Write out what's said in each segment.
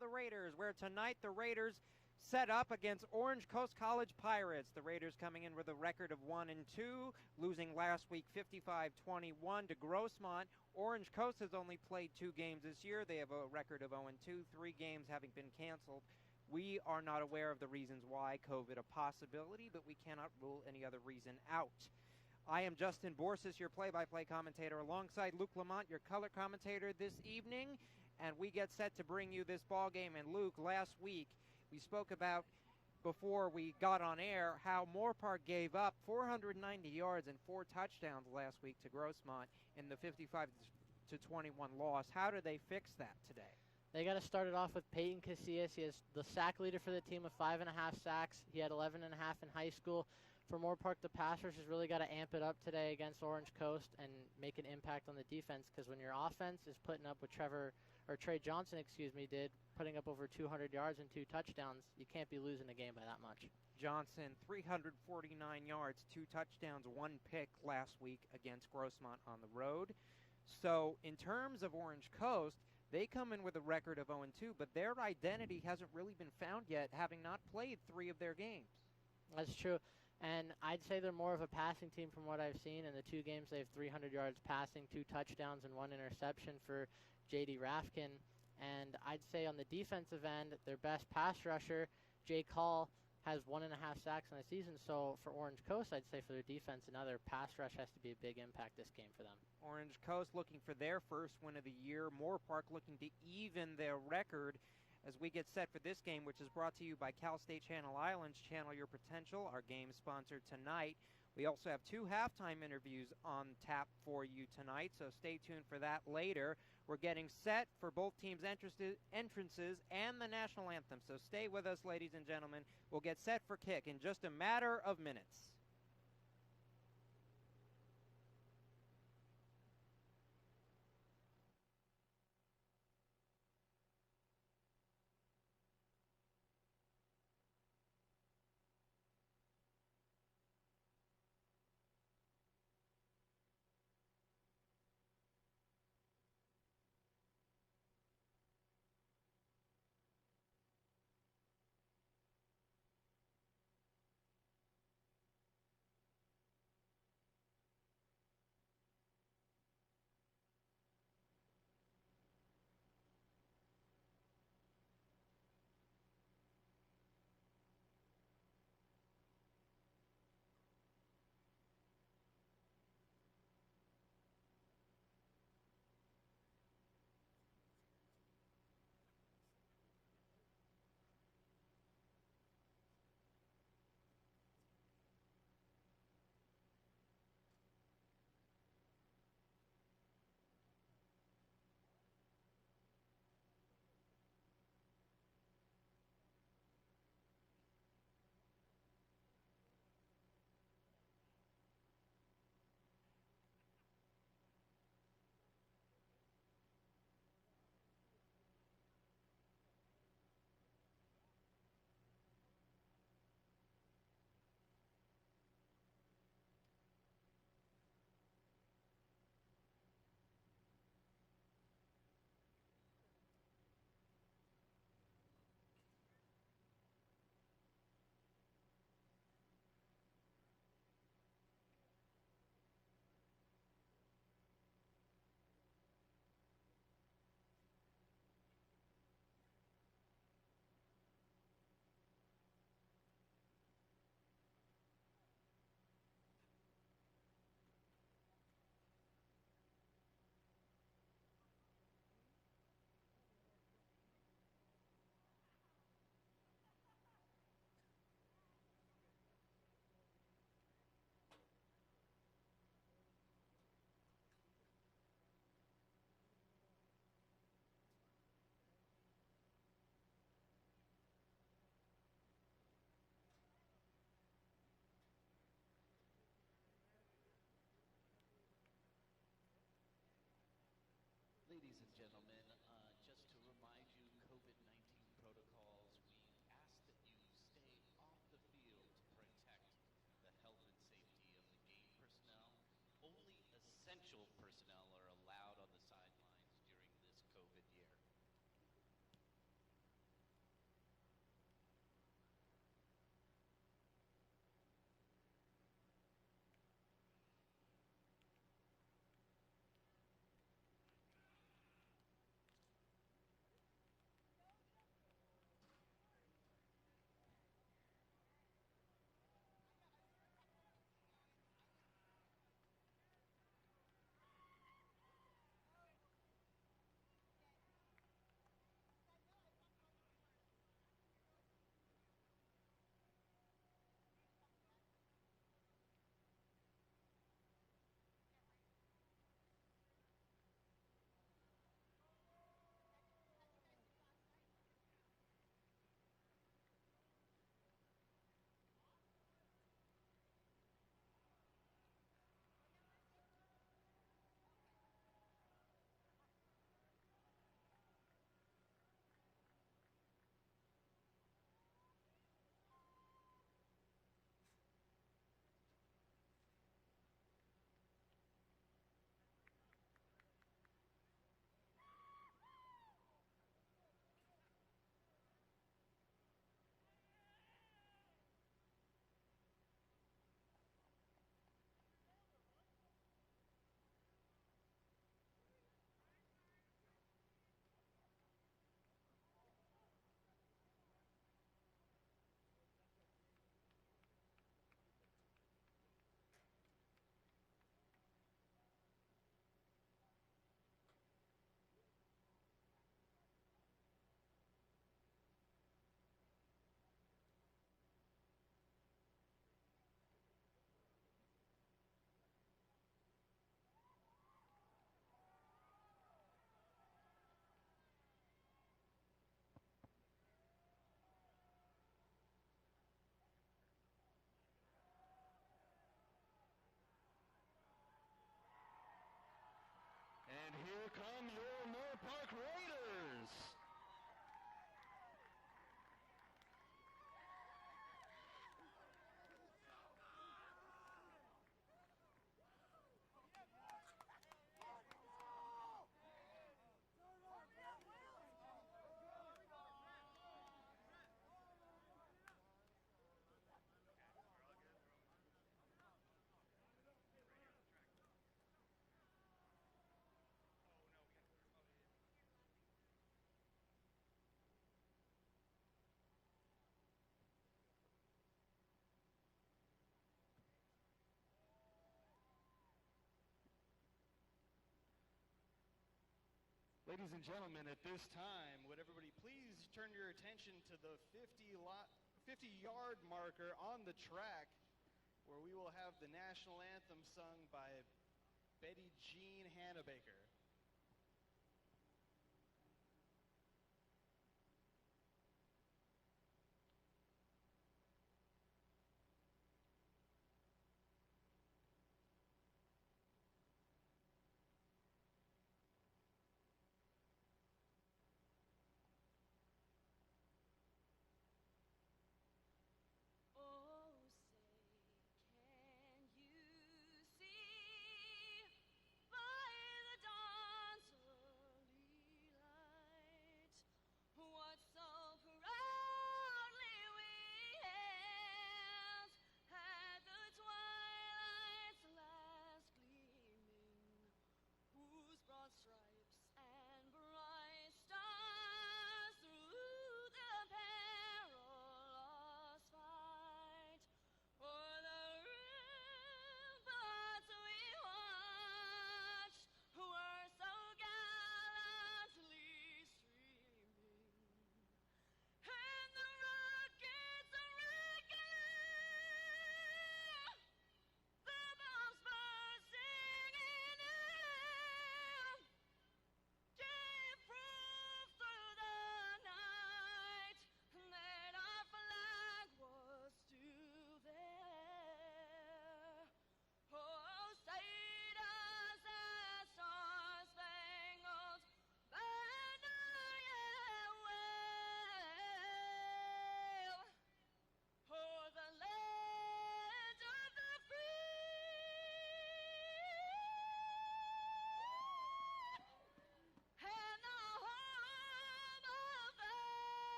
the Raiders, where tonight the Raiders set up against Orange Coast College Pirates. The Raiders coming in with a record of 1-2, losing last week 55-21 to Grossmont. Orange Coast has only played 2 games this year. They have a record of 0-2, 3 games having been canceled. We are not aware of the reasons why. COVID a possibility, but we cannot rule any other reason out. I am Justin Borsis, your play-by-play commentator, alongside Luke Lamont, your color commentator this evening, and we get set to bring you this ball game. And Luke, last week we spoke about, before we got on air, how Moorpark gave up 490 yards and 4 touchdowns last week to Grossmont in the 55-21 loss. How do they fix that today? They got to start it off with Peyton Casillas. He is the sack leader for the team with 5.5 sacks. He had 11.5 in high school. For Moorpark, the pass rush has really got to amp it up today against Orange Coast and make an impact on the defense, because when your offense is putting up what Trey Johnson, did, putting up over 200 yards and 2 touchdowns, you can't be losing a game by that much. Johnson, 349 yards, 2 touchdowns, 1 pick last week against Grossmont on the road. So in terms of Orange Coast, they come in with a record of 0-2, but their identity hasn't really been found yet, having not played 3 of their games. That's true. And I'd say they're more of a passing team from what I've seen. In the 2 games, they have 300 yards passing, 2 touchdowns, and 1 interception for J.D. Rafkin. And I'd say on the defensive end, their best pass rusher, Jake Hall, has 1.5 sacks in the season. So for Orange Coast, I'd say for their defense, another pass rush has to be a big impact this game for them. Orange Coast looking for their first win of the year. Moorpark looking to even their record as we get set for this game, which is brought to you by Cal State Channel Islands. Channel your potential, our game sponsored tonight. We also have 2 halftime interviews on tap for you tonight, so stay tuned for that later. We're getting set for both teams' entrances and the national anthem, so stay with us, ladies and gentlemen. We'll get set for kick in just a matter of minutes. here come your Moorpark Raiders. Ladies and gentlemen, at this time, would everybody please turn your attention to the 50-yard marker on the track, where we will have the national anthem sung by Betty Jean Hannabaker.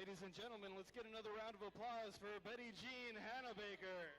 Ladies and gentlemen, let's get another round of applause for Betty Jean Hannabaker.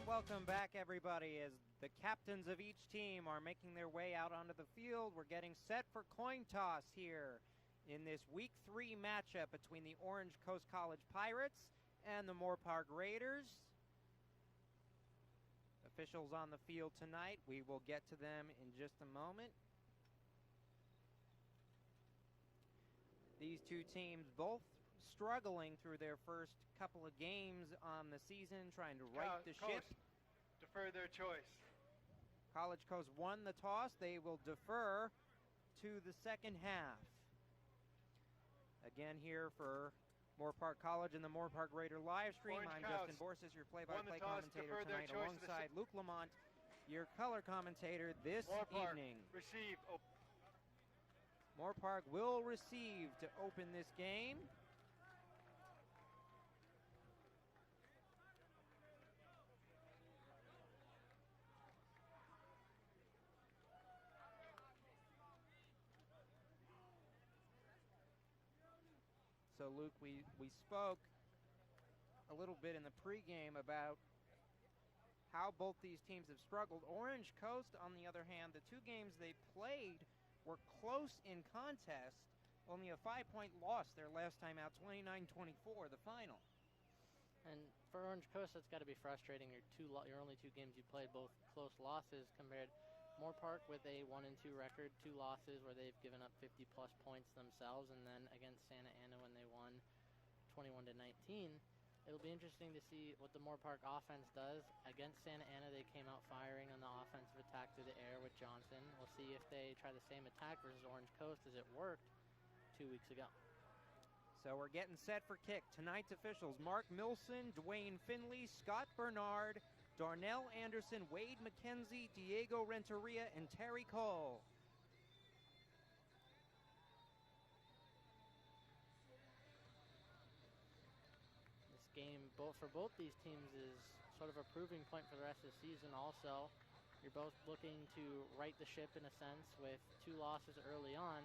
Welcome back, everybody, as the captains of each team are making their way out onto the field. We're getting set for coin toss here in this Week 3 matchup between the Orange Coast College Pirates and the Moorpark Raiders. Officials on the field tonight. We will get to them in just a moment. These two teams both struggling through their first couple of games on the season, trying to right the ship. Defer their choice. College Coast won the toss. They will defer to the second half. Again here for Moorpark College and the Moorpark Raider live stream. I'm Justin Borsis, your play-by-play commentator tonight, alongside Luke Lamont, your color commentator this evening. Receive. Moorpark will receive to open this game. So, Luke, we spoke a little bit in the pregame about how both these teams have struggled. Orange Coast, on the other hand, the two games they played were close in contest. Only a 5-point loss their last time out, 29-24, the final. And for Orange Coast, that's got to be frustrating. Your only two games you played, both close losses, compared Moorpark with a 1-2 record, 2 losses where they've given up 50-plus points themselves, and then against Santa Ana when they won 21-19. It'll be interesting to see what the Moorpark offense does. Against Santa Ana, they came out firing on the offensive attack through the air with Johnson. We'll see if they try the same attack versus Orange Coast as it worked 2 weeks ago. So we're getting set for kick. Tonight's officials: Mark Milson, Dwayne Finley, Scott Bernard, Darnell Anderson, Wade McKenzie, Diego Renteria, and Terry Cole. This game, for both these teams, is sort of a proving point for the rest of the season also. You're both looking to right the ship in a sense with 2 losses early on.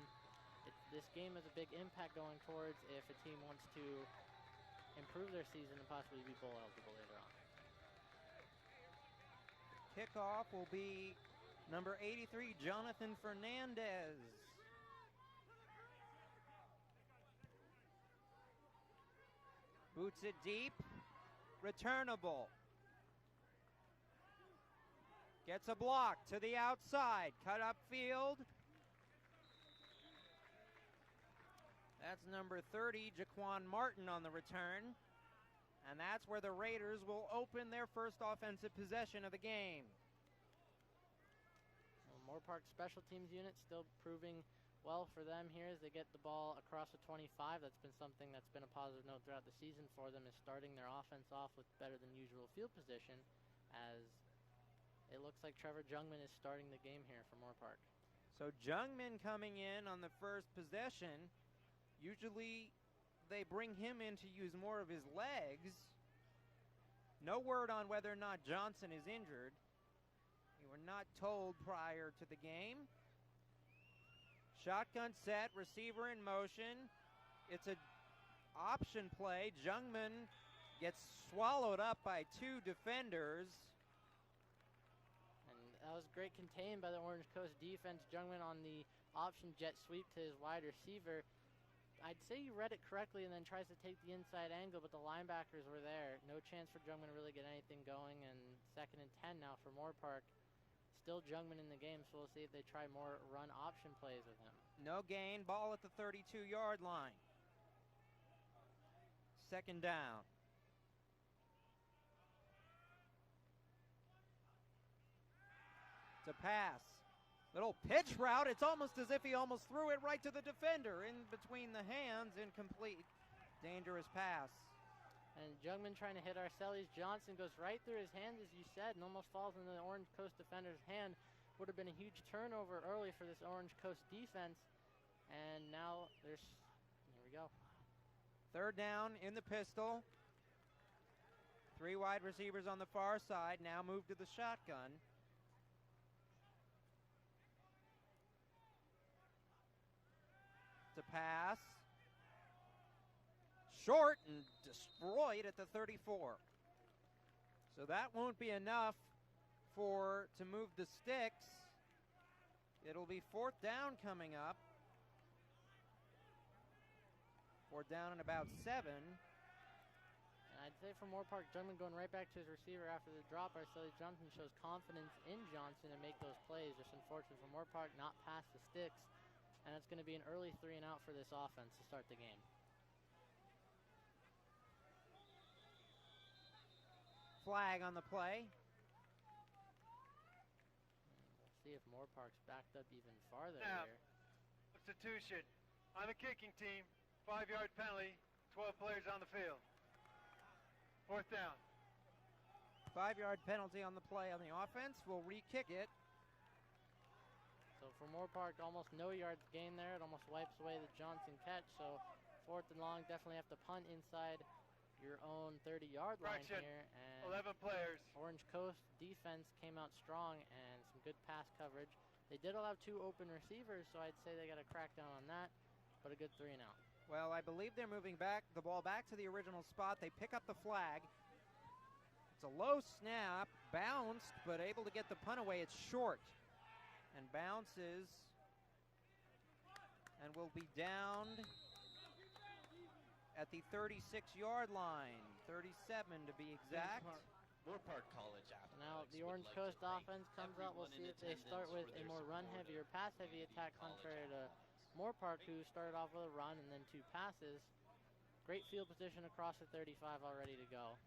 This game has a big impact going towards if a team wants to improve their season and possibly be bowl eligible later on. Kickoff will be number 83, Jonathan Fernandez. Boots it deep, returnable. Gets a block to the outside, cut up field. That's number 30, Jaquan Martin on the return. And that's where the Raiders will open their first offensive possession of the game. Well, Moorpark special teams unit still proving well for them here as they get the ball across the 25. That's been something that's been a positive note throughout the season for them, is starting their offense off with better than usual field position, as it looks like Trevor Jungman is starting the game here for Moorpark. So Jungman coming in on the first possession. Usually they bring him in to use more of his legs. No word on whether or not Johnson is injured. We were not told prior to the game. Shotgun set, receiver in motion. It's an option play. Jungman gets swallowed up by 2 defenders. And that was great contained by the Orange Coast defense. Jungman on the option jet sweep to his wide receiver. I'd say he read it correctly and then tries to take the inside angle, but the linebackers were there. No chance for Jungman to really get anything going, and 2nd and 10 now for Moorpark. Still Jungman in the game, so we'll see if they try more run option plays with him. No gain, ball at the 32-yard line. 2nd down. To pass. Little pitch route. It's almost as if he almost threw it right to the defender. In between the hands, incomplete. Dangerous pass. And Jungman trying to hit Arcelis. Johnson goes right through his hands, as you said, and almost falls into the Orange Coast defender's hand. Would have been a huge turnover early for this Orange Coast defense. And now here we go. 3rd down in the pistol. 3 wide receivers on the far side. Now move to the shotgun. To pass. Short and destroyed at the 34. So that won't be enough to move the sticks. It'll be 4th down coming up. 4th down and about 7. And I'd say for Moorpark, Jungman going right back to his receiver after the drop. Arcelis Johnson shows confidence in Johnson to make those plays. Just unfortunate for Moorpark, not past the sticks. And it's going to be an early 3 and out for this offense to start the game. Flag on the play. We'll see if Moorpark's backed up even farther Now, here. substitution on the kicking team. 5-yard penalty. 12 players on the field. 4th down. 5-yard penalty on the play on the offense. We'll re-kick it. So for Moorpark, almost no yards gained there. It almost wipes away the Johnson catch. So 4th and long, definitely have to punt inside your own 30-yard line Correction. here. And 11 players. Orange Coast defense came out strong and some good pass coverage. They did allow 2 open receivers, so I'd say they got a crackdown on that, but a good 3 and out. Well, I believe they're moving the ball back to the original spot. They pick up the flag. It's a low snap, bounced, but able to get the punt away. It's short and bounces and will be downed at the 36-yard line, 37 to be exact. Moorpark College athletics. Now the Orange Coast offense comes out. We'll see if they start with a more run-heavy or pass-heavy attack, contrary to Moorpark, who started off with a run and then 2 passes. Great field position across the 35, all ready to go.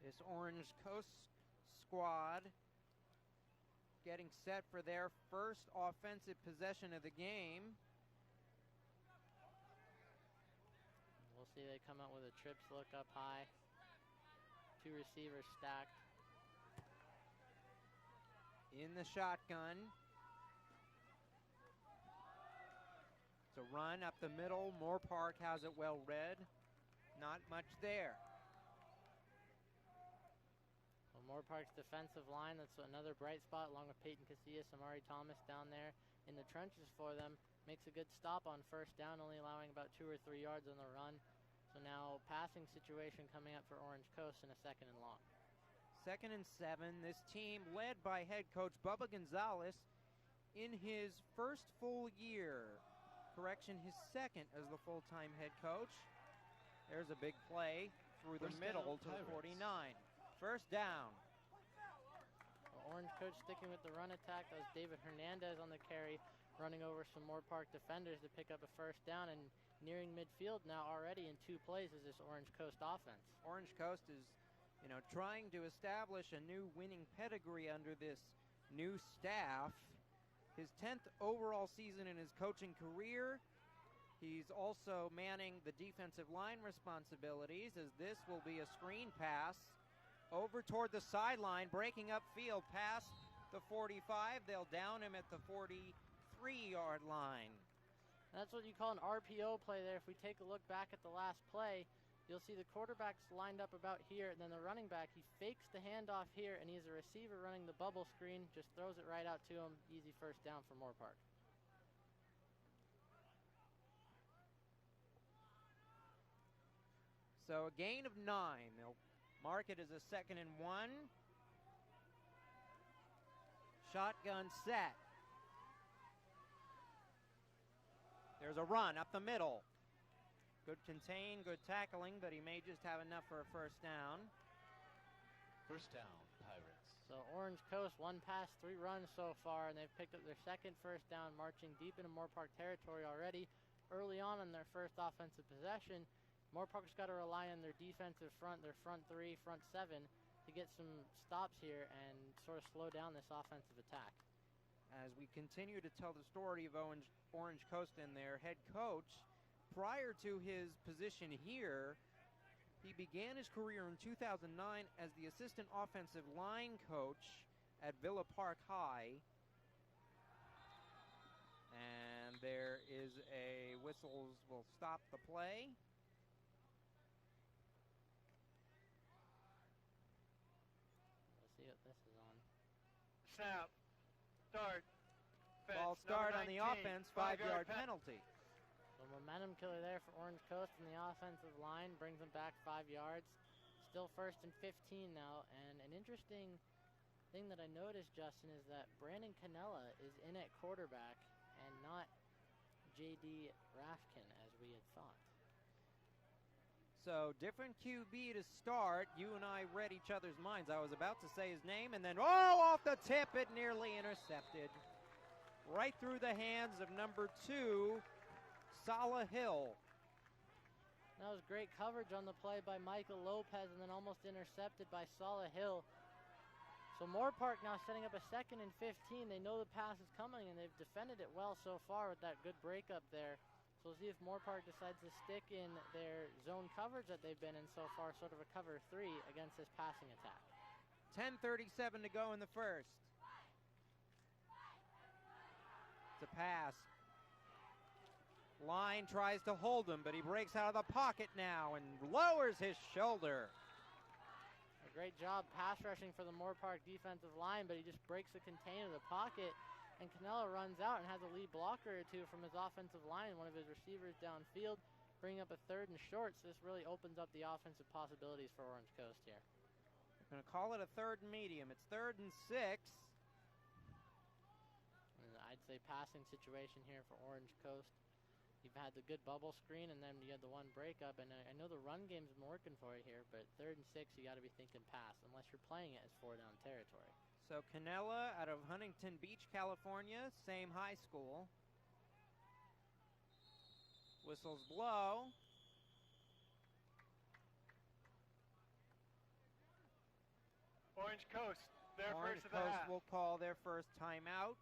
This Orange Coast squad getting set for their first offensive possession of the game. We'll see they come out with a trips look up high. 2 receivers stacked. In the shotgun. It's a run up the middle. Moorpark has it well read. Not much there. Well, Moorpark's defensive line, that's another bright spot, along with Peyton Casillas, Amari Thomas down there in the trenches for them. Makes a good stop on first down, only allowing about 2 or 3 yards on the run. So now passing situation coming up for Orange Coast in a 2nd and long. 2nd and 7. This team led by head coach Bubba Gonzalez in his first full year. Correction, his 2nd as the full-time head coach. There's a big play through the middle to the 49. First down. Well, Orange Coast sticking with the run attack. That was David Hernandez on the carry, running over some Moorpark defenders to pick up a first down, and nearing midfield now already in 2 plays is this Orange Coast offense. Orange Coast is, trying to establish a new winning pedigree under this new staff. His 10th overall season in his coaching career. He's also manning the defensive line responsibilities, as this will be a screen pass over toward the sideline, breaking up field past the 45. They'll down him at the 43-yard line. That's what you call an RPO play there. If we take a look back at the last play, you'll see the quarterback's lined up about here, and then the running back, he fakes the handoff here, and he's a receiver running the bubble screen, just throws it right out to him. Easy first down for Moorpark. So a gain of 9. They'll mark it as a 2nd and 1. Shotgun set. There's a run up the middle. Good contain, good tackling, but he may just have enough for a first down. First down, Pirates. So Orange Coast, 1 pass, 3 runs so far, and they've picked up their 2nd first down, marching deep into Moorpark territory already. Early on in their first offensive possession, Moorpark's got to rely on their defensive front, their front 3, front 7, to get some stops here and sort of slow down this offensive attack. As we continue to tell the story of Orange Coast and their head coach, prior to his position here, he began his career in 2009 as the assistant offensive line coach at Villa Park High. And there is a whistle will stop the play. Let's see what this is on. Snap. Start. Fence, Ball start on number the 19, offense, 5-yard 5-yard penalty. So momentum killer there for Orange Coast, and the offensive line brings them back 5 yards. Still 1st and 15 now, and an interesting thing that I noticed, Justin, is that Brandon Canella is in at quarterback and not J.D. Rafkin, as we had thought. So different QB to start. You and I read each other's minds. I was about to say his name, and then, off the tip, it nearly intercepted. Right through the hands of number 2, Salah Hill. That was great coverage on the play by Michael Lopez, and then almost intercepted by Salah Hill. So Moorpark now setting up a 2nd and 15. They know the pass is coming, and they've defended it well so far with that good breakup there. So we'll see if Moorpark decides to stick in their zone coverage that they've been in so far, sort of a cover 3 against this passing attack. 10:37 to go in the first. It's a pass. Line tries to hold him, but he breaks out of the pocket now and lowers his shoulder. A great job pass rushing for the Moorpark defensive line, but he just breaks the contain of the pocket, and Canella runs out and has a lead blocker or 2 from his offensive line, one of his receivers downfield. bring up a 3rd and short, so this really opens up the offensive possibilities for Orange Coast here. We're going to call it a 3rd and medium. It's 3rd and 6. And I'd say passing situation here for Orange Coast. You've had the good bubble screen, and then you had the one breakup, and I know the run game's been working for you here, but 3rd and 6, you got to be thinking pass, unless you're playing it as 4-down territory. So Canella out of Huntington Beach, California, same high school. Whistles blow. Orange Coast, their Orange first of the Coast half. will call their first timeout.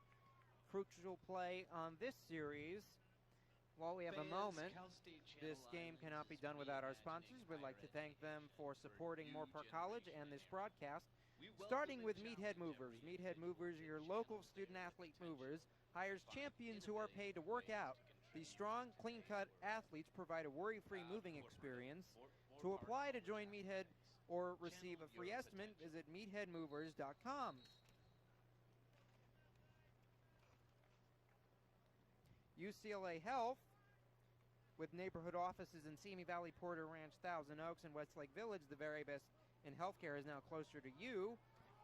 Crucial play on this series. While we have a moment, this game cannot be done without our sponsors. We'd like to thank them for supporting Moorpark College and this broadcast. Starting with Meathead Movers. Meathead Movers are your local student-athlete movers. Hires champions who are paid to work out. These strong, clean-cut athletes provide a worry-free moving experience. To apply to join Meathead or receive a free estimate, visit meatheadmovers.com. UCLA Health, with neighborhood offices in Simi Valley, Porter Ranch, Thousand Oaks, and Westlake Village, the very best in healthcare is now closer to you.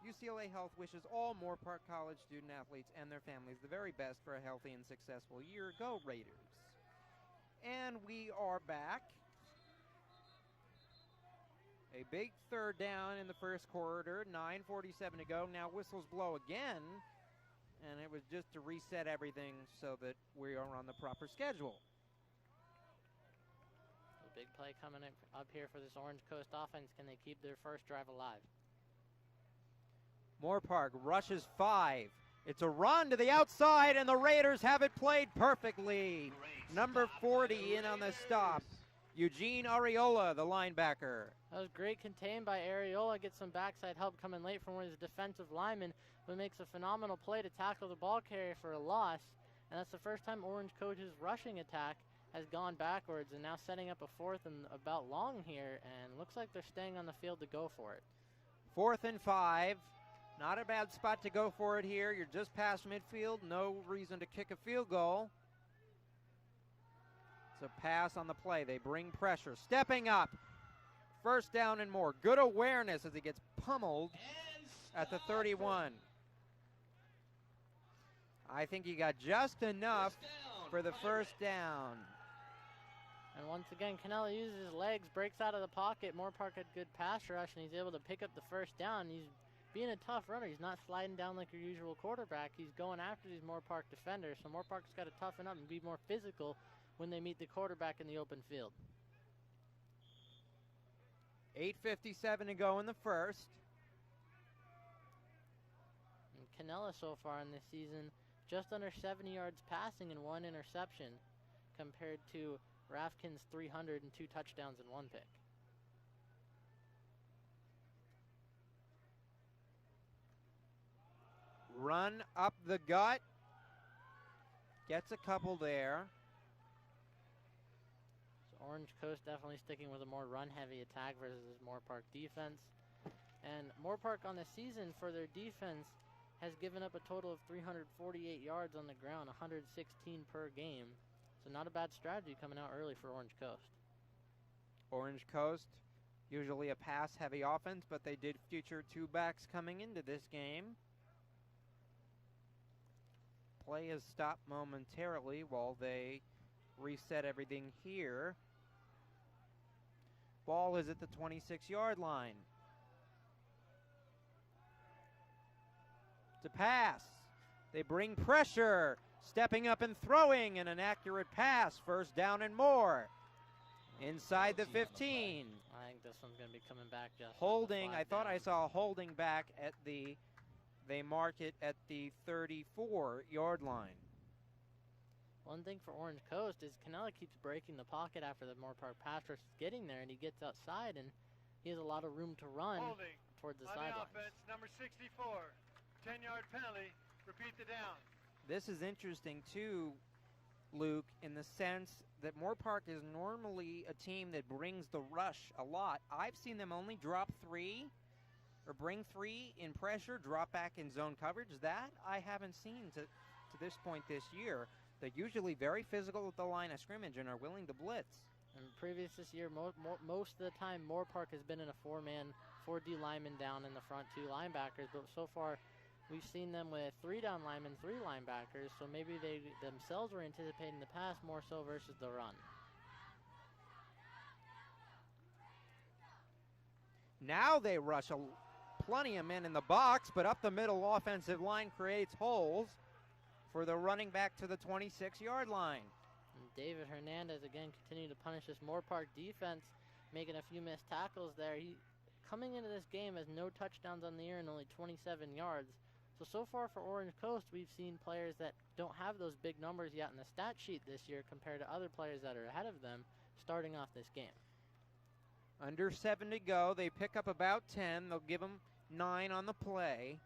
UCLA Health wishes all Moorpark College student-athletes and their families the very best for a healthy and successful year. Go Raiders. And we are back. A big 3rd down in the first quarter, 9:47 to go. Now whistles blow again, and it was just to reset everything so that we are on the proper schedule. A big play coming up here for this Orange Coast offense. Can they keep their first drive alive? Moorpark rushes 5. It's a run to the outside, and the Raiders have it played perfectly. Number 40 in on the stop. Eugene Areola, the linebacker. That was great contained by Areola. Gets some backside help coming late from one of his defensive linemen, but makes a phenomenal play to tackle the ball carrier for a loss. And that's the first time Orange Coach's rushing attack has gone backwards, and now setting up a 4th and about long here, and looks like they're staying on the field to go for it. 4th and 5. Not a bad spot to go for it here. You're just past midfield. No reason to kick a field goal. It's a pass on the play. They bring pressure. Stepping up. 1st down and more. Good awareness as he gets pummeled at the 31. I think he got just enough for the 1st down. And once again, Canella uses his legs, breaks out of the pocket. Moorpark had good pass rush, and he's able to pick up the 1st down. He's being a tough runner. He's not sliding down like your usual quarterback. He's going after these Moorpark defenders, so Moorpark's got to toughen up and be more physical when they meet the quarterback in the open field. 8:57 to go in the first. And Canella so far in this season, just under 70 yards passing and 1 interception, compared to Rafkin's 300 and 2 touchdowns and 1 pick. Run up the gut. Gets a couple there. So Orange Coast definitely sticking with a more run-heavy attack versus this Moorpark defense. And Moorpark on the season for their defense has given up a total of 348 yards on the ground, 116 per game. So not a bad strategy coming out early for Orange Coast. Orange Coast, usually a pass-heavy offense, but they did feature 2 backs coming into this game. Play has stopped momentarily while they reset everything here. Ball is at the 26-yard line. To pass. They bring pressure. Stepping up and throwing, and an accurate pass. 1st down and more. Inside the 15. I think this one's going to be coming back just Holding. I thought I saw a holding back at the... They mark it at the 34-yard line. One thing for Orange Coast is Canella keeps breaking the pocket after the Moorpark pass rush is getting there, and he gets outside, and he has a lot of room to run Holding towards the on sidelines. the offense, number 64, 10-yard penalty, repeat the down. This is interesting, too, Luke, in the sense that Moorpark is normally a team that brings the rush a lot. I've seen them only drop 3 or bring 3 in pressure, drop back in zone coverage. That I haven't seen to this point this year. They're usually very physical at the line of scrimmage and are willing to blitz. And previous this year, most of the time, Moorpark has been in a 4-man, 4D lineman down in the front, 2 linebackers. But so far, we've seen them with 3 down linemen, 3 linebackers. So maybe they themselves were anticipating the pass more so versus the run. Now they rush plenty of men in the box, but up the middle offensive line creates holes for the running back to the 26-yard line. And David Hernandez again continuing to punish this Moorpark defense, making a few missed tackles there. He coming into this game has no touchdowns on the year and only 27 yards. So far for Orange Coast, we've seen players that don't have those big numbers yet in the stat sheet this year compared to other players that are ahead of them starting off this game. Under 7 to go. They pick up about 10. They'll give them 9 on the play.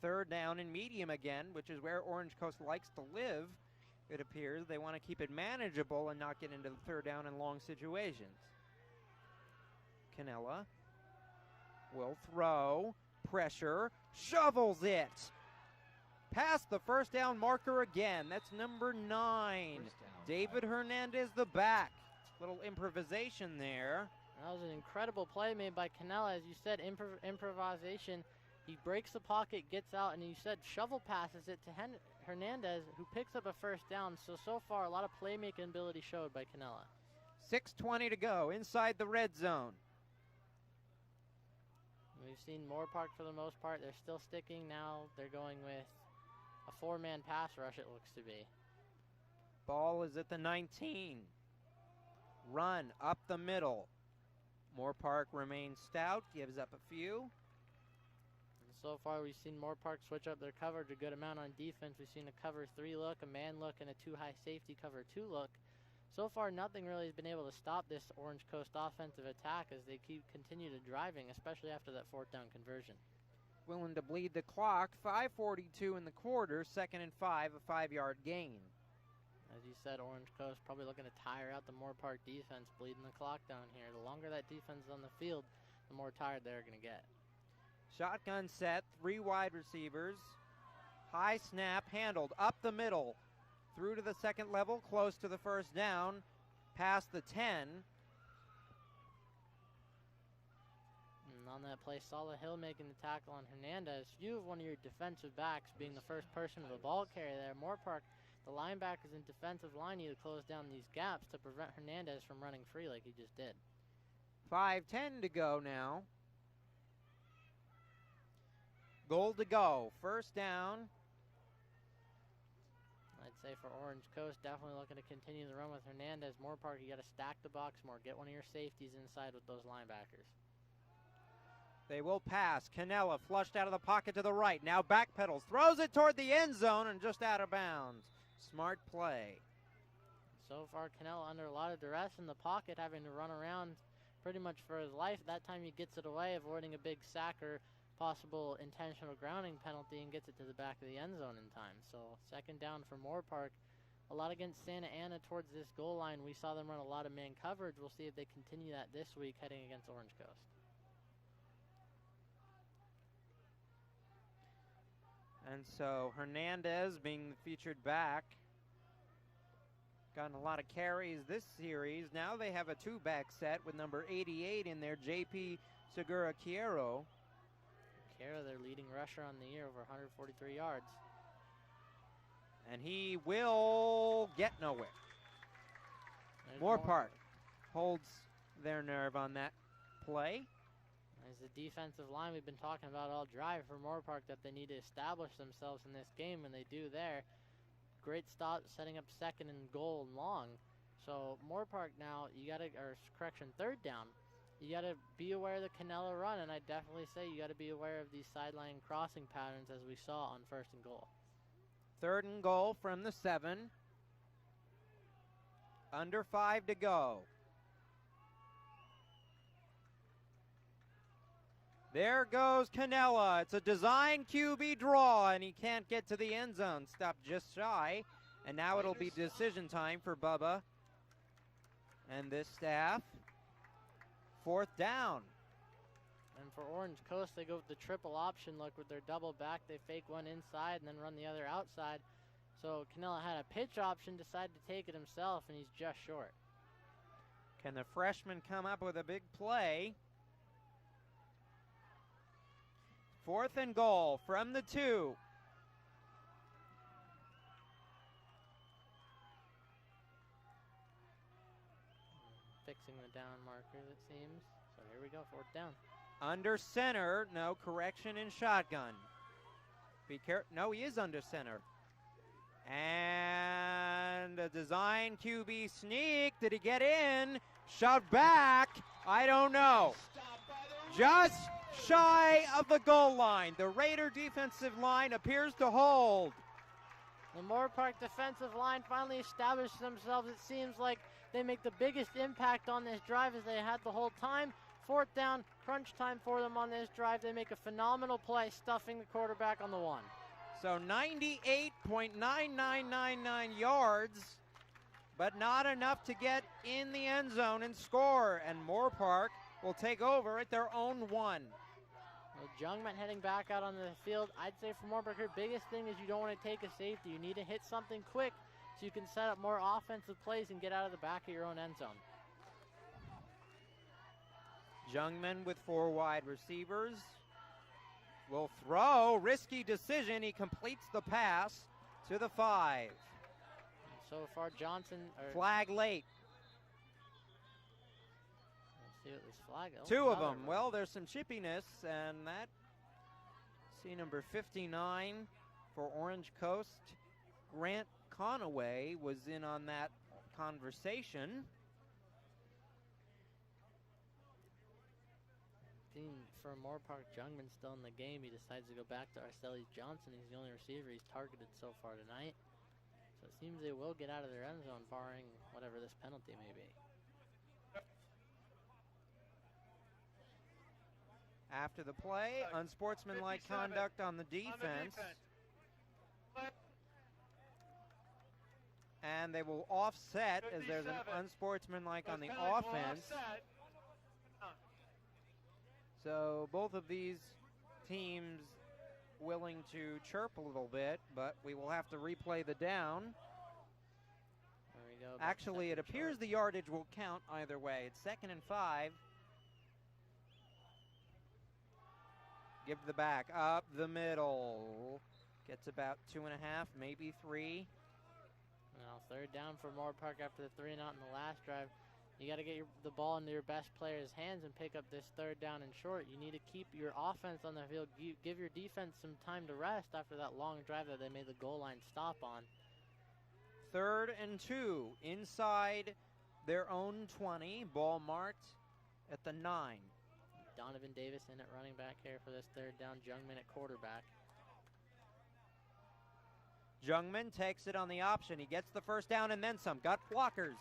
3rd down and medium again, which is where Orange Coast likes to live. It appears they want to keep it manageable and not get into the 3rd down and long situations. Canella will throw. Pressure. Shovels it. Past the 1st down marker again. That's number 9. David Hernandez, the back. Little improvisation there. That was an incredible play made by Canella. As you said, improvisation. He breaks the pocket, gets out, and you said shovel passes it to Hernandez, who picks up a 1st down. So far, a lot of playmaking ability showed by Canella. 6:20 to go inside the red zone. We've seen Moorpark for the most part. They're still sticking. Now they're going with a 4-man pass rush, it looks to be. Ball is at the 19. Run up the middle. Moorpark remains stout, gives up a few. And so far, we've seen Moorpark switch up their coverage a good amount on defense. We've seen a cover 3 look, a man look, and a 2-high safety cover 2 look. So far, nothing really has been able to stop this Orange Coast offensive attack as they continue to driving, especially after that 4th down conversion. Willing to bleed the clock. 5:42 in the quarter. 2nd and 5, a 5-yard gain. As you said, Orange Coast probably looking to tire out the Moorpark defense, bleeding the clock down here. The longer that defense is on the field, the more tired they're going to get. Shotgun set, 3 wide receivers. High snap, handled up the middle. Through to the 2nd level, close to the 1st down. Past the 10. And on that play, Salah Hill making the tackle on Hernandez. You have one of your defensive backs being the first person of the ball carrier there. Moorpark, the linebackers and defensive line need to close down these gaps to prevent Hernandez from running free like he just did. 5:10 to go now. Goal to go. 1st down. I'd say for Orange Coast, definitely looking to continue the run with Hernandez. Moorpark, you got to stack the box more. Get one of your safeties inside with those linebackers. They will pass. Canella flushed out of the pocket to the right. Now backpedals. Throws it toward the end zone and just out of bounds. Smart play. So far, Canella under a lot of duress in the pocket, having to run around pretty much for his life. That time he gets it away, avoiding a big sack or possible intentional grounding penalty, and gets it to the back of the end zone in time. So 2nd down for Moorpark. A lot against Santa Ana towards this goal line. We saw them run a lot of man coverage. We'll see if they continue that this week heading against Orange Coast. And so Hernandez being the featured back. Gotten a lot of carries this series. Now they have a 2-back set with number 88 in there, J.P. Segura Quiero. Quiero, their leading rusher on the year, over 143 yards. And he will get nowhere. Moorpark holds their nerve on that play. As the defensive line we've been talking about all drive for Moorpark, that they need to establish themselves in this game, and they do there. Great stop, setting up 2nd and goal and long. So Moorpark now, you got to, or correction, 3rd down. You got to be aware of the Canella run, and I definitely say you got to be aware of these sideline crossing patterns as we saw on 1st and goal. 3rd and goal from the 7. Under 5 to go. There goes Canella. It's a design QB draw, and he can't get to the end zone. Stopped just shy, and now it'll be decision time for Bubba and this staff. 4th down. And for Orange Coast, they go with the triple option look with their double back. They fake one inside and then run the other outside. So Canella had a pitch option, decided to take it himself, and he's just short. Can the freshman come up with a big play? 4th and goal from the 2. Fixing the down markers, it seems. So here we go, 4th down. Under center. No, correction in shotgun. Be careful. No, he is under center. And a design QB sneak. Did he get in? Shoved back. I don't know. Just shy of the goal line. The Raider defensive line appears to hold. The Moorpark defensive line finally established themselves. It seems like they make the biggest impact on this drive as they had the whole time. 4th down, crunch time for them on this drive. They make a phenomenal play, stuffing the quarterback on the 1. So 98.9999 yards, but not enough to get in the end zone and score. And Moorpark will take over at their own 1. Well, Jungman heading back out on the field. I'd say for Moorpark, your biggest thing is you don't want to take a safety. You need to hit something quick so you can set up more offensive plays and get out of the back of your own end zone. Jungman with 4 wide receivers. Will throw. Risky decision. He completes the pass to the 5. And so far, Johnson. Flag late. Let's see what this flag is. 2 of them. Well, there's some chippiness, and that. See number 59 for Orange Coast. Grant Conaway was in on that conversation. For Moorpark, Jungman still in the game. He decides to go back to Arcelis Johnson. He's the only receiver he's targeted so far tonight. So it seems they will get out of their end zone, barring whatever this penalty may be. After the play, unsportsmanlike conduct on the defense. And they will offset as there's an unsportsmanlike on the offense. So both of these teams willing to chirp a little bit, but we will have to replay the down. There we go. Actually, it appears the yardage will count either way. It's 2nd and 5. Give the back up the middle. Gets about 2.5, maybe 3. Now 3rd down for Moorpark after the 3 and out in the last drive. You got to get the ball into your best player's hands and pick up this 3rd down and short. You need to keep your offense on the field. Give your defense some time to rest after that long drive that they made the goal line stop on. 3rd and 2 inside their own 20. Ball marked at the 9. Donovan Davis in at running back here for this 3rd down. Jungman at quarterback. Jungman takes it on the option. He gets the 1st down and then some. Got blockers.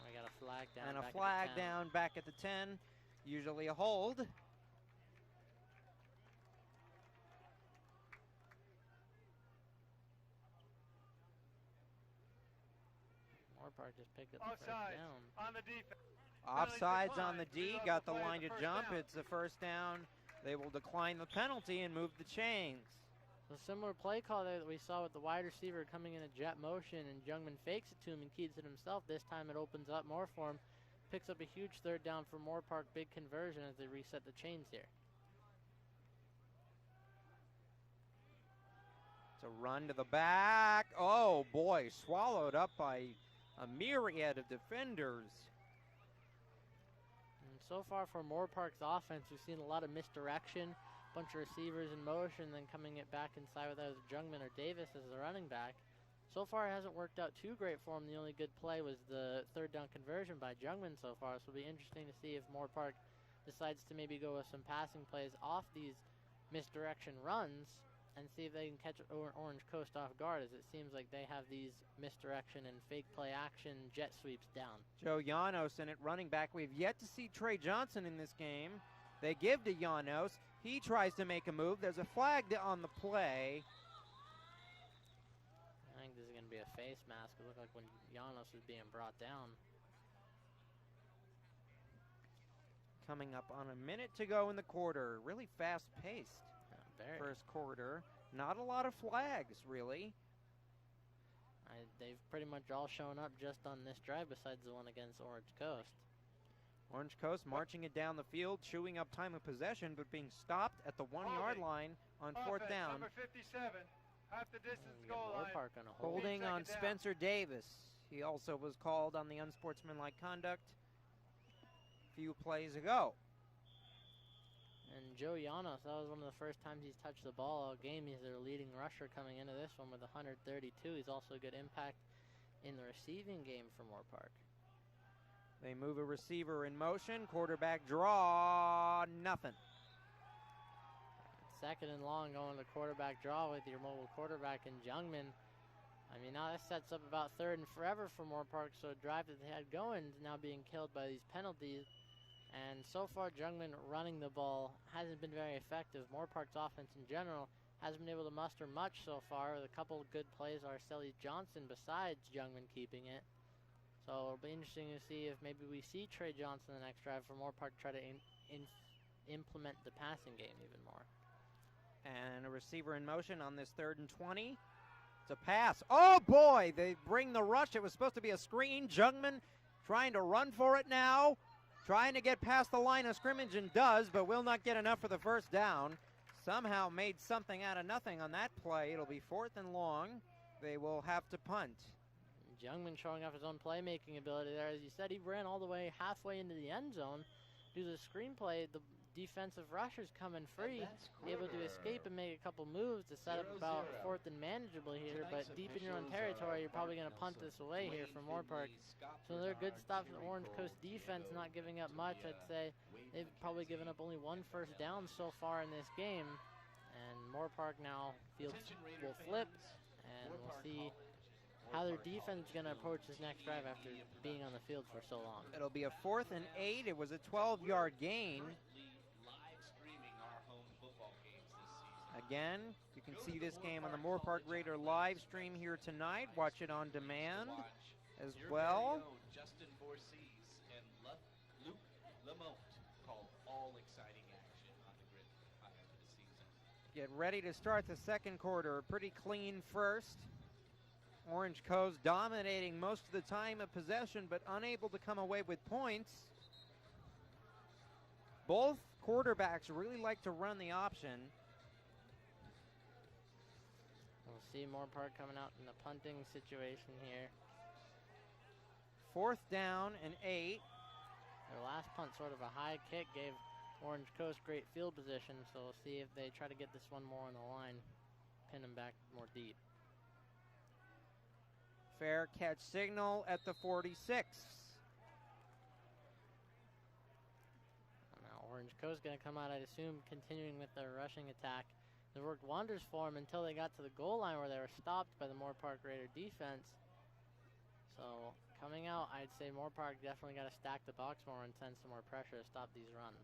We got a flag down. And a flag down back at the 10. Usually a hold. Moorpark just picked up the 1st down. On the defense. Offsides on the D. Got the line to jump. It's a 1st down. They will decline the penalty and move the chains. A similar play call there that we saw with the wide receiver coming in a jet motion, and Jungman fakes it to him and keeps it himself. This time it opens up more for him. Picks up a huge 3rd down for Moorpark. Big conversion as they reset the chains here. It's a run to the back. Oh boy, swallowed up by a myriad of defenders. And so far for Moorpark's offense, we've seen a lot of misdirection. Bunch of receivers in motion, then coming it back inside with either Jungman or Davis as the running back. So far, it hasn't worked out too great for him. The only good play was the 3rd down conversion by Jungman so far. So it'll be interesting to see if Moorpark decides to maybe go with some passing plays off these misdirection runs and see if they can catch Orange Coast off guard, as it seems like they have these misdirection and fake play action jet sweeps down. Joe Llanos in at running back. We've yet to see Trey Johnson in this game. They give to Llanos. He tries to make a move. There's a flag on the play. I think this is going to be a face mask. It looked like when Llanos was being brought down. Coming up on a minute to go in the quarter. Really fast-paced Very. first quarter. Not a lot of flags, really. They've pretty much all shown up just on this drive besides the one against Orange Coast. Orange Coast marching it down the field, chewing up time of possession, but being stopped at the 1-yard line on fourth Offense, down. Number 57, half the distance We goal get line. Moorpark on a hold. Holding on Second down. Spencer Davis. He also was called on the unsportsmanlike conduct a few plays ago. And Joe Llanos, that was one of the first times he's touched the ball all game. He's their leading rusher coming into this one with 132. He's also a good impact in the receiving game for Moorpark. They move a receiver in motion. Quarterback draw, nothing. Second and long, going to quarterback draw with your mobile quarterback in Jungmann. I mean, now this sets up about third and forever for Moorpark, so a drive that they had going is now being killed by these penalties. And so far, Jungmann running the ball hasn't been very effective. Moorpark's offense in general hasn't been able to muster much so far, with a couple of good plays, Arceli Johnson, besides Jungmann keeping it. So it'll be interesting to see if maybe we see Trey Johnson the next drive for Moorpark try to implement the passing game even more. And a receiver in motion on this 3rd and 20. It's a pass. Oh, boy, they bring the rush. It was supposed to be a screen. Jungmann trying to run for it now. Trying to get past the line of scrimmage and does, but will not get enough for the first down. Somehow made something out of nothing on that play. It'll be 4th and long. They will have to punt. Jungmann showing off his own playmaking ability there. As you said, he ran all the way halfway into the end zone. Due to the screenplay, the defensive rushers coming free, able to escape and make a couple moves to set up about 4th and manageable here, but deep in your own territory, you're probably going to punt this away here for Moorpark. So they're good stops from the Orange Coast defense, not giving up much. I'd say they've probably given up only 1 first down so far in this game. And Moorpark now will flip, and we'll see how their defense is going to approach this next drive after being on the field for so long. It'll be a 4th and 8. It was a 12-yard gain. Again, you can see this game on the Moorpark Raider live stream here tonight. Watch it on demand as well. Justin Voorsees and Luke Lamont called all exciting action on the grid prior to the season. Get ready to start the second quarter. Pretty clean first. Orange Coast dominating most of the time of possession, but unable to come away with points. Both quarterbacks really like to run the option. We'll see Moorpark coming out in the punting situation here. 4th down and 8. Their last punt, sort of a high kick, gave Orange Coast great field position, so we'll see if they try to get this one more on the line, pin them back more deep. Fair catch signal at the 46. Now Orange Coast going to come out, I'd assume, continuing with their rushing attack. They worked wonders for them until they got to the goal line where they were stopped by the Moorpark Raider defense. So coming out, I'd say Moorpark definitely got to stack the box more and send some more pressure to stop these runs.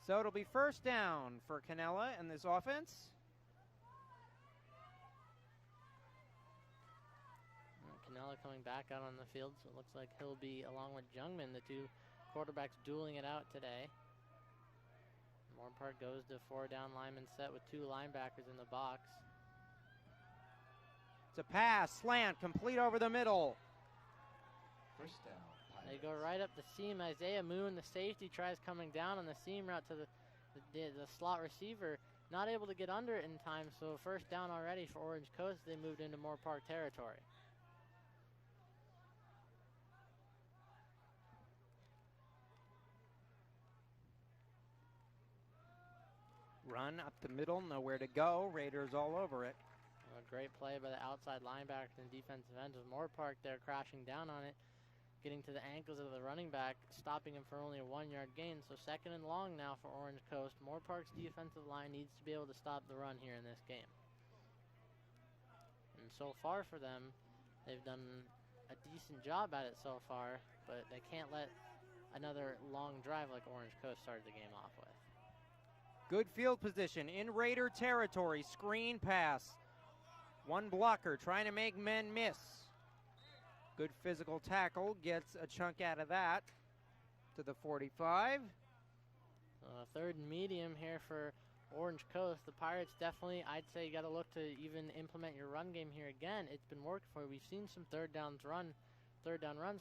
So it'll be 1st down for Canella in this offense. Canella coming back out on the field, so it looks like he'll be, along with Jungmann, the 2 quarterbacks dueling it out today. Moorpark goes to 4-down lineman set with 2 linebackers in the box. It's a pass, slant, complete over the middle. First down. They go right up the seam. Isaiah Moon, the safety, tries coming down on the seam route to the slot receiver. Not able to get under it in time, so 1st down already for Orange Coast. They moved into Moorpark territory. Run up the middle, nowhere to go. Raiders all over it. A great play by the outside linebackers and defensive ends of Moorpark there, crashing down on it, getting to the ankles of the running back, stopping him for only a 1-yard gain. So 2nd and long now for Orange Coast. Moorpark's defensive line needs to be able to stop the run here in this game. And so far for them, they've done a decent job at it so far, but they can't let another long drive like Orange Coast started the game off with. Good field position in Raider territory. Screen pass. 1 blocker trying to make men miss. Good physical tackle. Gets a chunk out of that to the 45. Third and medium here for Orange Coast. The Pirates definitely, I'd say, you got to look to even implement your run game here again. It's been working for you. We've seen some third down runs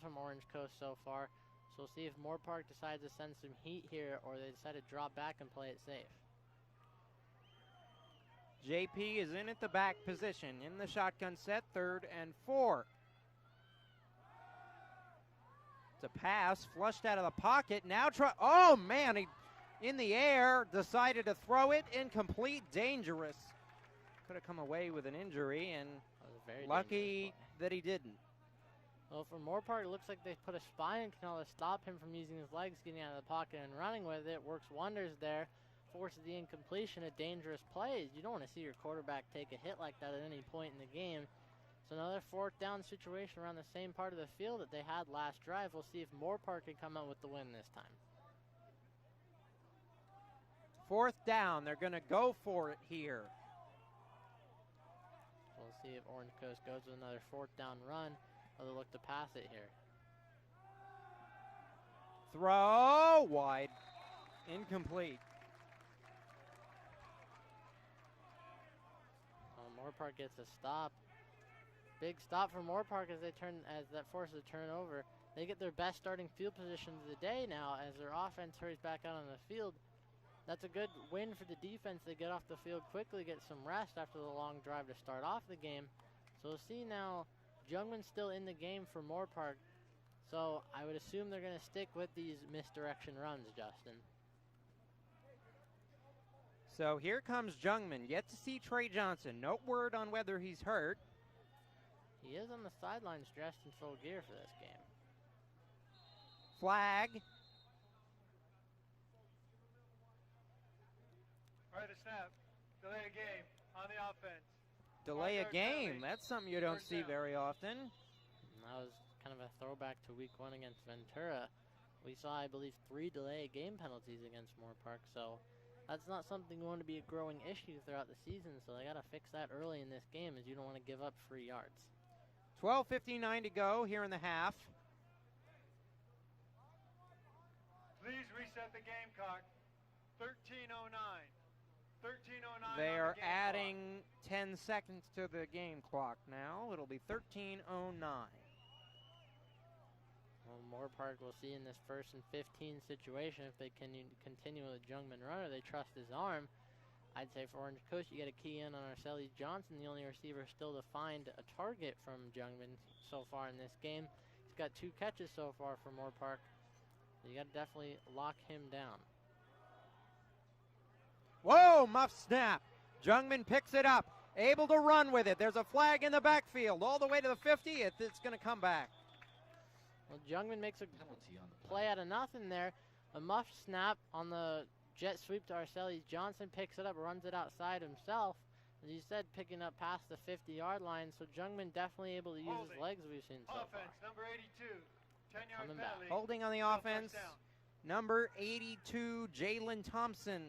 from Orange Coast so far. So we'll see if Moorpark decides to send some heat here or they decide to drop back and play it safe. JP is in at the back position in the shotgun set, 3rd and 4. It's a pass flushed out of the pocket. Now oh man, he in the air decided to throw it, incomplete, dangerous. Could have come away with an injury, and lucky that he didn't. Well, for Moorpark, it looks like they put a spine canal to stop him from using his legs, getting out of the pocket and running with it. Works wonders there. Forces the incompletion of dangerous plays. You don't want to see your quarterback take a hit like that at any point in the game. So another 4th down situation around the same part of the field that they had last drive. We'll see if Moorpark can come out with the win this time. 4th down. They're going to go for it here. We'll see if Orange Coast goes with another 4th down run, or they look to pass it here. Throw wide. Incomplete. Moorpark gets a stop. Big stop for Moorpark as that forces a turnover. They get their best starting field position of the day now as their offense hurries back out on the field. That's a good win for the defense. They get off the field quickly, get some rest after the long drive to start off the game. So we'll see now, Jungman's still in the game for Moorpark. So I would assume they're going to stick with these misdirection runs, Justin. So here comes Jungman. Yet to see Trey Johnson. No word on whether he's hurt. He is on the sidelines dressed in full gear for this game. Flag. All right, a snap. Delay a game on the offense. Delay a game. That's something you don't see very often. That was kind of a throwback to week 1 against Ventura. We saw, I believe, 3 delay game penalties against Moorpark. So that's not something going to be a growing issue throughout the season. So they got to fix that early in this game, as you don't want to give up free yards. 12:59 to go here in the half. Please reset the game clock. 13:09. 13:09. They are adding 10 seconds to the game clock now. It'll be 13:09. Well, Moorpark will see in this 1st and 15 situation if they can continue with a Jungman runner. They trust his arm. I'd say for Orange Coast, you got to key in on Arcelis Johnson, the only receiver still to find a target from Jungman so far in this game. He's got 2 catches so far for Moorpark. So you got to definitely lock him down. Whoa, muff snap. Jungman picks it up, able to run with it. There's a flag in the backfield all the way to the 50. It's going to come back. Well, Jungman makes a play out of nothing there. A muff snap on the jet sweep to Arcelis Johnson, picks it up, runs it outside himself. As you said, picking up past the 50-yard line. So Jungman definitely able to use his legs we've seen so far. Offense, number 82, 10-yard Coming back. penalty. Holding on the offense, number 82, Jalen Thompson.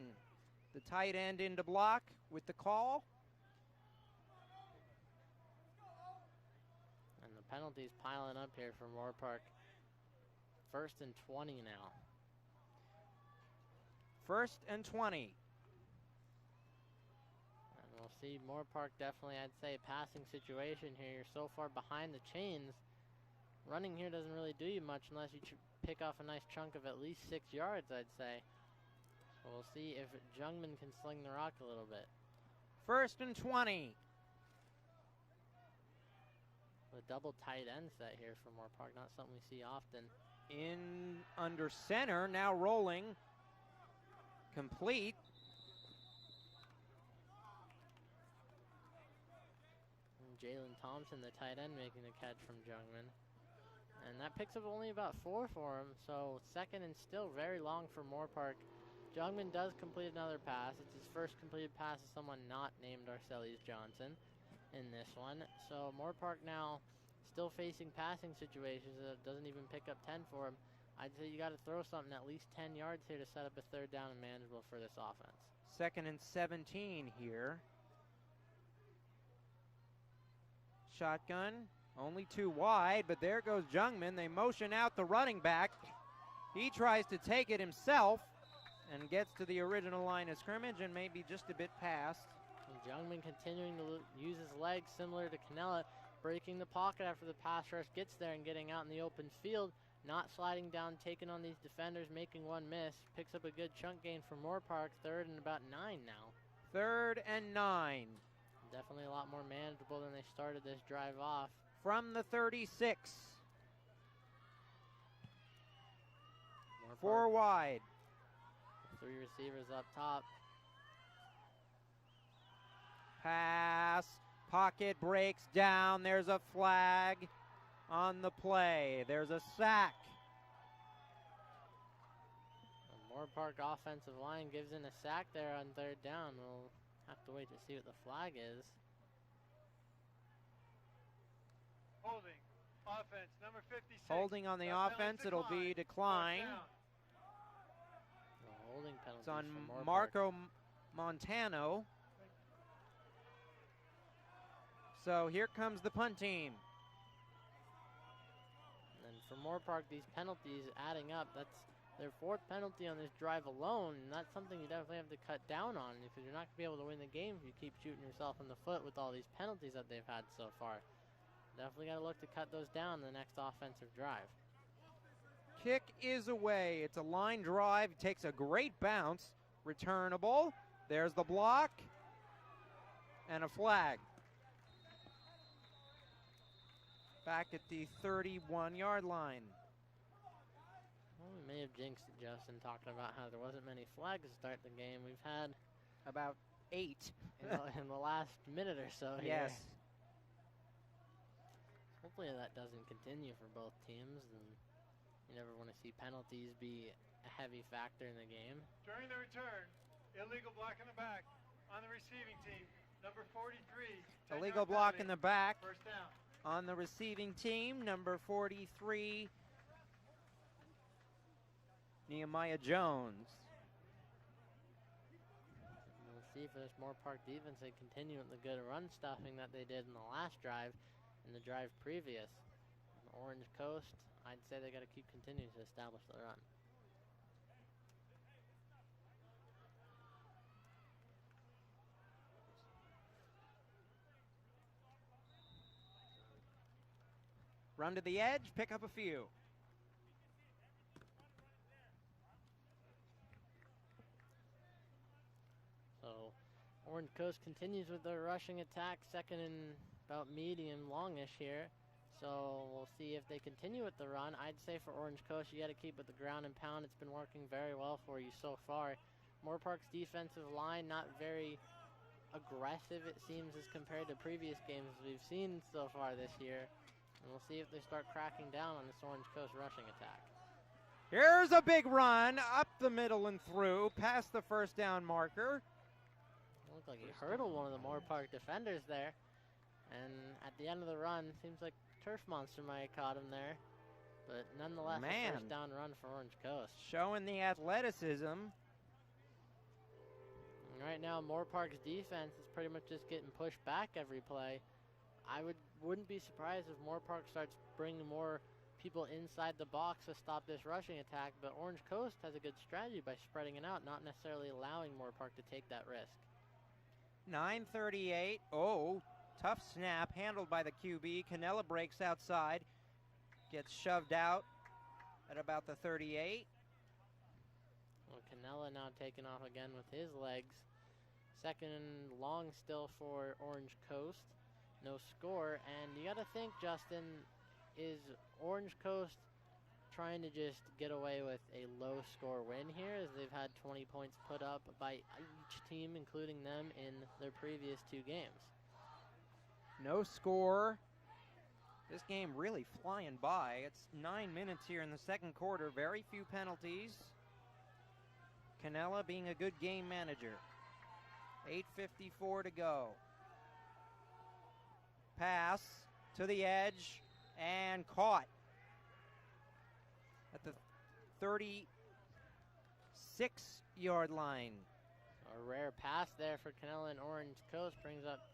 The tight end into block with the call. And the penalties piling up here for Moorpark. 1st and 20 now. 1st and 20. And we'll see Moorpark definitely, I'd say, passing situation here. You're so far behind the chains. Running here doesn't really do you much unless you pick off a nice chunk of at least 6 yards, I'd say. So we'll see if Jungman can sling the rock a little bit. 1st and 20. The double tight end set here for Moorpark, not something we see often. In under center, now rolling. Complete. And Jalen Thompson, the tight end, making the catch from Jungman. And that picks up only about 4 for him, so 2nd and still very long for Moorpark. Jungman does complete another pass. It's his 1st completed pass to someone not named Arcelis Johnson in this one. So Moorpark now still facing passing situations that doesn't even pick up 10 for him. I'd say you got to throw something at least 10 yards here to set up a 3rd down and manageable for this offense. 2nd and 17 here. Shotgun, only 2 wide, but there goes Jungman. They motion out the running back. He tries to take it himself. and gets to the original line of scrimmage and maybe just a bit past. And Jungman continuing to use his legs similar to Canella, breaking the pocket after the pass rush gets there and getting out in the open field, not sliding down, taking on these defenders, making one miss. Picks up a good chunk gain for Moorpark, 3rd and about 9 now. 3rd and 9. Definitely a lot more manageable than they started this drive off. From the 36. Moorpark, 4 wide. 3 receivers up top. Pass. Pocket breaks down. There's a flag on the play. There's a sack. The Moorpark offensive line gives in a sack there on 3rd down. We'll have to wait to see what the flag is. Holding. Offense, number 56. Holding on the That offense. penalty It'll be decline. Fourth down. The holding penalty It's on for Moorpark. Marco Montano. So here comes the punt team. And for Moorpark, these penalties adding up. That's their 4th penalty on this drive alone, and that's something you definitely have to cut down on because you're not going to be able to win the game if you keep shooting yourself in the foot with all these penalties that they've had so far. Definitely got to look to cut those down in the next offensive drive. Kick is away. It's a line drive. Takes a great bounce. Returnable. There's the block. And a flag. Back at the 31-yard line. Well, we may have jinxed it, Justin, talking about how there wasn't many flags to start the game. We've had About 8. in the last minute or so here. Yes. Hopefully that doesn't continue for both teams, and you never want to see penalties be a heavy factor in the game. During the return, illegal block in the back on the receiving team, number 43. Illegal block in the back First down. on the receiving team. Number 43, Nehemiah Jones. We'll see for this Moorpark defense, they continue with the good run stuffing that they did in the last drive and the drive previous. Orange Coast, I'd say they got to keep continuing to establish the run. Run to the edge, pick up a few. So Orange Coast continues with their rushing attack, 2nd and about medium longish here. So we'll see if they continue with the run. I'd say for Orange Coast, you got to keep with the ground and pound. It's been working very well for you so far. Moorpark's defensive line not very aggressive, it seems, as compared to previous games we've seen so far this year. And we'll see if they start cracking down on this Orange Coast rushing attack. Here's a big run up the middle and through, past the first down marker. Looked like he hurdled one of the Moorpark defenders there. And at the end of the run, seems like Turf Monster might have caught him there. But nonetheless, a first down run for Orange Coast. Showing the athleticism. And right now, Moorpark's defense is pretty much just getting pushed back every play. I wouldn't be surprised if Moorpark starts bringing more people inside the box to stop this rushing attack, but Orange Coast has a good strategy by spreading it out, not necessarily allowing Moorpark to take that risk. 9:38. Oh, tough snap handled by the QB. Canella breaks outside, gets shoved out at about the 38. Well, Canella now taking off again with his legs. 2nd and long still for Orange Coast. No score, and you got to think, Justin, is Orange Coast trying to just get away with a low-score win here, as they've had 20 points put up by each team, including them, in their previous 2 games? No score. This game really flying by. It's 9 minutes here in the second quarter. Very few penalties. Canella being a good game manager. 8:54 to go. Pass to the edge and caught at the 36-yard line. A rare pass there for Canella and Orange Coast brings up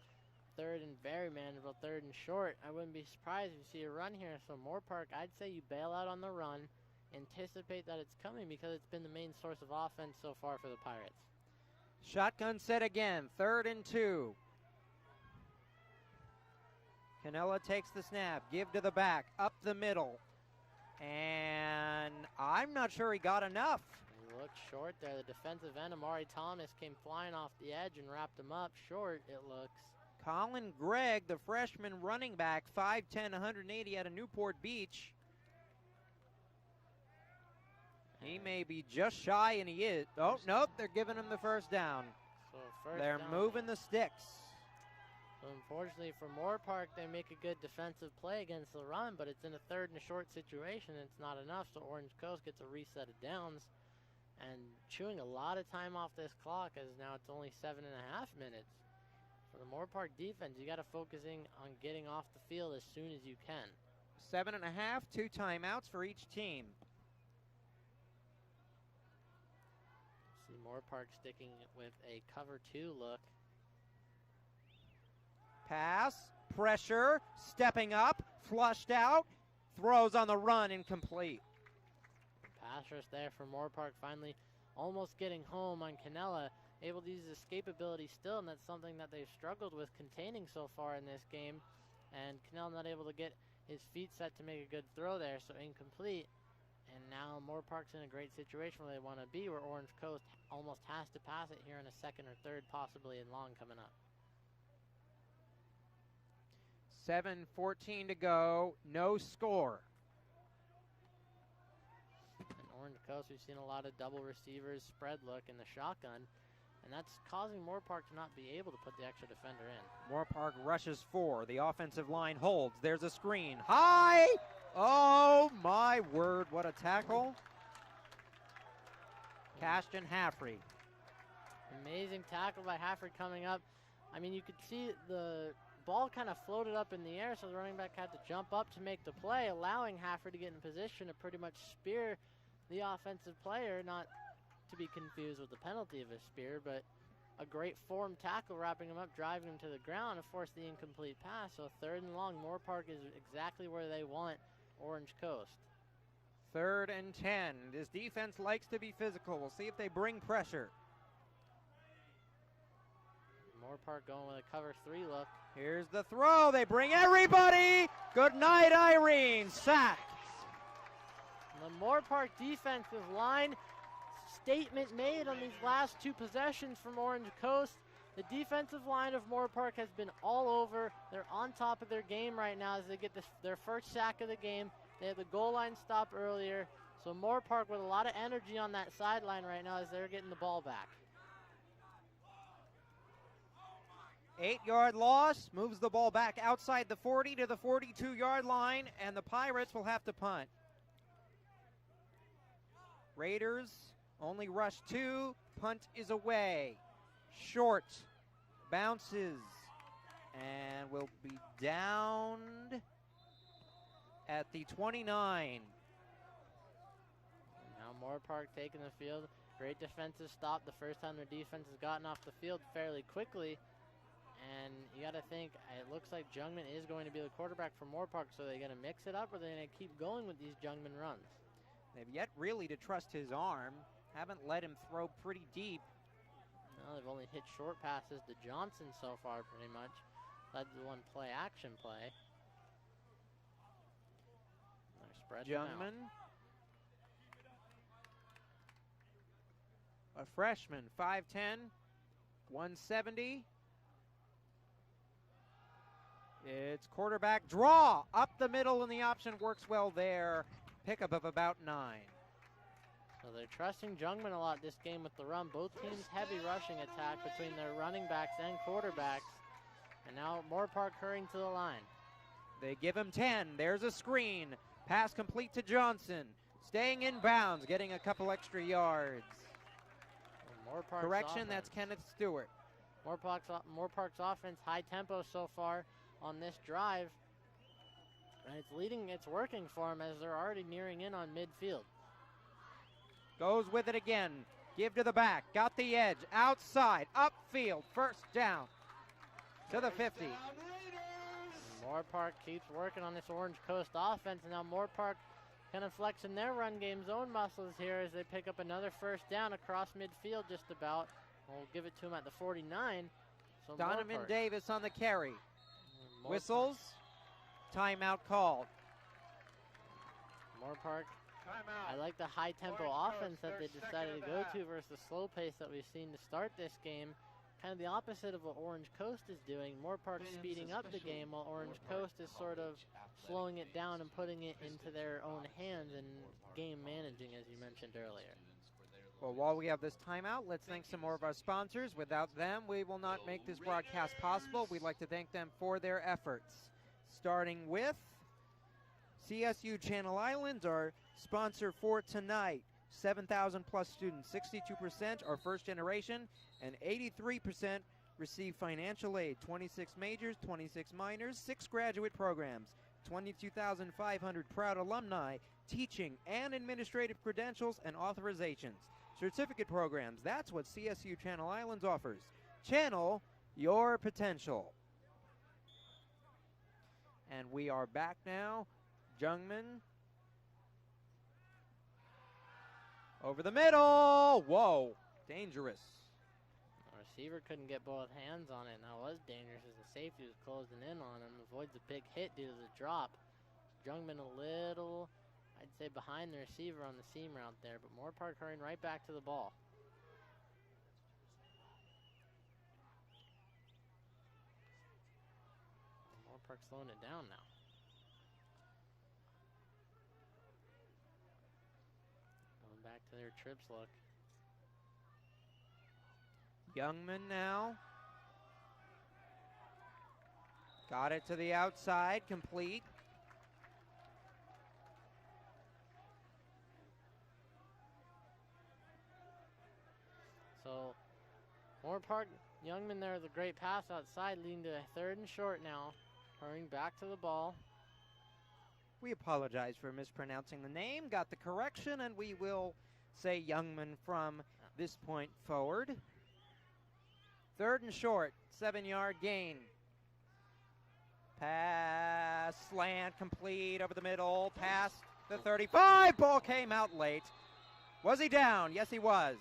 3rd and very manageable, 3rd and short. I wouldn't be surprised if you see a run here. So Moorpark, I'd say you bail out on the run. anticipate that it's coming because it's been the main source of offense so far for the Pirates. Shotgun set again, 3rd and 2. Canella takes the snap, give to the back, up the middle. And I'm not sure he got enough. He looked short there. The defensive end, Amari Thomas, came flying off the edge and wrapped him up short, it looks. Colin Gregg, the freshman running back, 5'10", 180 out of Newport Beach. He may be just shy, and he is. Oh, nope, they're giving him the first down. So first they're down. moving the sticks. So unfortunately for Moorpark, they make a good defensive play against the run, but it's in a 3rd and a short situation, and it's not enough, so Orange Coast gets a reset of downs. And chewing a lot of time off this clock, as now it's only 7.5 minutes. For the Moorpark defense, you got to focusing on getting off the field as soon as you can. 7.5, 2 timeouts for each team. See Moorpark sticking with a cover 2 look. Pass, pressure, stepping up, flushed out, throws on the run, incomplete. Pass rush there for Moorpark, finally almost getting home on Canella. Able to use escapability still, and that's something that they've struggled with containing so far in this game. And Canella not able to get his feet set to make a good throw there, so incomplete. And now Moorpark's in a great situation where they want to be, where Orange Coast almost has to pass it here in a 2nd or 3rd, possibly in long coming up. 7:14 to go, no score. And Orange Coast, we've seen a lot of double receivers, spread look in the shotgun, and that's causing Moorpark to not be able to put the extra defender in. Moorpark rushes 4. The offensive line holds. There's a screen. High! Oh, my word. What a tackle. Cashton Haffrey. Amazing tackle by Haffrey coming up. I mean, you could see the ball kind of floated up in the air, so the running back had to jump up to make the play, allowing Haffrey to get in position to pretty much spear the offensive player, not to be confused with the penalty of a spear, but a great form tackle, wrapping him up, driving him to the ground, and forced the incomplete pass. So 3rd and long, Moorpark is exactly where they want Orange Coast. 3rd and 10. This defense likes to be physical. We'll see if they bring pressure. Moorpark going with a cover 3 look. Here's the throw. They bring everybody. Good night, Irene. Sack. The Moorpark defensive line, statement made on these last 2 possessions from Orange Coast. The defensive line of Moorpark has been all over. They're on top of their game right now as they get their first sack of the game. They had the goal line stop earlier. So Moorpark with a lot of energy on that sideline right now as they're getting the ball back. 8-yard loss, moves the ball back outside the 40 to the 42-yard line, and the Pirates will have to punt. Raiders only rush 2, punt is away. Short, bounces, and will be downed at the 29. Now Moorpark taking the field. Great defensive stop. The first time their defense has gotten off the field fairly quickly. And you got to think, it looks like Jungman is going to be the quarterback for Moorpark, so they're going to mix it up, or they're going to keep going with these Jungman runs. They've yet really to trust his arm. Haven't let him throw pretty deep. No, they've only hit short passes to Johnson so far, pretty much. That's the one play-action play. They're spreading Jungman, out. a freshman, 5'10", 170. It's quarterback draw up the middle, and the option works well there. Pickup of about 9. So they're trusting Jungman a lot this game with the run. Both teams heavy rushing attack between their running backs and quarterbacks. And now Moorpark hurrying to the line. They give him 10. There's a screen. Pass complete to Johnson. Staying in bounds, getting a couple extra yards. Moorpark's Correction, offense. that's Kenneth Stewart. Moorpark's offense, high tempo so far on this drive. And it's working for them as they're already nearing in on midfield. Goes with it again. Give to the back. Got the edge. Outside. Upfield. First down. To the 50. Moorpark keeps working on this Orange Coast offense. And now Moorpark kind of flexing their run game zone muscles here as they pick up another first down across midfield just about. We'll give it to him at the 49. So Donovan Moorpark. Davis on the carry. Moorpark. Whistles. Timeout called. Moorpark. Timeout. I like the high tempo Orange offense Coast, that they their decided second to of go the to versus the slow pace that we've seen to start this game. Kind of the opposite of what Orange Coast is doing. Moorpark speeding up the game while Orange Coast is sort of slowing it down and putting it into their own hands and game managing, as you mentioned earlier. Well, while we have this timeout, let's thank some more of our sponsors. Without them, we will not make this broadcast possible. We'd like to thank them for their efforts. Starting with CSU Channel Islands, our sponsor for tonight. 7,000 plus students, 62% are first generation, and 83% receive financial aid. 26 majors, 26 minors, 6 graduate programs, 22,500 proud alumni, teaching and administrative credentials and authorizations. Certificate programs, that's what CSU Channel Islands offers. Channel your potential. And we are back now. Jungman. Over the middle. Whoa. Dangerous. The receiver couldn't get both hands on it, and that was dangerous as the safety was closing in on him. Avoids a big hit due to the drop. Jungman a little, I'd say, behind the receiver on the seam route there, but Moorpark hurrying right back to the ball. Moorpark slowing it down now. Going back to their trips look. Youngman now. Got it to the outside, complete. So, Moorpark, Youngman there with a great pass outside, leading to a 3rd and short now. Hurrying back to the ball. We apologize for mispronouncing the name. Got the correction, and we will say Youngman from this point forward. 3rd and short, 7-yard gain. Pass, slant, complete, over the middle, past the 35. Ball came out late. Was he down? Yes, he was.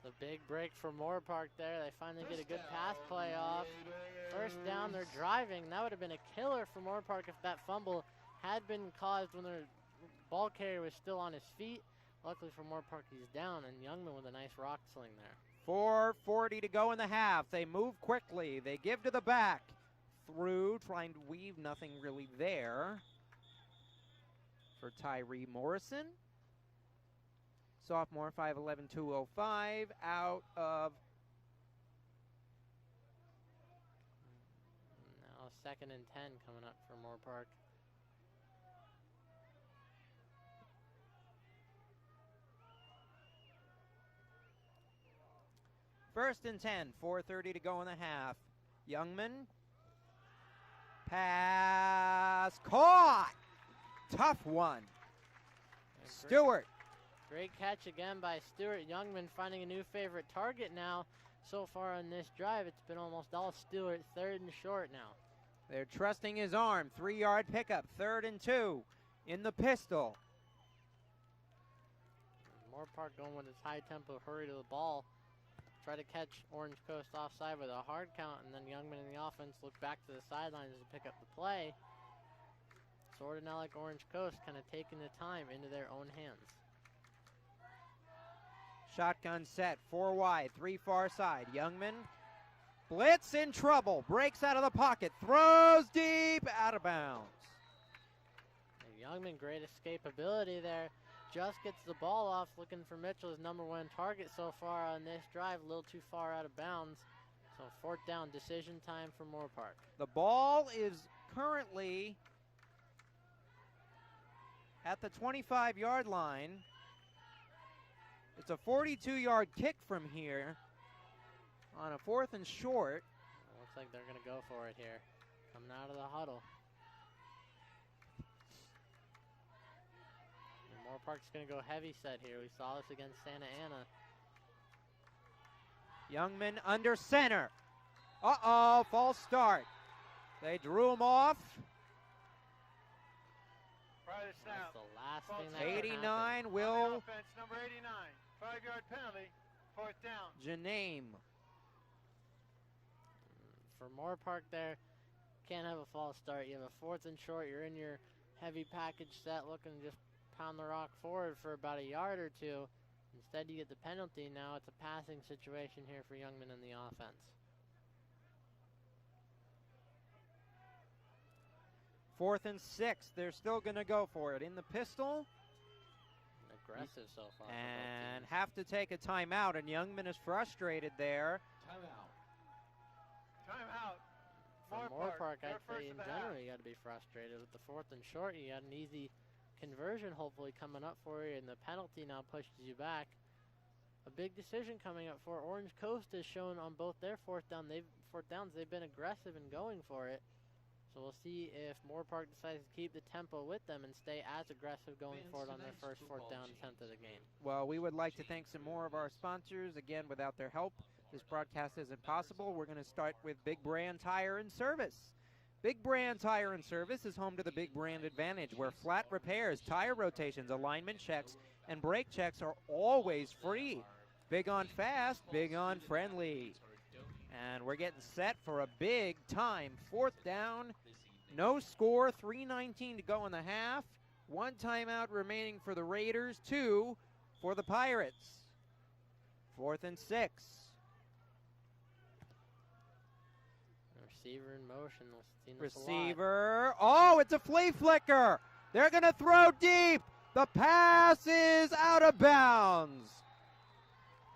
The big break for Moorpark there. They finally get a good pass play off. First down, they're driving. That would have been a killer for Moorpark if that fumble had been caused when their ball carrier was still on his feet. Luckily for Moorpark, he's down, and Youngman with a nice rock sling there. 4:40 to go in the half. They move quickly. They give to the back. Through, trying to weave, nothing really there for Tyree Morrison. Sophomore, 5'11", 205, out of. Now 2nd and 10 coming up for Moorpark. First and 10, 4:30 to go in the half. Youngman. Pass caught. Tough one. Stewart. Great catch again by Stewart. Youngman finding a new favorite target now. So far on this drive, it's been almost all Stewart. 3rd and short now. They're trusting his arm. 3-yard pickup. 3rd and 2 in the pistol. Moorpark going with his high tempo hurry to the ball. Try to catch Orange Coast offside with a hard count, and then Youngman in the offense look back to the sidelines to pick up the play. Sort of now like Orange Coast, kind of taking the time into their own hands. Shotgun set, 4 wide, 3 far side. Youngman, blitz in trouble, breaks out of the pocket, throws deep, out of bounds. And Youngman, great escapability there. Just gets the ball off, looking for Mitchell's #1 target so far on this drive. A little too far out of bounds. So 4th down, decision time for Moorpark. The ball is currently at the 25-yard line. It's a 42-yard kick from here on a 4th and short. Looks like they're going to go for it here. Coming out of the huddle. And Moorpark's going to go heavy set here. We saw this against Santa Ana. Youngman under center. Uh-oh, false start. They drew him off. Try the snap. That's the last False thing that start. can happen. 89 On the will offense, number 89. 5-yard penalty. 4th down. Janame. For Moorpark there, can't have a false start. You have a 4th and short. You're in your heavy package set looking to just pound the rock forward for about a yard or two. Instead, you get the penalty. Now it's a passing situation here for Youngman in the offense. 4th and 6. They're still going to go for it. In the pistol. Aggressive so far. And have to take a timeout. And Youngman is frustrated there. Timeout. Timeout. For Moorpark, They're I'd first say of in the general half. you got to be frustrated. With the 4th and short, you got an easy conversion hopefully coming up for you, and the penalty now pushes you back. A big decision coming up for Orange Coast is shown on both their fourth downs. They've been aggressive in going for it. So we'll see if Moorpark decides to keep the tempo with them and stay as aggressive going forward on their first 4th down attempt of the game. Well, we would like to thank some more of our sponsors. Again, without their help, this broadcast isn't possible. We're going to start with Big Brand Tire and Service. Big Brand Tire and Service is home to the Big Brand Advantage, where flat repairs, tire rotations, alignment checks, and brake checks are always free. Big on fast, big on friendly. And we're getting set for a big time 4th down. No score, 3:19 to go in the half. 1 timeout remaining for the Raiders, 2 for the Pirates. 4th and 6. Receiver in motion. We've seen this a lot. Receiver. Oh, it's a flea flicker. They're going to throw deep. The pass is out of bounds.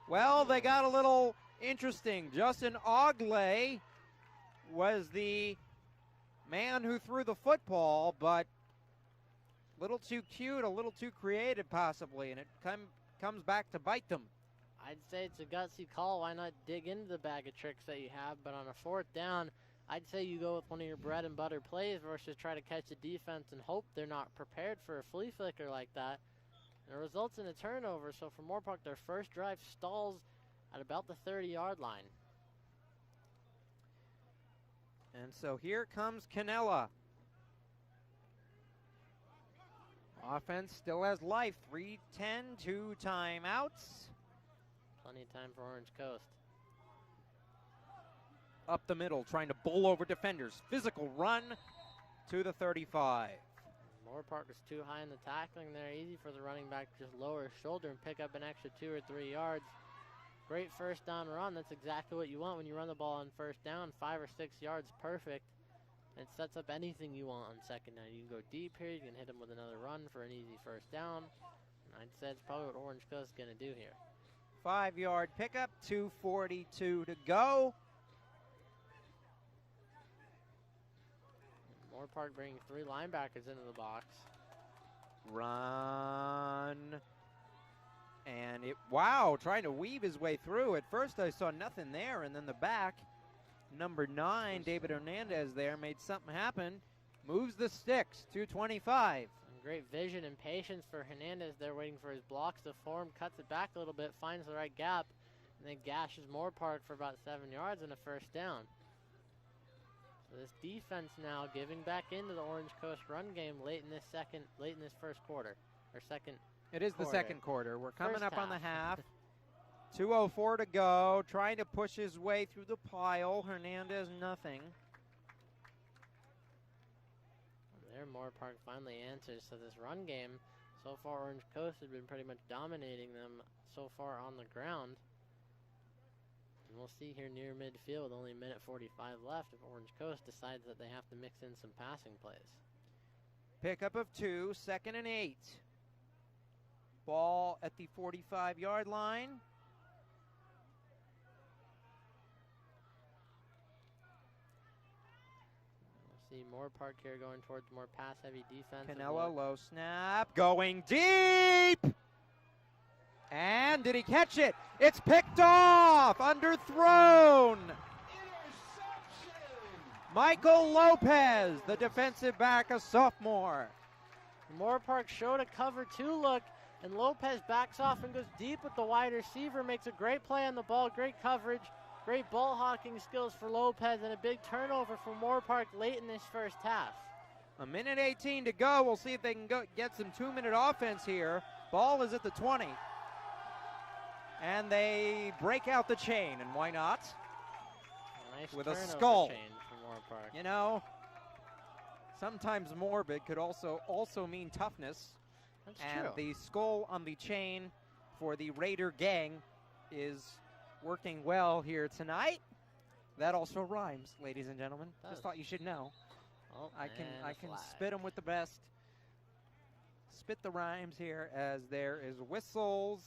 Well, they got a little interesting. Justin Ogley was the man who threw the football, but a little too cute, a little too creative possibly, and it comes back to bite them. I'd say it's a gutsy call. Why not dig into the bag of tricks that you have? But on a 4th down, I'd say you go with one of your bread and butter plays versus try to catch the defense and hope they're not prepared for a flea flicker like that. And it results in a turnover. So for Moorpark, their first drive stalls at about the 30-yard line. And so here comes Canella. Offense still has life. 3:10, 2 timeouts. Plenty of time for Orange Coast. Up the middle, trying to bowl over defenders. Physical run to the 35. Moorpark is too high in the tackling there. Easy for the running back to just lower his shoulder and pick up an extra 2 or 3 yards. Great first down run. That's exactly what you want when you run the ball on first down. 5 or 6 yards, perfect. It sets up anything you want on second down. You can go deep here. You can hit him with another run for an easy first down. And I'd say it's probably what Orange Coast is going to do here. 5-yard pickup, 2:42 to go. Moorpark bringing 3 linebackers into the box. Run. And wow, trying to weave his way through. At first I saw nothing there, and then the back, number 9, David Hernandez there, made something happen. Moves the sticks, 225. And great vision and patience for Hernandez there, waiting for his blocks to form, cuts it back a little bit, finds the right gap, and then gashes Moorpark for about 7 yards and a first down. So this defense now giving back into the Orange Coast run game late in this first quarter, or second. It is the quarter. second quarter. We're coming First up on the half. half. 2:04 to go. Trying to push his way through the pile. Hernandez, nothing. There, Moorpark finally answers. So this run game, so far Orange Coast has been pretty much dominating them so far on the ground. And we'll see here near midfield with only a minute 45 left if Orange Coast decides that they have to mix in some passing plays. Pickup of 2, 2nd and 8. Ball at the 45-yard line. We'll see Moorpark here going towards more pass-heavy defense. Canella, low snap, going deep! And did he catch it? It's picked off, underthrown. Michael Lopez, the defensive back, a sophomore. Moorpark showed a cover 2 look, and Lopez backs off and goes deep with the wide receiver, makes a great play on the ball, great coverage, great ball hawking skills for Lopez, and a big turnover for Moorpark late in this first half. A minute 18 to go. We'll see if they can get some 2-minute offense here. Ball is at the 20. And they break out the chain, and why not? Nice with a turnover skull. change from Moorpark. You know, sometimes morbid could also mean toughness. That's and true. the skull on the chain for the Raider gang is working well here tonight. That also rhymes, ladies and gentlemen. Does. Just thought you should know. Oh, I can flag. spit them with the best. Spit the rhymes here as there is whistles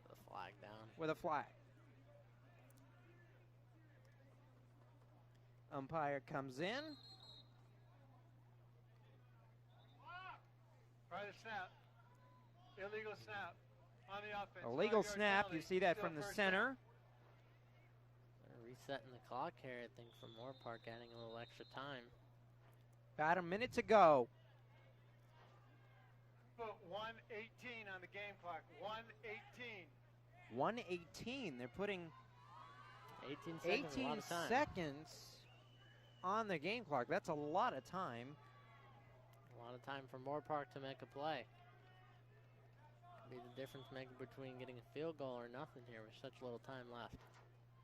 The flag down. with a flag. Umpire comes in. Right snap. Illegal snap on the offense. Illegal 5-yard snap. penalty. You see that Still from the first center. They're resetting the clock here, I think, for Moorpark, adding a little extra time. About a minute to go. Put 1:18 on the game clock. 1:18. 1:18. They're putting 18 seconds, a 18 lot of time. seconds on the game clock. That's a lot of time. A lot of time for Moorpark to make a play. Could be the difference maker between getting a field goal or nothing here with such little time left.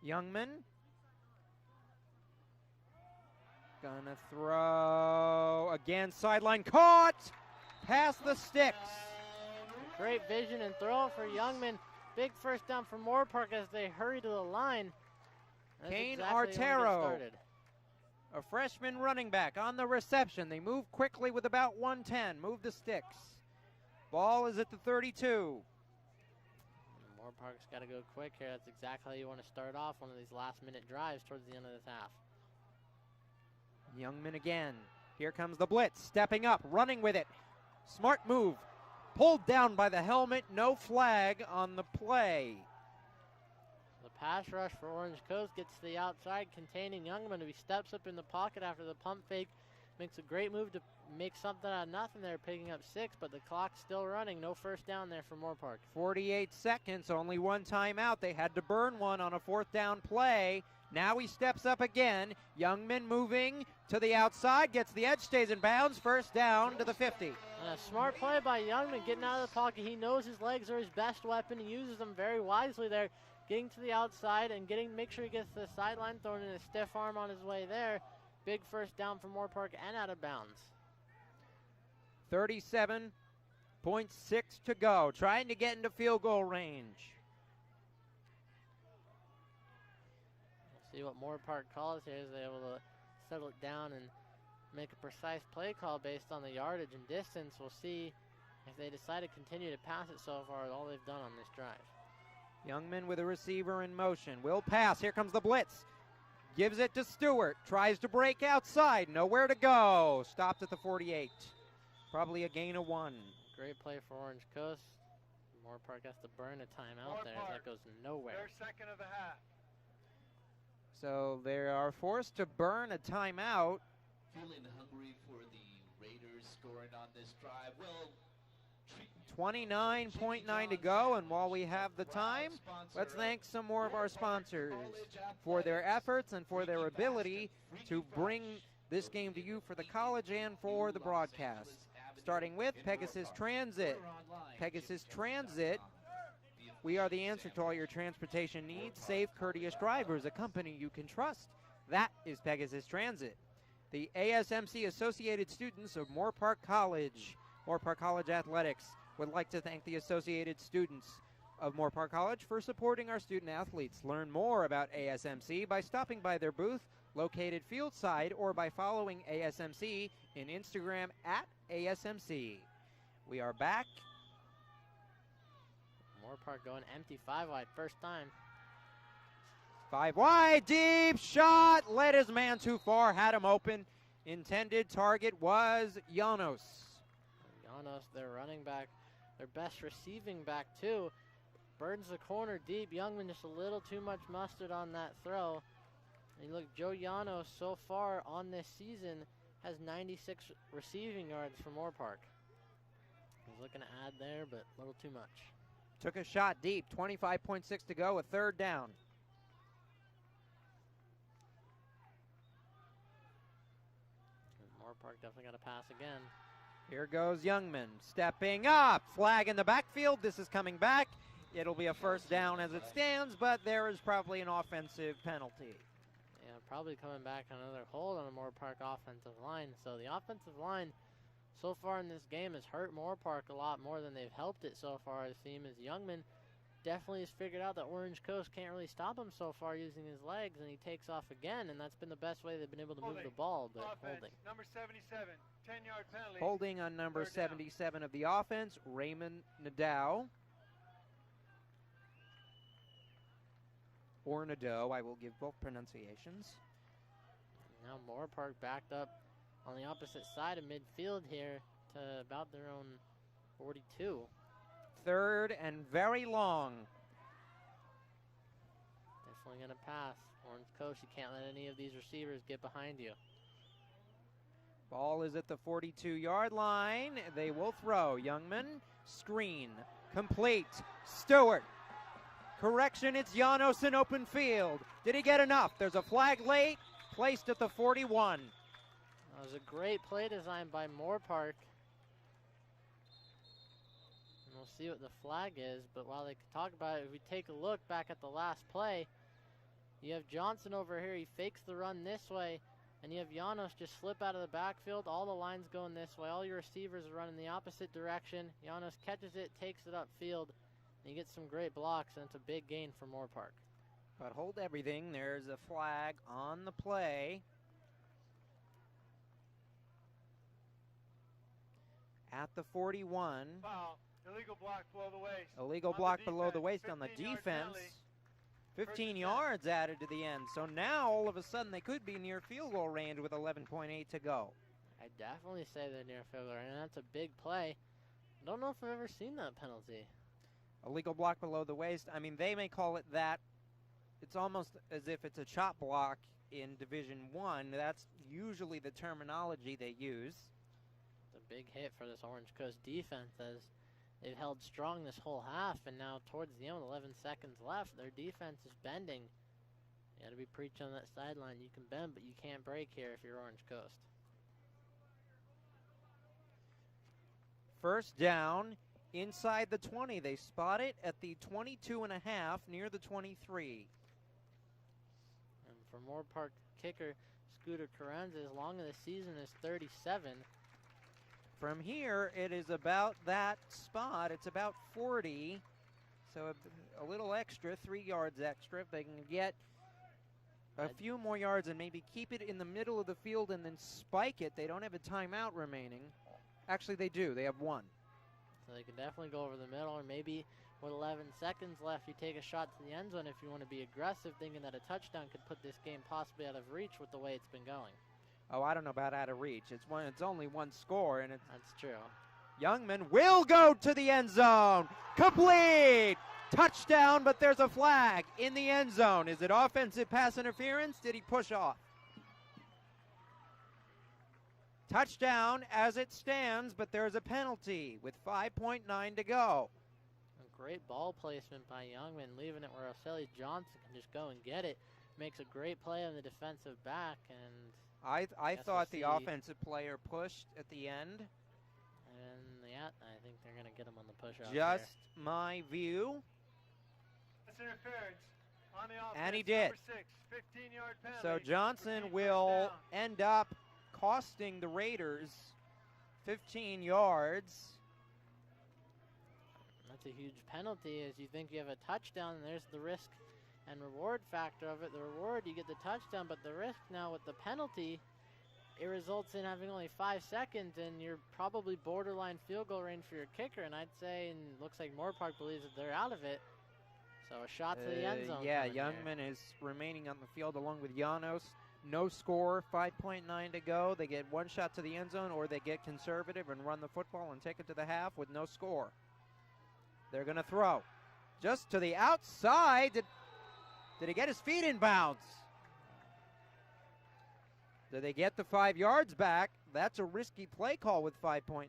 Youngman gonna throw again. Sideline caught. Past the sticks. Great vision and throw for Youngman. Big first down for Moorpark as they hurry to the line. That's Kane exactly when we get Artero, started. a freshman running back on the reception. They move quickly with about 110. Move the sticks. Ball is at the 32. Moorpark's got to go quick here. That's exactly how you want to start off one of these last-minute drives towards the end of this half. Youngman again. Here comes the blitz. Stepping up, running with it. Smart move. Pulled down by the helmet. No flag on the play. The pass rush for Orange Coast gets to the outside, containing Youngman. He steps up in the pocket after the pump fake. Makes a great move to make something out of nothing there, picking up 6, but the clock's still running. No first down there for Moorpark. 48 seconds, only one timeout. They had to burn one on a 4th down play. Now he steps up again. Youngman moving to the outside, gets the edge, stays in bounds. First down to the 50. And a smart play by Youngman, getting out of the pocket. He knows his legs are his best weapon. He uses them very wisely there, getting to the outside and make sure he gets to the sideline, throwing in a stiff arm on his way there. Big first down for Moorpark and out of bounds. 37.6 to go, trying to get into field goal range. We'll see what Moorpark calls here. Is they able to settle it down and make a precise play call based on the yardage and distance. We'll see if they decide to continue to pass it so far, all they've done on this drive. Youngman with a receiver in motion. Will pass. Here comes the blitz. Gives it to Stewart. Tries to break outside. Nowhere to go. Stopped at the 48. Probably a gain of 1. Great play for Orange Coast. Moorpark has to burn a timeout there as that goes nowhere. Their second of the half. So they are forced to burn a timeout. Feeling hungry for the Raiders scoring on this drive. Well, 29.9 to go, and while we have the time, let's thank some more of our sponsors for their efforts and for their ability to bring this game to you for the college and for the broadcast. Starting with Pegasus Transit. Pegasus Transit, we are the answer to all your transportation needs. Safe, courteous drivers, a company you can trust. That is Pegasus Transit. The ASMC Associated Students of Moorpark College Athletics would like to thank the Associated Students of Moorpark College for supporting our student athletes. Learn more about ASMC by stopping by their booth located fieldside or by following ASMC in Instagram at ASMC. We are back. Moorpark going empty 5 wide first time. 5 wide, deep shot, led his man too far, had him open. Intended target was Llanos. Llanos, their running back, their best receiving back too. Burns the corner deep. Youngman just a little too much mustard on that throw. And look, Joe Llanos so far on this season has 96 receiving yards for Moorpark. He's looking to add there, but a little too much. Took a shot deep, 25.6 to go, a 3rd down. Moorpark definitely got to pass again. Here goes Youngman, stepping up. Flag in the backfield. This is coming back. It'll be a first down as it stands, but there is probably an offensive penalty. Yeah, probably coming back on another hold on the Moorpark offensive line. So the offensive line so far in this game has hurt Moorpark a lot more than they've helped it so far. It seems as Youngman definitely has figured out that Orange Coast can't really stop him so far using his legs, and he takes off again, and that's been the best way they've been able to move the ball, but holding. Number 77, 10-yard penalty. Holding on number 77 of the offense, Raymond Nadeau. Or Nadeau, I will give both pronunciations. Now Moorpark backed up on the opposite side of midfield here to about their own 42. Third and very long. Definitely going to pass. Orange Coast, you can't let any of these receivers get behind you. Ball is at the 42-yard line. They will throw. Youngman, screen, complete. Stewart. Correction, it's Janos in open field. Did he get enough? There's a flag late, placed at the 41. That was a great play design by Moorpark. And we'll see what the flag is, but while they can talk about it, if we take a look back at the last play, you have Johnson over here. He fakes the run this way, and you have Janos just slip out of the backfield. All the lines going this way. All your receivers are running the opposite direction. Janos catches it, takes it upfield, and he gets some great blocks, and it's a big gain for Moorpark. But hold everything. There's a flag on the play. At the 41. Foul. Illegal block below the waist. Illegal block below the waist on the defense. 15 yards added to the end. So now, all of a sudden, they could be near field goal range with 11.8 to go. I definitely say they're near field goal, and that's a big play. I don't know if I've ever seen that penalty. Illegal block below the waist. I mean, they may call it that. It's almost as if it's a chop block in Division I. That's usually the terminology they use. It's a big hit for this Orange Coast defense as they've held strong this whole half, and now towards the end with 11 seconds left, their defense is bending. You got to be preaching on that sideline. You can bend, but you can't break here if you're Orange Coast. First down inside the 20. They spot it at the 22.5 near the 23. And for Moorpark kicker, Scooter Carranza, as long as the season is 37. From here, it is about that spot. It's about 40. So a little extra, 3 yards extra. If they can get a few more yards and maybe keep it in the middle of the field and then spike it, they don't have a timeout remaining. Actually, they do. They have one. So they can definitely go over the middle, or maybe with 11 seconds left, you take a shot to the end zone if you want to be aggressive, thinking that a touchdown could put this game possibly out of reach with the way it's been going. Oh, I don't know about out of reach. It's only one score, and that's true. Youngman will go to the end zone. Complete! Touchdown, but there's a flag in the end zone. Is it offensive pass interference? Did he push off? Touchdown as it stands, but there's a penalty with 5.9 to go. A great ball placement by Youngman, leaving it where Oseli Johnson can just go and get it. Makes a great play on the defensive back, and I thought the offensive player pushed at the end. And yeah, I think they're going to get him on the push-off. Just my view. That's interference on the offense. And he did. Number 6, 15-yard penalty. So Johnson will end up costing the Raiders 15 yards. That's a huge penalty, as you think you have a touchdown, and there's the risk and reward factor of it. The reward, you get the touchdown, but the risk now with the penalty, it results in having only 5 seconds, and you're probably borderline field goal range for your kicker, and I'd say, and it looks like Moorpark believes that they're out of it. So a shot to the end zone. Yeah, Youngman is remaining on the field along with Janos. No score, 5.9 to go. They get one shot to the end zone, or they get conservative and run the football and take it to the half with no score. They're going to throw. Just to the outside. Did he get his feet in bounds? Did they get the 5 yards back? That's a risky play call with 5.9.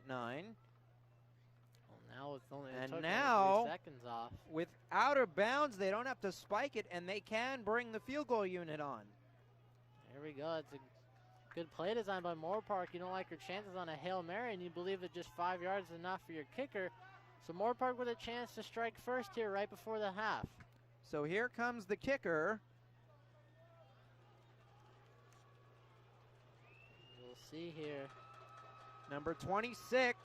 Now it's only and now, 3 seconds off. With out of bounds, they don't have to spike it, and they can bring the field goal unit on. Here we go. It's Good play design by Moorpark. You don't like her chances on a Hail Mary, and you believe that just 5 yards is enough for your kicker. So Moorpark with a chance to strike first here right before the half. So here comes the kicker. We'll see here. Number 26,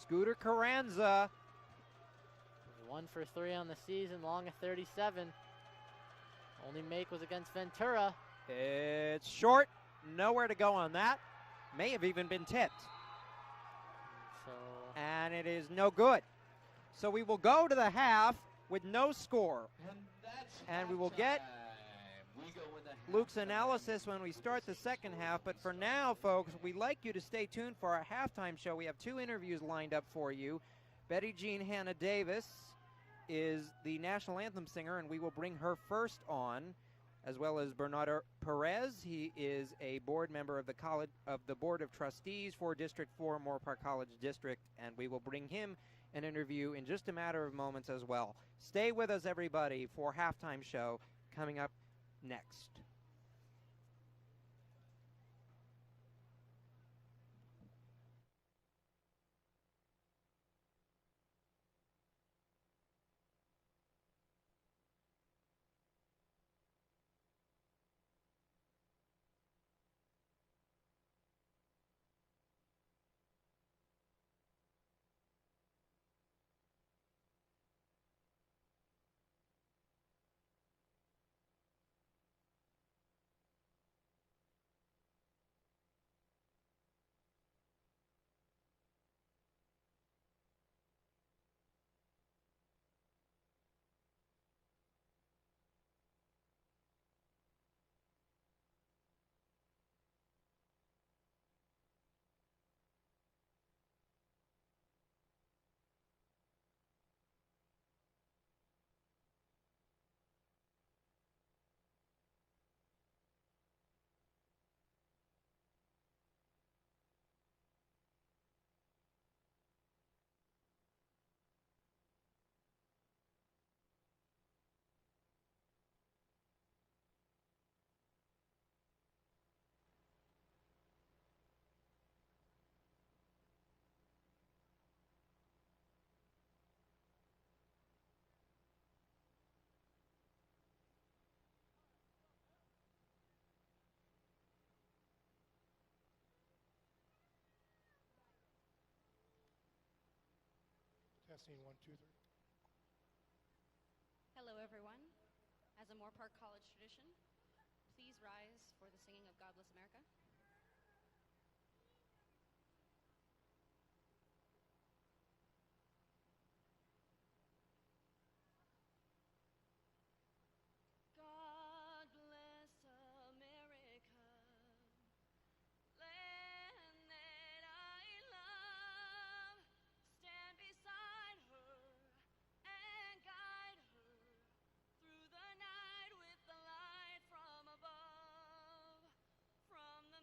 Scooter Carranza. 1 for 3 on the season, long of 37. Only make was against Ventura. It's short. Nowhere to go on that. May have even been tipped. And it is no good. So we will go to the half with no score. And we will get Luke's analysis when we start the second half. But for now, folks, we'd like you to stay tuned for our halftime show. We have 2 interviews lined up for you. Betty Jean Hannah Davis is the national anthem singer, and we will bring her first on, as well as Bernardo Perez. He is a board member of the Board of Trustees for District 4 Moorpark College District, and we will bring him an interview in just a matter of moments as well. Stay with us, everybody, for halftime show coming up next. Testing 1, 2, 3. Hello, everyone. As a Moorpark College tradition, please rise for the singing of God Bless America. God bless America, land that I love. Stand beside her and guide her through the night with the light from above. From the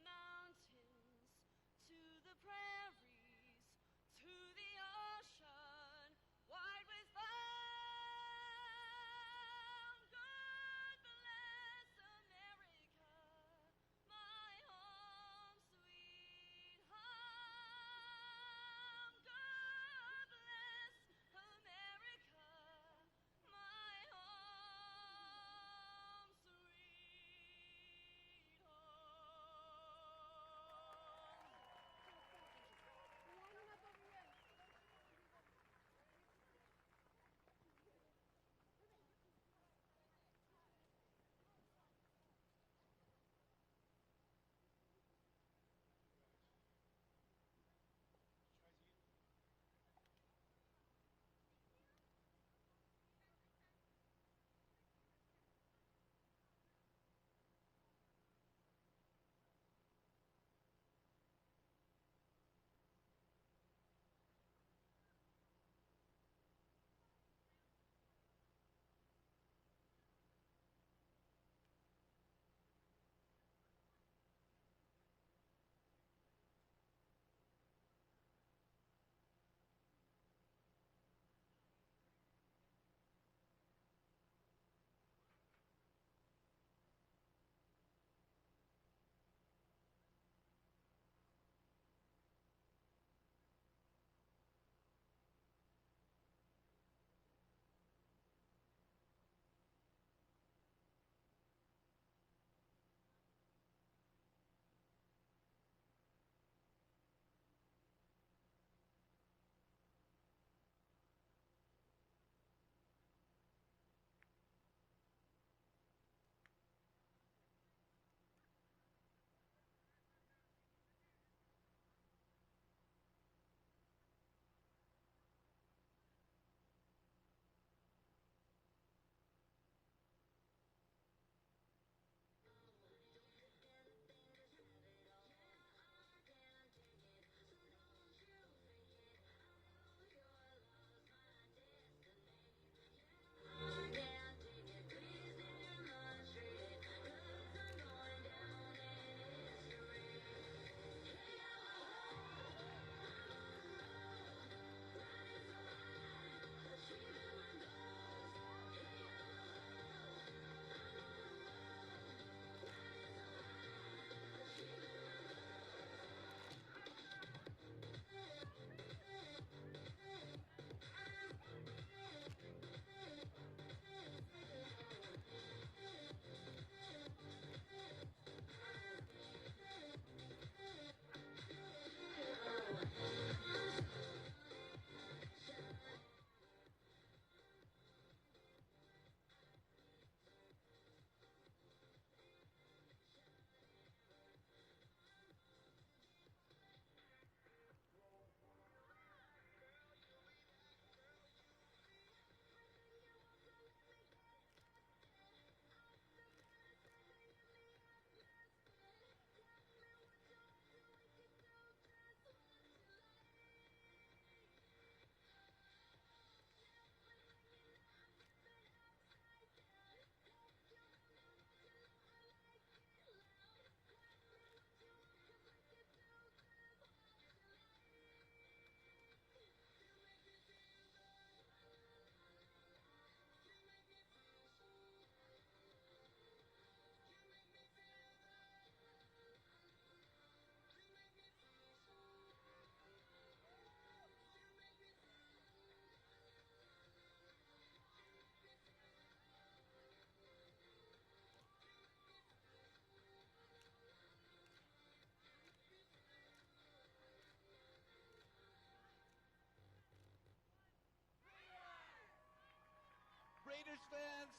Raiders fans,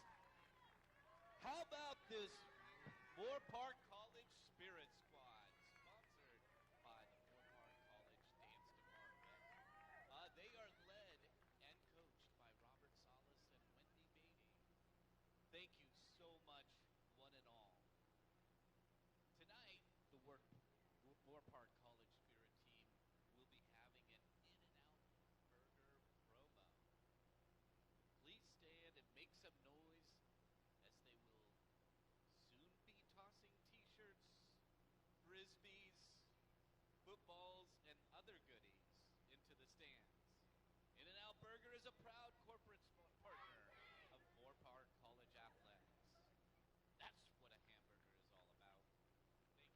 how about this Moorpark College Spirit Squad, sponsored by the Moorpark College Dance Department. They are led and coached by Robert Salas and Wendy Beatty. Thank you so much, one and all. Tonight, the Moorpark College Spirit team will be having an In-N-Out Burger promo. Please stand and make some noise as they will soon be tossing t-shirts, frisbees, footballs, and other goodies into the stands. In-N-Out Burger is a proud corporate partner of Moorpark College Athletics. That's what a hamburger is all about. Thank you.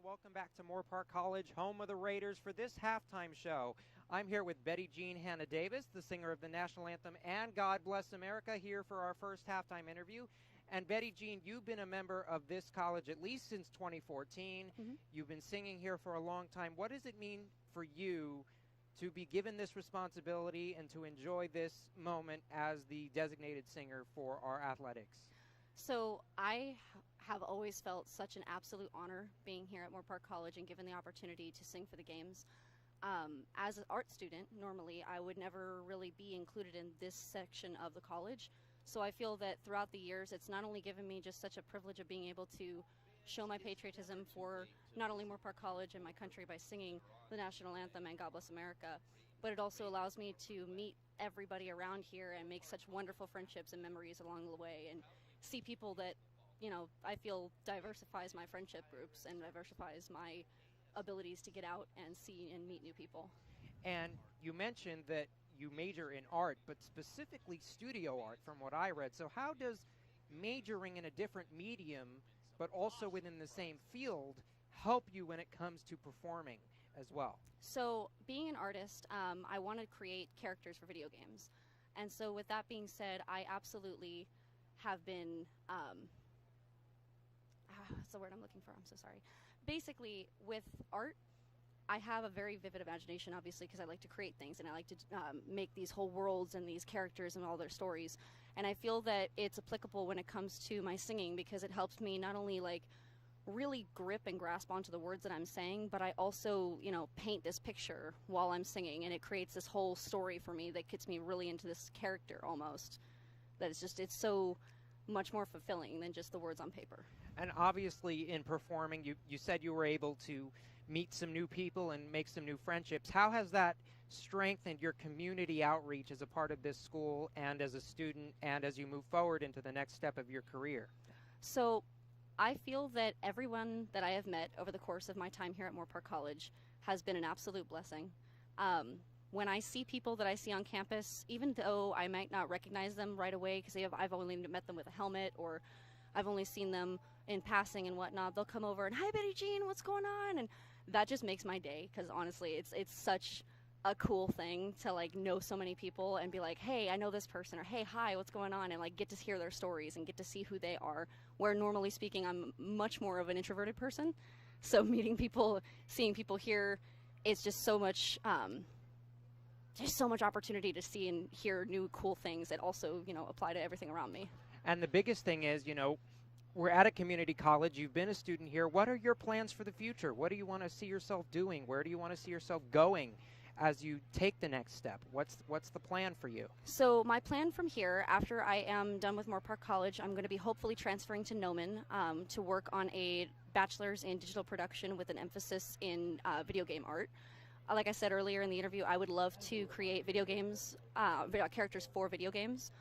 Welcome back to Moorpark College, home of the Raiders, for this halftime show. I'm here with Betty Jean Hannah Davis, the singer of the national anthem and God Bless America, here for our first halftime interview. And Betty Jean, you've been a member of this college at least since 2014. You've been singing here for a long time. What does it mean for you to be given this responsibility and to enjoy this moment as the designated singer for our athletics? So I have always felt such an absolute honor being here at Moorpark College and given the opportunity to sing for the games. As an art student, normally I would never really be included in this section of the college. So I feel that throughout the years, it's not only given me just such a privilege of being able to show my patriotism for not only Moorpark College and my country by singing the national anthem and God Bless America, but it also allows me to meet everybody around here and make such wonderful friendships and memories along the way, and see people that, you know, I feel diversifies my friendship groups and diversifies my abilities to get out and see and meet new people. And you mentioned that you major in art, but specifically studio art from what I read. So how does majoring in a different medium, but also within the same field, help you when it comes to performing as well? So being an artist, I want to create characters for video games. And so with that being said, I absolutely have been, what's the word I'm looking for? I'm so sorry. Basically, with art, I have a very vivid imagination, obviously, because I like to create things and I like to make these whole worlds and these characters and all their stories. And I feel that it's applicable when it comes to my singing, because it helps me not only like really grip and grasp onto the words that I'm saying, but I also, you know, paint this picture while I'm singing, and it creates this whole story for me that gets me really into this character almost. That it's so much more fulfilling than just the words on paper. And obviously in performing, you said you were able to meet some new people and make some new friendships. How has that strengthened your community outreach as a part of this school and as a student and as you move forward into the next step of your career? So I feel that everyone that I have met over the course of my time here at Moorpark College has been an absolute blessing. When I see people that I see on campus, even though I might not recognize them right away because I've only met them with a helmet, or I've only seen them in passing and whatnot, they'll come over and, "Hi, Betty Jean, what's going on?" And that just makes my day, because honestly, it's such a cool thing to like know so many people and be like, "Hey, I know this person," or "Hey, hi, what's going on?" and like get to hear their stories and get to see who they are. Where normally speaking, I'm much more of an introverted person, so meeting people, seeing people here, it's just so much. There's so much opportunity to see and hear new cool things that also, you know, apply to everything around me. And the biggest thing is, you know, we're at a community college. You've been a student here. What are your plans for the future? What do you want to see yourself doing? Where do you want to see yourself going as you take the next step? What's the plan for you? So my plan from here, after I am done with Moorpark College, I'm going to be hopefully transferring to Noman to work on a bachelor's in digital production with an emphasis in video game art. Like I said earlier in the interview, I would love to create video games, characters for video games.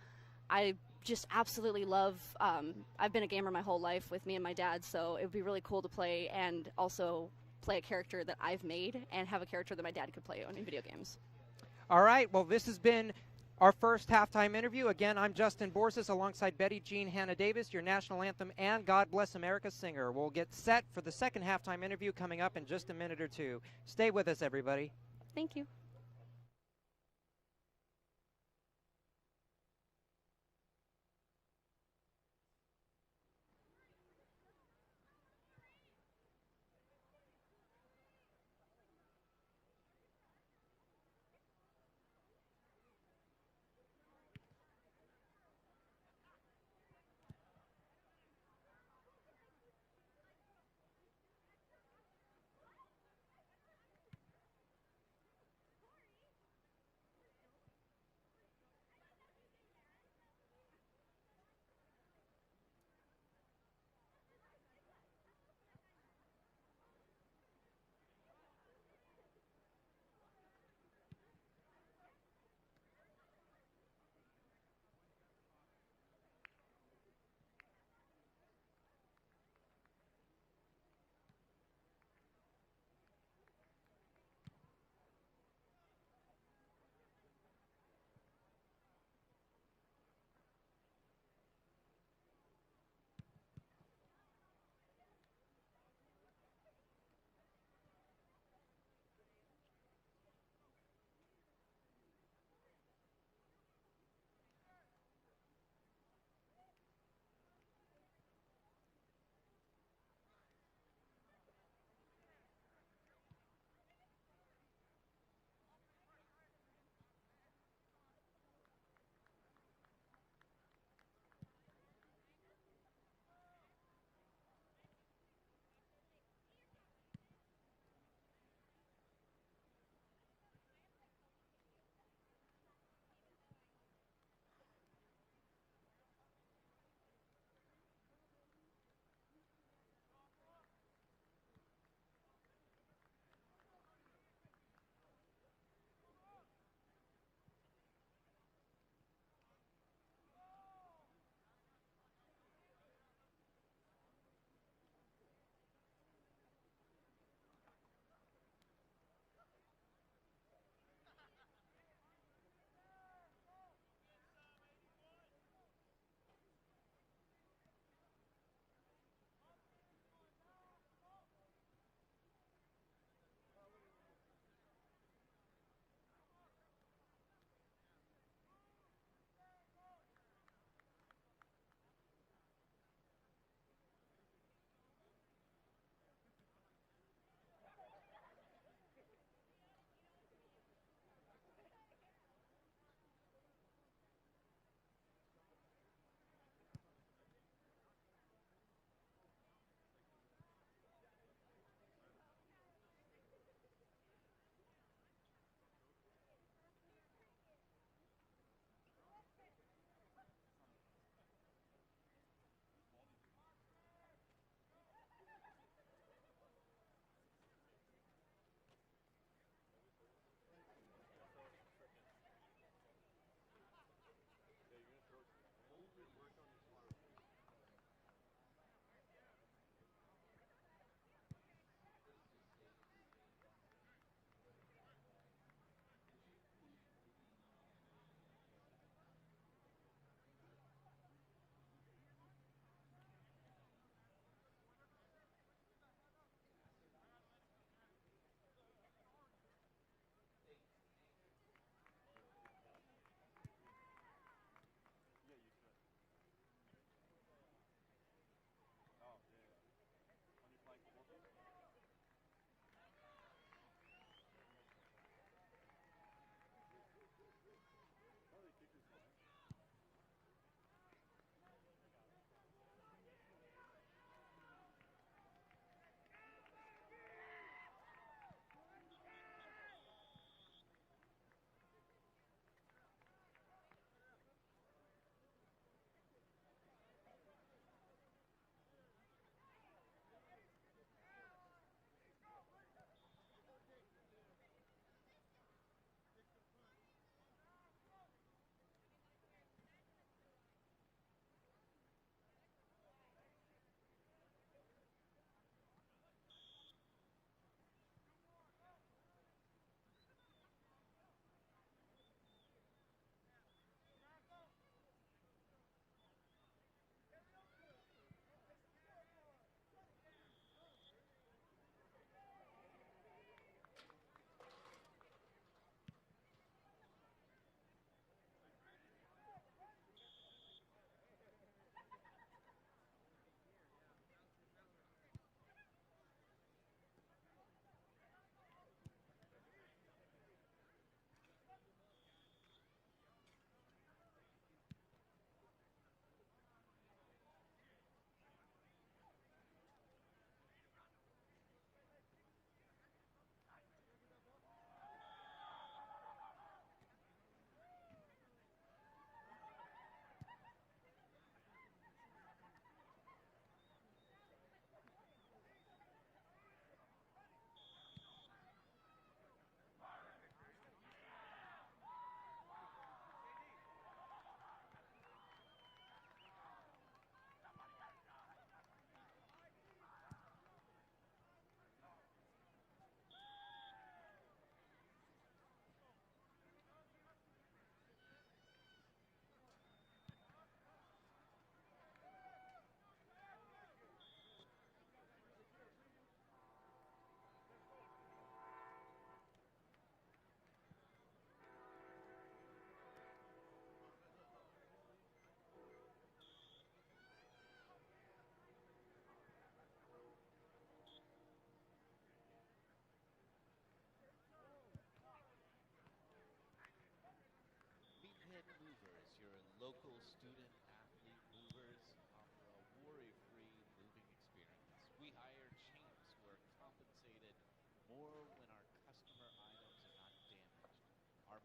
I just absolutely love, I've been a gamer my whole life with me and my dad, so it would be really cool to play and also play a character that I've made and have a character that my dad could play on in video games. All right, well, this has been Our first halftime interview. Again, I'm Justin Borsis alongside Betty Jean Hannah Davis, your national anthem and God Bless America singer. We'll get set for the second halftime interview coming up in just a minute or two. Stay with us, everybody. Thank you.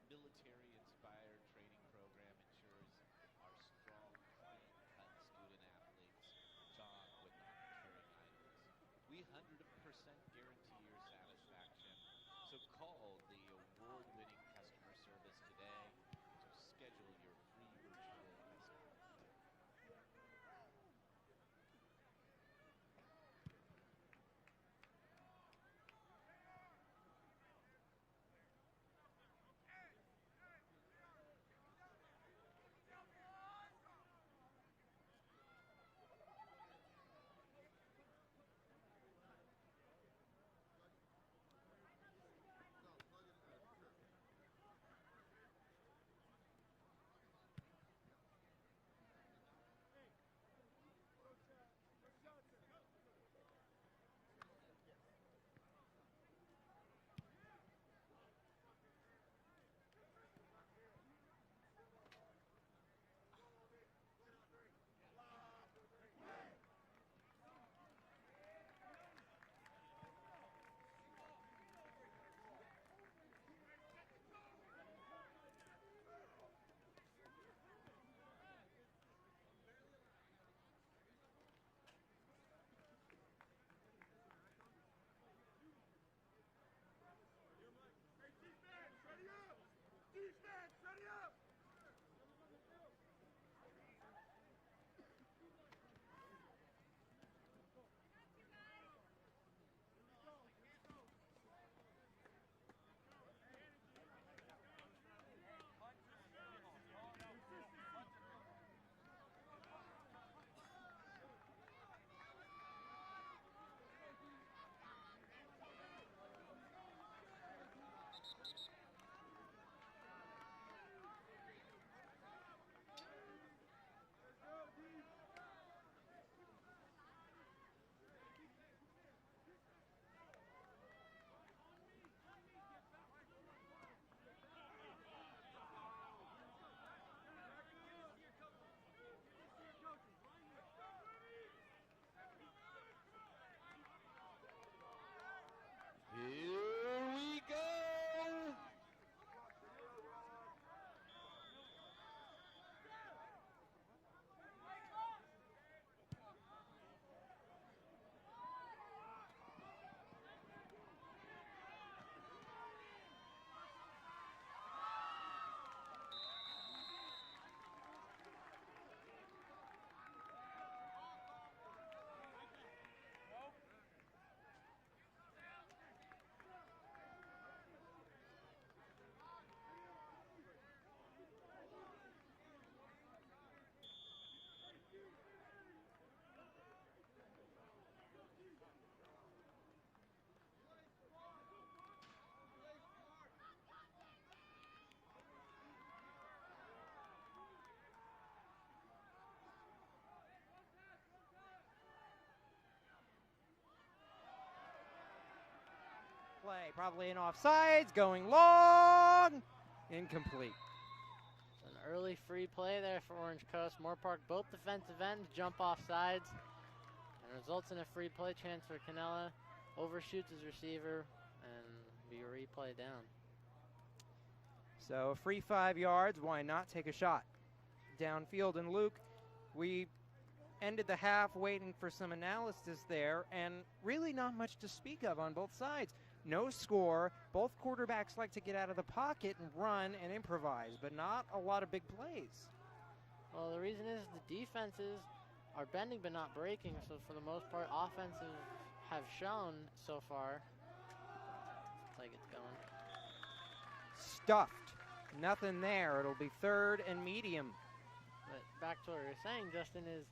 military-inspired training program ensures our strong, clean-cut student athletes jog when not carrying items. We 100% guarantee your satisfaction, so call the award-winning customer service today to schedule your free virtual estimate. Here we go! Play, probably an offsides, going long, incomplete. An early free play there for Orange Coast. Moorpark, both defensive ends jump off sides and results in a free play chance for Canella. Overshoots his receiver and be a replay down. So a free 5 yards, why not take a shot? Downfield, and Luke, we ended the half waiting for some analysis there, and really not much to speak of on both sides. No score. Both quarterbacks like to get out of the pocket and run and improvise, but not a lot of big plays. Well, the reason is the defenses are bending but not breaking, so for the most part, offenses have shown so far. Looks like it's going. Stuffed. Nothing there. It'll be 3rd and medium. But back to what we were saying, Justin, is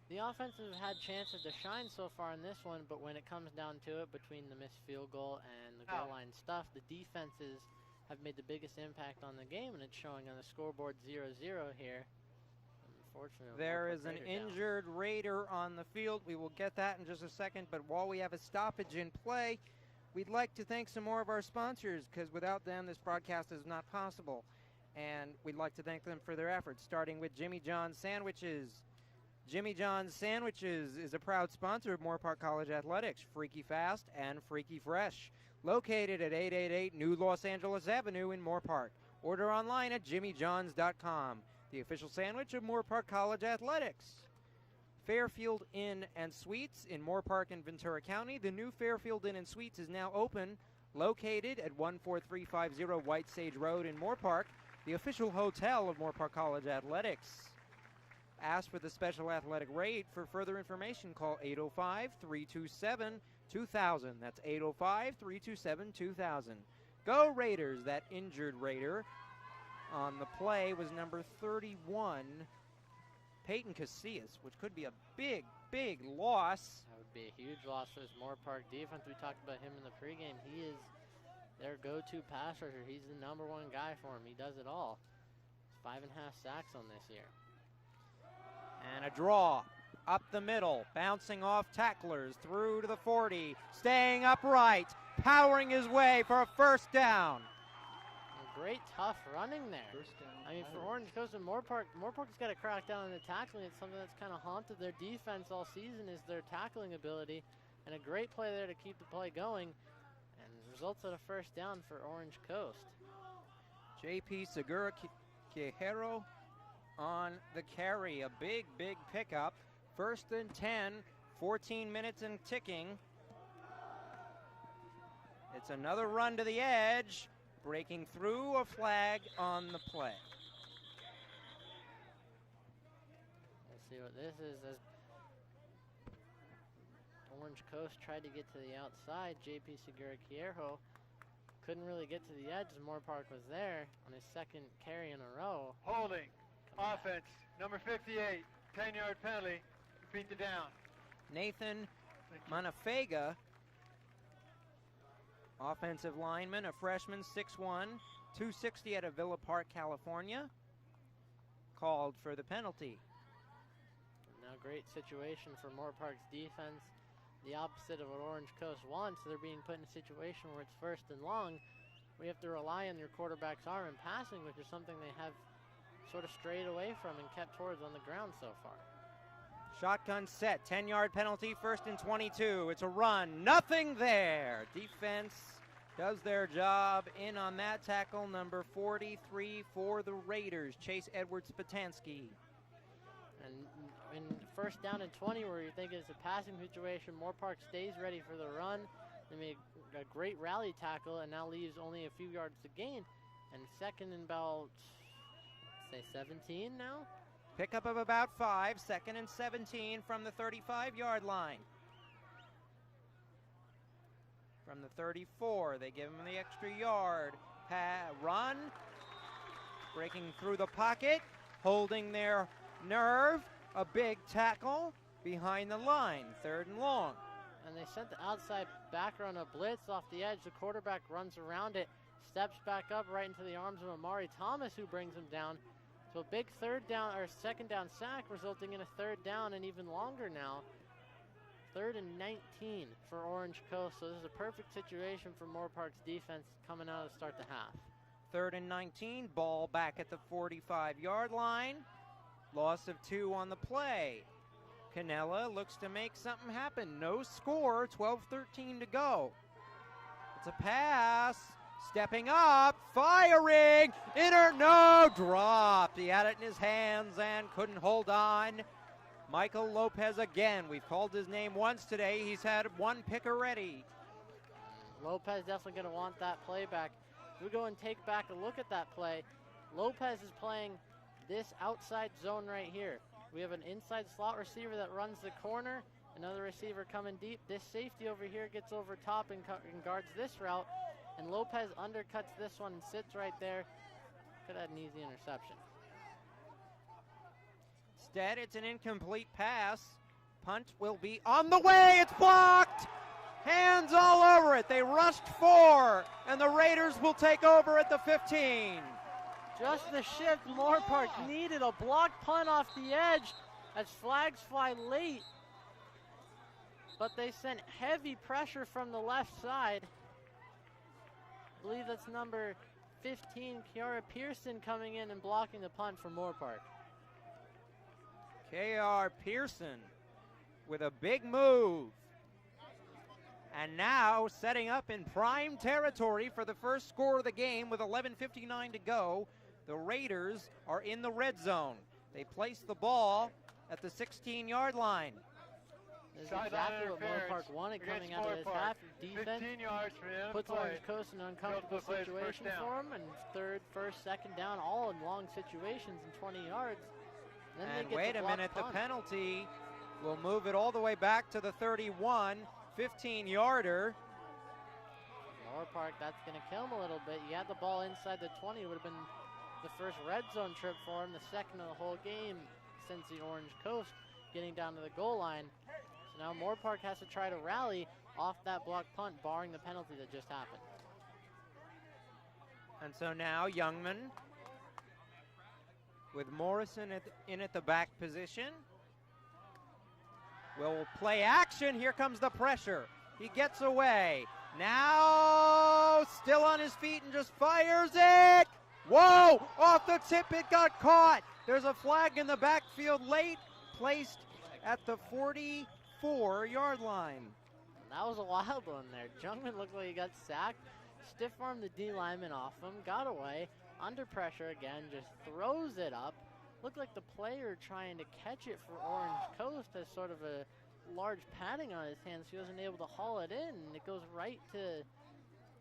the offenses have had chances to shine so far in this one, but when it comes down to it, between the missed field goal and the goal line stuff, the defenses have made the biggest impact on the game, and it's showing on the scoreboard 0-0 here. Unfortunately, there is an injured Raider on the field. We will get that in just a second, but while we have a stoppage in play, we'd like to thank some more of our sponsors, because without them, this broadcast is not possible. And we'd like to thank them for their efforts, starting with Jimmy John's Sandwiches. Jimmy John's Sandwiches is a proud sponsor of Moorpark College Athletics, freaky fast and freaky fresh. Located at 888 New Los Angeles Avenue in Moorpark. Order online at jimmyjohns.com. The official sandwich of Moorpark College Athletics. Fairfield Inn and Suites in Moorpark and Ventura County. The new Fairfield Inn and Suites is now open, located at 14350 White Sage Road in Moorpark, the official hotel of Moorpark College Athletics. Ask for the special athletic rate. For further information, call 805-327-2000. That's 805-327-2000. Go Raiders! That injured Raider on the play was number 31, Peyton Casillas, which could be a big, big loss. That would be a huge loss for this Moorpark defense. We talked about him in the pregame. He is their go-to pass rusher. He's the number one guy for him. He does it all. 5.5 sacks on this year. And a draw up the middle, bouncing off tacklers through to the 40, staying upright, powering his way for a first down. Great tough running there. I mean, for Orange Coast and Moorpark's got to crack down on the tackling. It's something that's kind of haunted their defense all season is their tackling ability. And a great play there to keep the play going. And results in a first down for Orange Coast. J.P. Segura Quijero on the carry. A big, big pickup. 1st and 10, 14 minutes and ticking. It's another run to the edge. Breaking through, a flag on the play. Let's see what this is. As Orange Coast tried to get to the outside, J.P. Segura Quijero couldn't really get to the edge as Moorpark was there on his second carry in a row. Holding. Offense. Number 58. 10-yard penalty. Repeat the down. Nathan Manafega, offensive lineman, a freshman, 6'1", 260 out of Villa Park, California, called for the penalty. Now great situation for Moorpark's defense. The opposite of what Orange Coast wants. They're being put in a situation where it's 1st and long. We have to rely on your quarterback's arm in passing, which is something they have sort of strayed away from and kept towards on the ground so far. Shotgun set, 10-yard penalty, 1st and 22. It's a run, nothing there. Defense does their job in on that tackle, number 43 for the Raiders, Chase Edwards-Patansky. And in 1st down and 20, where you think it's a passing situation, Moorpark stays ready for the run. They make a great rally tackle and now leaves only a few yards to gain. And 2nd and about, say 17 now? Pickup of about 5, 2nd and 17 from the 35-yard line. From the 34, they give him the extra yard. Run, breaking through the pocket, holding their nerve, a big tackle behind the line, 3rd and long. And they sent the outside backer on a blitz off the edge. The quarterback runs around it, steps back up right into the arms of Amari Thomas, who brings him down. So a big 2nd down sack, resulting in a 3rd down and even longer now. 3rd and 19 for Orange Coast. So this is a perfect situation for Moorpark's defense coming out to start the half. 3rd and 19, ball back at the 45-yard line. Loss of 2 on the play. Canella looks to make something happen. No score, 12-13 to go. It's a pass. Stepping up, firing, no, dropped. He had it in his hands and couldn't hold on. Michael Lopez again. We've called his name once today. He's had 1 pick already. Lopez definitely going to want that play back. We go and take back a look at that play. Lopez is playing this outside zone right here. We have an inside slot receiver that runs the corner. Another receiver coming deep. This safety over here gets over top and guards this route. And Lopez undercuts this one and sits right there. Could have had an easy interception. Instead, it's an incomplete pass. Punt will be on the way. It's blocked. Hands all over it. They rushed 4, and the Raiders will take over at the 15. Just the shift Moorpark needed. A blocked punt off the edge as flags fly late. But they sent heavy pressure from the left side. I believe that's number 15, Kiara Pearson, coming in and blocking the punt for Moorpark. K.R. Pearson with a big move. And now setting up in prime territory for the first score of the game with 11:59 to go. The Raiders are in the red zone. They place the ball at the 16-yard line. This is exactly what Moorpark wanted coming out of this half. Defense 15 yards for him. puts Orange Coast in an uncomfortable situation for him, and third, first, second down, all in long situations in 20 yards. Then And wait a minute, the penalty will move it all the way back to the 31, 15-yarder. Moorpark, that's going to kill him a little bit. You had the ball inside the 20. It would have been the first red zone trip for him, the second of the whole game since the Orange Coast getting down to the goal line. So now Moorpark has to try to rally off that block punt, barring the penalty that just happened. And so now Youngman with Morrison in at the back position. Will play action. Here comes the pressure. He gets away. Now still on his feet and just fires it. Whoa! Off the tip, it got caught. There's a flag in the backfield late, placed at the 44-yard line. That was a wild one there. Jungman looked like he got sacked. Stiff-armed the D lineman off him, got away, under pressure again, just throws it up. Looked like the player trying to catch it for Orange Coast has sort of a large padding on his hands, so he wasn't able to haul it in, and it goes right to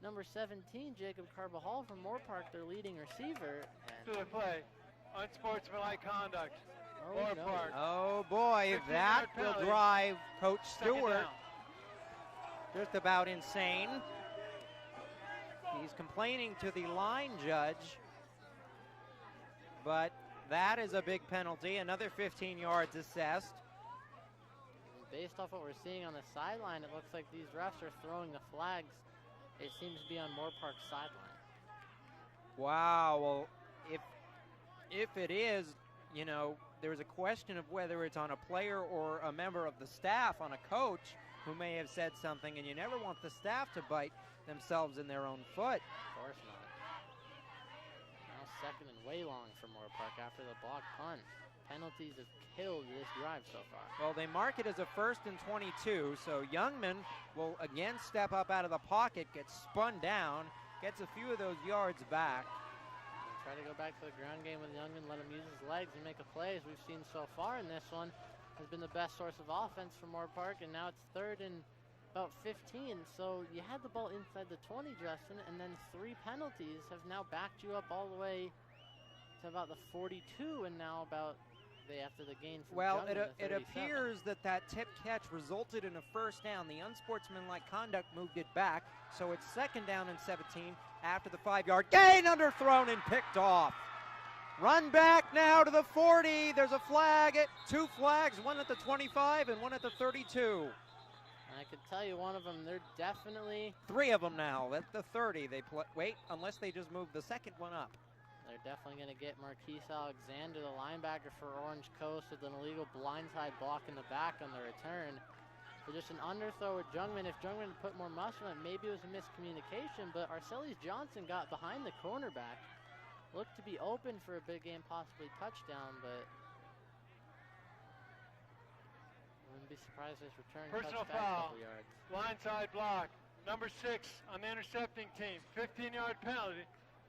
number 17, Jacob Carbajal from Moorpark, their leading receiver. To the play. Unsportsmanlike conduct. Oh, Moorpark. Oh boy, that will drive Coach Stewart just about insane. He's complaining to the line judge, but that is a big penalty. Another 15 yards assessed. Based off what we're seeing on the sideline, it looks like these refs are throwing the flags. It seems to be on Moorpark's sideline. Wow, well, if it is, you know, there's a question of whether it's on a player or a member of the staff, on a coach who may have said something, and you never want the staff to bite themselves in their own foot. Of course not. Now second and way long for Moorpark after the block punt. Penalties have killed this drive so far. Well, they mark it as a 1st and 22, so Youngman will again step up out of the pocket, gets spun down, gets a few of those yards back. We'll try to go back to the ground game with Youngman, let him use his legs and make a play, as we've seen so far in this one. Has been the best source of offense for Moorpark, and now it's third and about 15. So you had the ball inside the 20, Justin, and then 3 penalties have now backed you up all the way to about the 42, and now about after the gain from well, Youngman, it appears that tip catch resulted in a first down. The unsportsmanlike conduct moved it back, so it's 2nd down and 17 after the 5-yard gain, underthrown and picked off. Run back now to the 40. There's a flag, 2 flags, one at the 25 and one at the 32. I can tell you one of them, they're definitely... 3 of them now. At the 30, they wait, unless they just move the second one up. They're definitely going to get Marquise Alexander, the linebacker for Orange Coast, with an illegal blindside block in the back on the return. So just an underthrow with Jungman. If Jungman put more muscle on it, maybe it was a miscommunication, but Arcelis Johnson got behind the cornerback. Looked to be open for a big game, possibly touchdown, but wouldn't be surprised if his return Personal touched back a couple yards. Blindside block. Number 6 on the intercepting team. 15-yard penalty.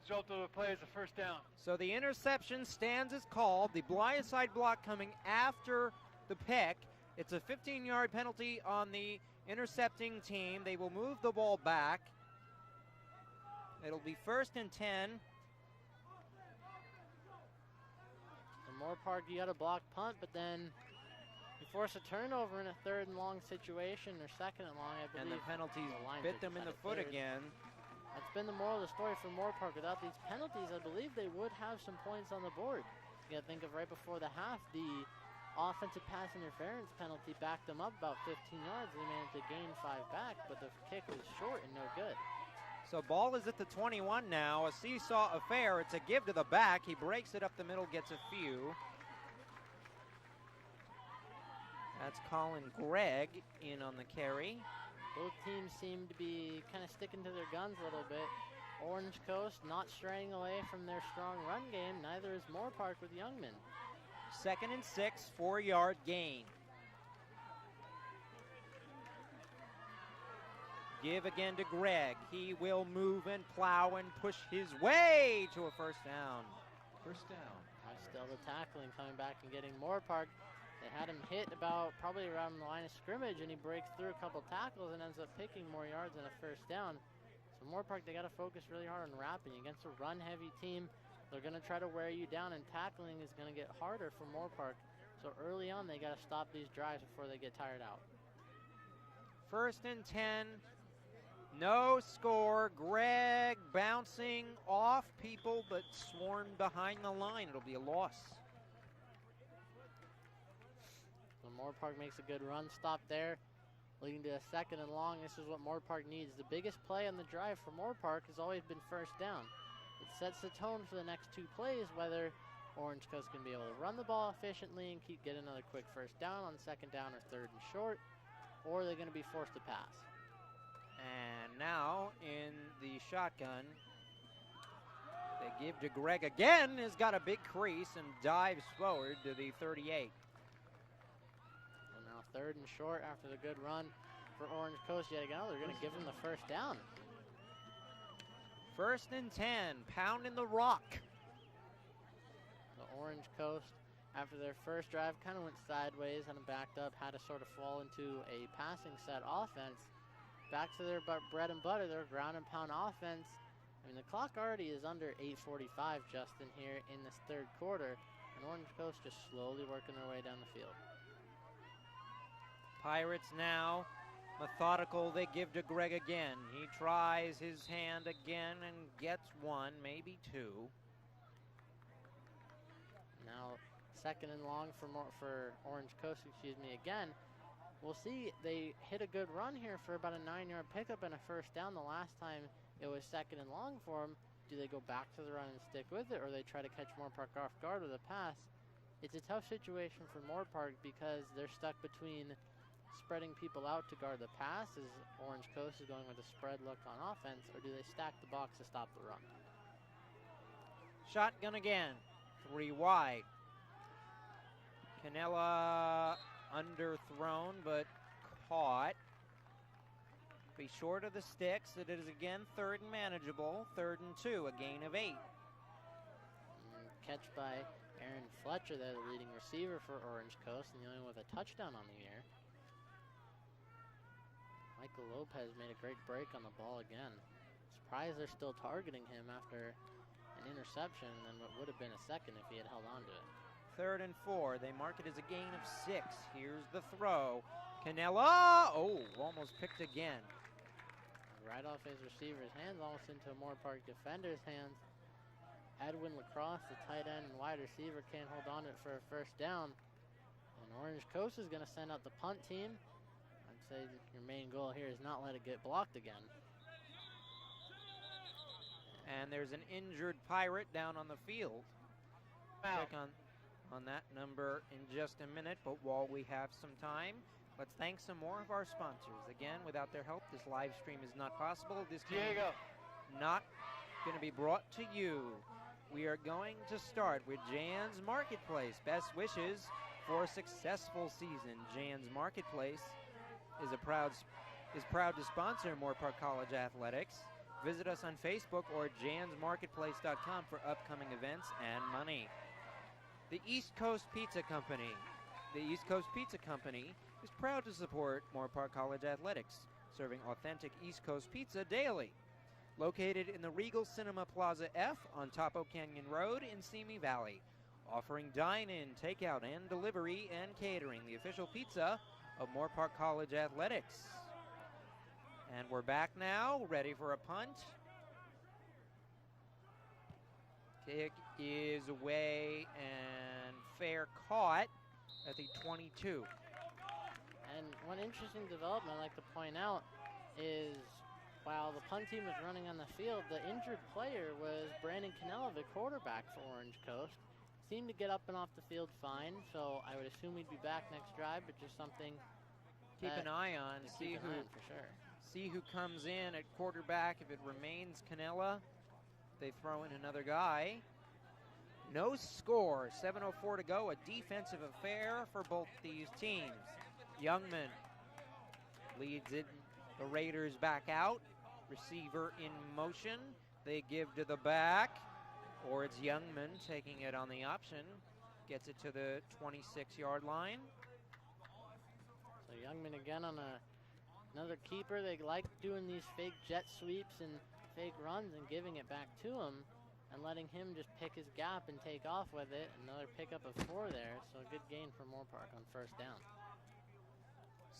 Result of the play is a first down. So the interception stands as called. The blindside block coming after the pick. It's a 15-yard penalty on the intercepting team. They will move the ball back. It'll be 1st and 10. So Moorpark, you got a block punt, but then you force a turnover in a 3rd and long situation, or 2nd and long, I believe. And the penalties bit them in the foot again. That's been the moral of the story for Moorpark. Without these penalties, I believe they would have some points on the board. You got to think of right before the half, the offensive pass interference penalty backed them up about 15 yards. They managed to gain 5 back, but the kick was short and no good. So ball is at the 21 now. A seesaw affair. It's a give to the back. He breaks it up the middle, gets a few. That's Colin Gregg in on the carry. Both teams seem to be kind of sticking to their guns a little bit. Orange Coast not straying away from their strong run game. Neither is Moorpark with Youngman. 2nd and 6, 4-yard gain. give again to Greg. He will move and plow and push his way to a first down. First down. Still the tackling coming back and getting Moorpark. They had him hit about probably around the line of scrimmage, and he breaks through a couple tackles and ends up picking more yards than a first down. So Moorpark, they got to focus really hard on wrapping. Against a run-heavy team, they're going to try to wear you down, and tackling is going to get harder for Moorpark. So early on, they got to stop these drives before they get tired out. First and 10. No score. Greg bouncing off people, but swarmed behind the line. It'll be a loss. So Moorpark makes a good run stop there, leading to a second and long. This is what Moorpark needs. The biggest play on the drive for Moorpark has always been first down. It sets the tone for the next two plays, whether Orange Coast can be able to run the ball efficiently and get another quick first down on second down or third and short, or they're going to be forced to pass. And now in the shotgun, they give to Greg again. Has got a big crease and dives forward to the 38. So now third and short after the good run for Orange Coast yet again. They're going to give them the first down. First and 10, pounding the rock. The Orange Coast, after their first drive, kind of went sideways, had them backed up, had to sort of fall into a passing set offense. Back to their bread and butter, their ground and pound offense. I mean, the clock already is under 8:45, Justin, here in this third quarter, and Orange Coast just slowly working their way down the field. Pirates now methodical. They give to Greg again. He tries his hand again and gets one, maybe two. Now second and long for Orange Coast, again. We'll see, they hit a good run here for about a 9-yard pickup and a first down. The last time it was second and long for them. Do they go back to the run and stick with it, or they try to catch Moorpark off guard with a pass? It's a tough situation for Moorpark because they're stuck between spreading people out to guard the pass as Orange Coast is going with a spread look on offense, or do they stack the box to stop the run? Shotgun again, 3 wide. Canella underthrown, but caught. Be short of the sticks. It is again third and manageable. 3rd and 2, a gain of 8. Catch by Aaron Fletcher there, the leading receiver for Orange Coast, and the only one with a touchdown on the year. Michael Lopez made a great break on the ball again. Surprised they're still targeting him after an interception and what would have been a second if he had held on to it. 3rd and 4. They mark it as a gain of 6. Here's the throw. Canella, almost picked again. Right off his receiver's hands, almost into a Moorpark defender's hands. Edwin Lacrosse, the tight end and wide receiver, can't hold on to it for a first down. And Orange Coast is going to send out the punt team. I'd say your main goal here is not let it get blocked again. And there's an injured Pirate down on the field. Check on that number in just a minute, but while we have some time, let's thank some more of our sponsors. Again, without their help, this live stream is not possible. This game not going to be brought to you. We are going to start with Jan's Marketplace. Best wishes for a successful season. Jan's Marketplace is proud to sponsor Moorpark College Athletics. Visit us on Facebook or jansmarketplace.com for upcoming events and money. The East Coast Pizza Company. The East Coast Pizza Company is proud to support Moorpark College Athletics, serving authentic East Coast pizza daily. Located in the Regal Cinema Plaza F on Topo Canyon Road in Simi Valley. Offering dine-in, takeout, and delivery and catering. The official pizza of Moorpark College Athletics. And we're back now, ready for a punt. Kick is away and fair caught at the 22. And one interesting development I'd like to point out is while the punt team was running on the field, the injured player was Brandon Canella, the quarterback for Orange Coast. Seemed to get up and off the field fine, so I would assume he'd be back next drive, but just something keep an eye on. See who comes in at quarterback. If it remains Canella, they throw in another guy. No score, 7:04 to go. A defensive affair for both these teams. Youngman leads it The Raiders back out. Receiver in motion. They give to the back. Or it's Youngman taking it on the option. Gets it to the 26-yard line. So Youngman again on another keeper. They like doing these fake jet sweeps and fake runs and giving it back to him and letting him just pick his gap and take off with it. Another pickup of 4 there, so a good gain for Moorpark on first down.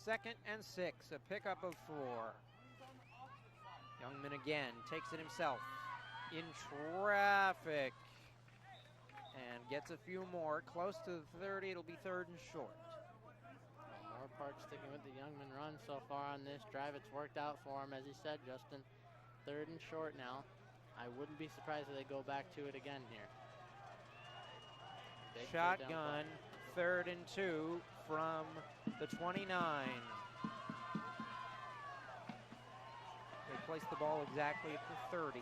2nd and 6, a pickup of 4. Youngman again takes it himself in traffic and gets a few more. Close to the 30, it'll be 3rd and short. Moorpark sticking with the Youngman run so far on this drive. It's worked out for him, as he said, Justin. 3rd and short now. I wouldn't be surprised if they go back to it again here. Big Shotgun, 3rd and 2 from the 29. They place the ball exactly at the 30.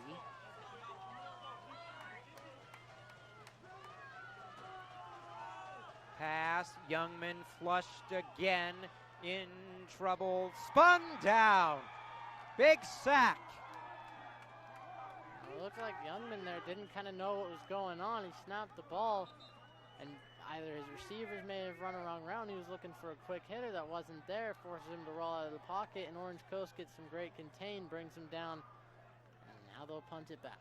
Pass, Youngman flushed again, in trouble, spun down. Big sack. It looked like Youngman there didn't kind of know what was going on. He snapped the ball, and either his receivers may have run a wrong route. He was looking for a quick hitter that wasn't there, forces him to roll out of the pocket, and Orange Coast gets some great contain, brings him down, and now they'll punt it back.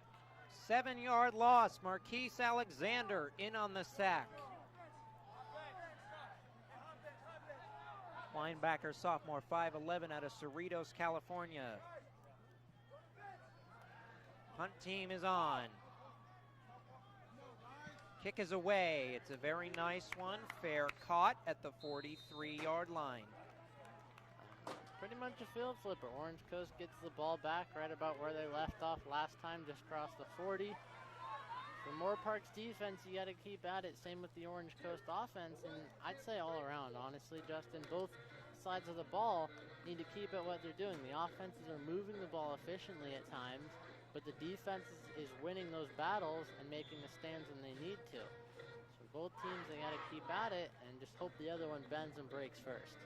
7-yard loss. Marquise Alexander in on the sack. Linebacker, sophomore, 5'11", out of Cerritos, California. Punt team is on. Kick is away. It's a very nice one. Fair caught at the 43-yard line. Pretty much a field flipper. Orange Coast gets the ball back right about where they left off last time, just across the 40. For Moorpark's defense, you got to keep at it. Same with the Orange Coast offense, and I'd say all around, honestly, Justin. Both sides of the ball need to keep at what they're doing. The offenses are moving the ball efficiently at times, but the defense is winning those battles and making the stands when they need to. So both teams, they got to keep at it and just hope the other one bends and breaks first.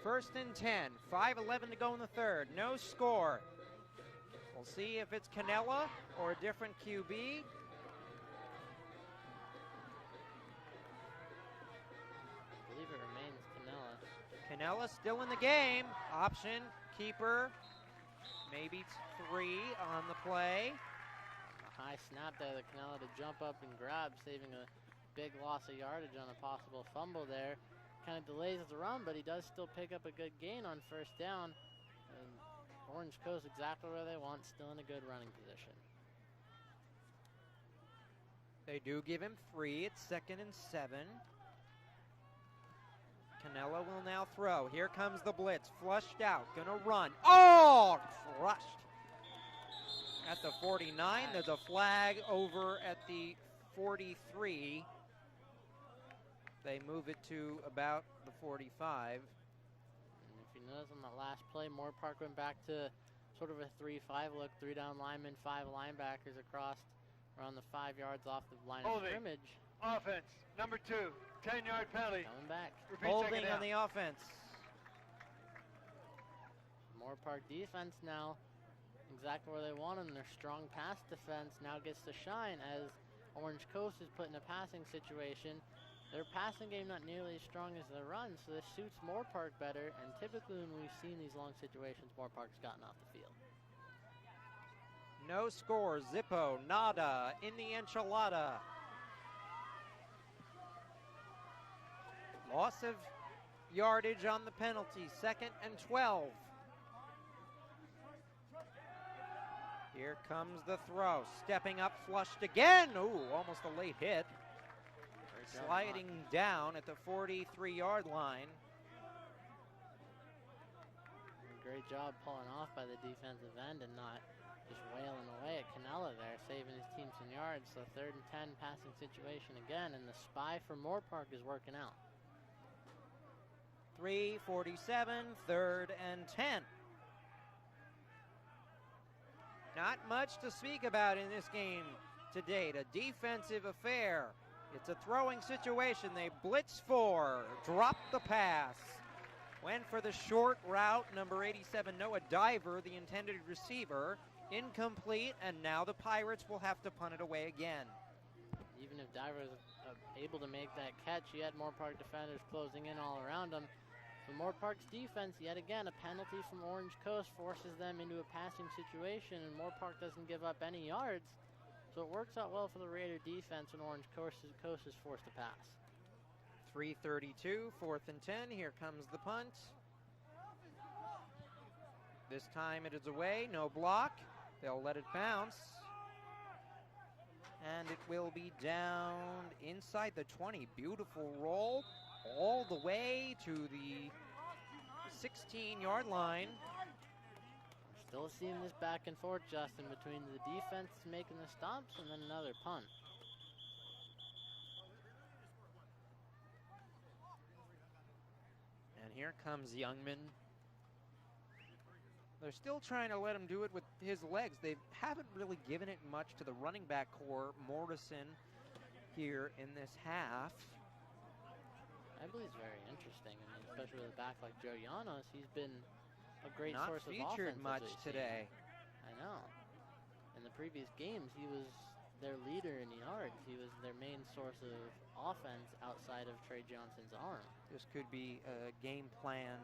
1st and 10, 5:11 to go in the 3rd. No score. We'll see if it's Canella or a different QB. I believe it remains Canella. Canella still in the game. Option, keeper, maybe 3 on the play. A high snap there that Canella to jump up and grab, saving a big loss of yardage on a possible fumble there. Kind of delays the run, but he does still pick up a good gain on first down. And Orange Coast exactly where they want, still in a good running position. They do give him 3. It's 2nd and 7. Canella will now throw. Here comes the blitz. Flushed out. Gonna run. Oh! Crushed. At the 49. There's a flag over at the 43. They move it to about the 45. And if you notice on that last play, Moorpark went back to sort of a 3-5 look. 3 down linemen, 5 linebackers across around the 5 yards off the line of scrimmage. Offense, number 2, 10-yard penalty. Coming back. Repeat Holding second on the offense. Moorpark defense now exactly where they want them. Their strong pass defense now gets to shine as Orange Coast is put in a passing situation. Their passing game not nearly as strong as their run, so this suits Moorpark better, and typically when we've seen these long situations, Moorpark's gotten off the field. No score. Zippo, nada in the enchilada. Loss of yardage on the penalty. 2nd and 12. Here comes the throw. Stepping up, flushed again. Ooh, almost a late hit. Sliding down at the 43-yard line. Great job pulling off by the defensive end and not just wailing away at Canella there, saving his team some yards. So 3rd and 10 passing situation again, and the spy for Moorpark is working out. 3:47, 3rd and 10. Not much to speak about in this game to date. A defensive affair. It's a throwing situation. They blitz 4, drop the pass. Went for the short route, number 87, Noah Diver, the intended receiver. Incomplete, and now the Pirates will have to punt it away again. Even if Diver was able to make that catch, he had Moorpark defenders closing in all around him. For Moorpark's defense, yet again, a penalty from Orange Coast forces them into a passing situation, and Moorpark doesn't give up any yards. So it works out well for the Raider defense when Orange Coast is forced to pass. 3:32, 4th and 10. Here comes the punt. This time it is away, no block. They'll let it bounce. And it will be down inside the 20. Beautiful roll all the way to the 16-yard line. Still seeing this back and forth, Justin, between the defense making the stops and then another punt. And here comes Youngman. They're still trying to let him do it with his legs. They haven't really given it much to the running back core, Morrison, here in this half. I believe it's very interesting. I mean, especially with a back like Joe Llanos, he's been a great Not source of offense. featured much today. I know. In the previous games, he was their leader in yards. He was their main source of offense outside of Trey Johnson's arm. This could be a game plan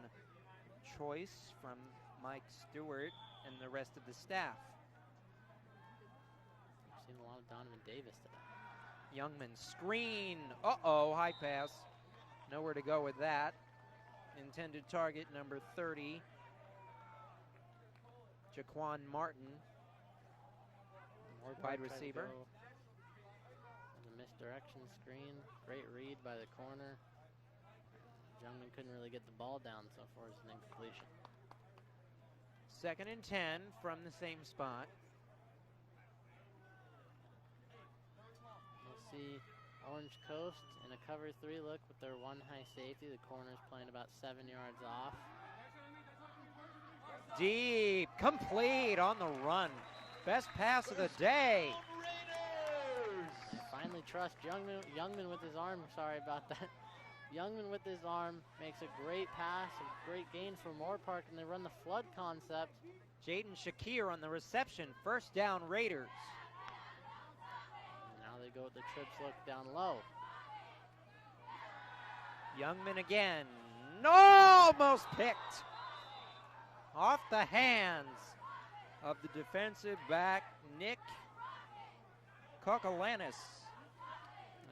choice from Mike Stewart and the rest of the staff. I've seen a lot of Donovan Davis today. Youngman screen. Uh-oh, high pass. Nowhere to go with that. Intended target number 30. Jaquan Martin, wide receiver. The misdirection screen. Great read by the corner. Youngman couldn't really get the ball down, so far as an incompletion. 2nd and 10 from the same spot. We'll see Orange Coast in a cover 3 look with their one high safety. The corner's playing about 7 yards off. Deep, complete on the run. Best pass of the day. They finally trust Youngman with his arm. Sorry about that. Youngman with his arm makes a great pass, a great gain for Moorpark, and they run the flood concept. Jaden Shakir on the reception. 1st down, Raiders. And now they go with the trips look down low. Youngman again. No, almost picked. Off the hands of the defensive back, Nick Kokolanis.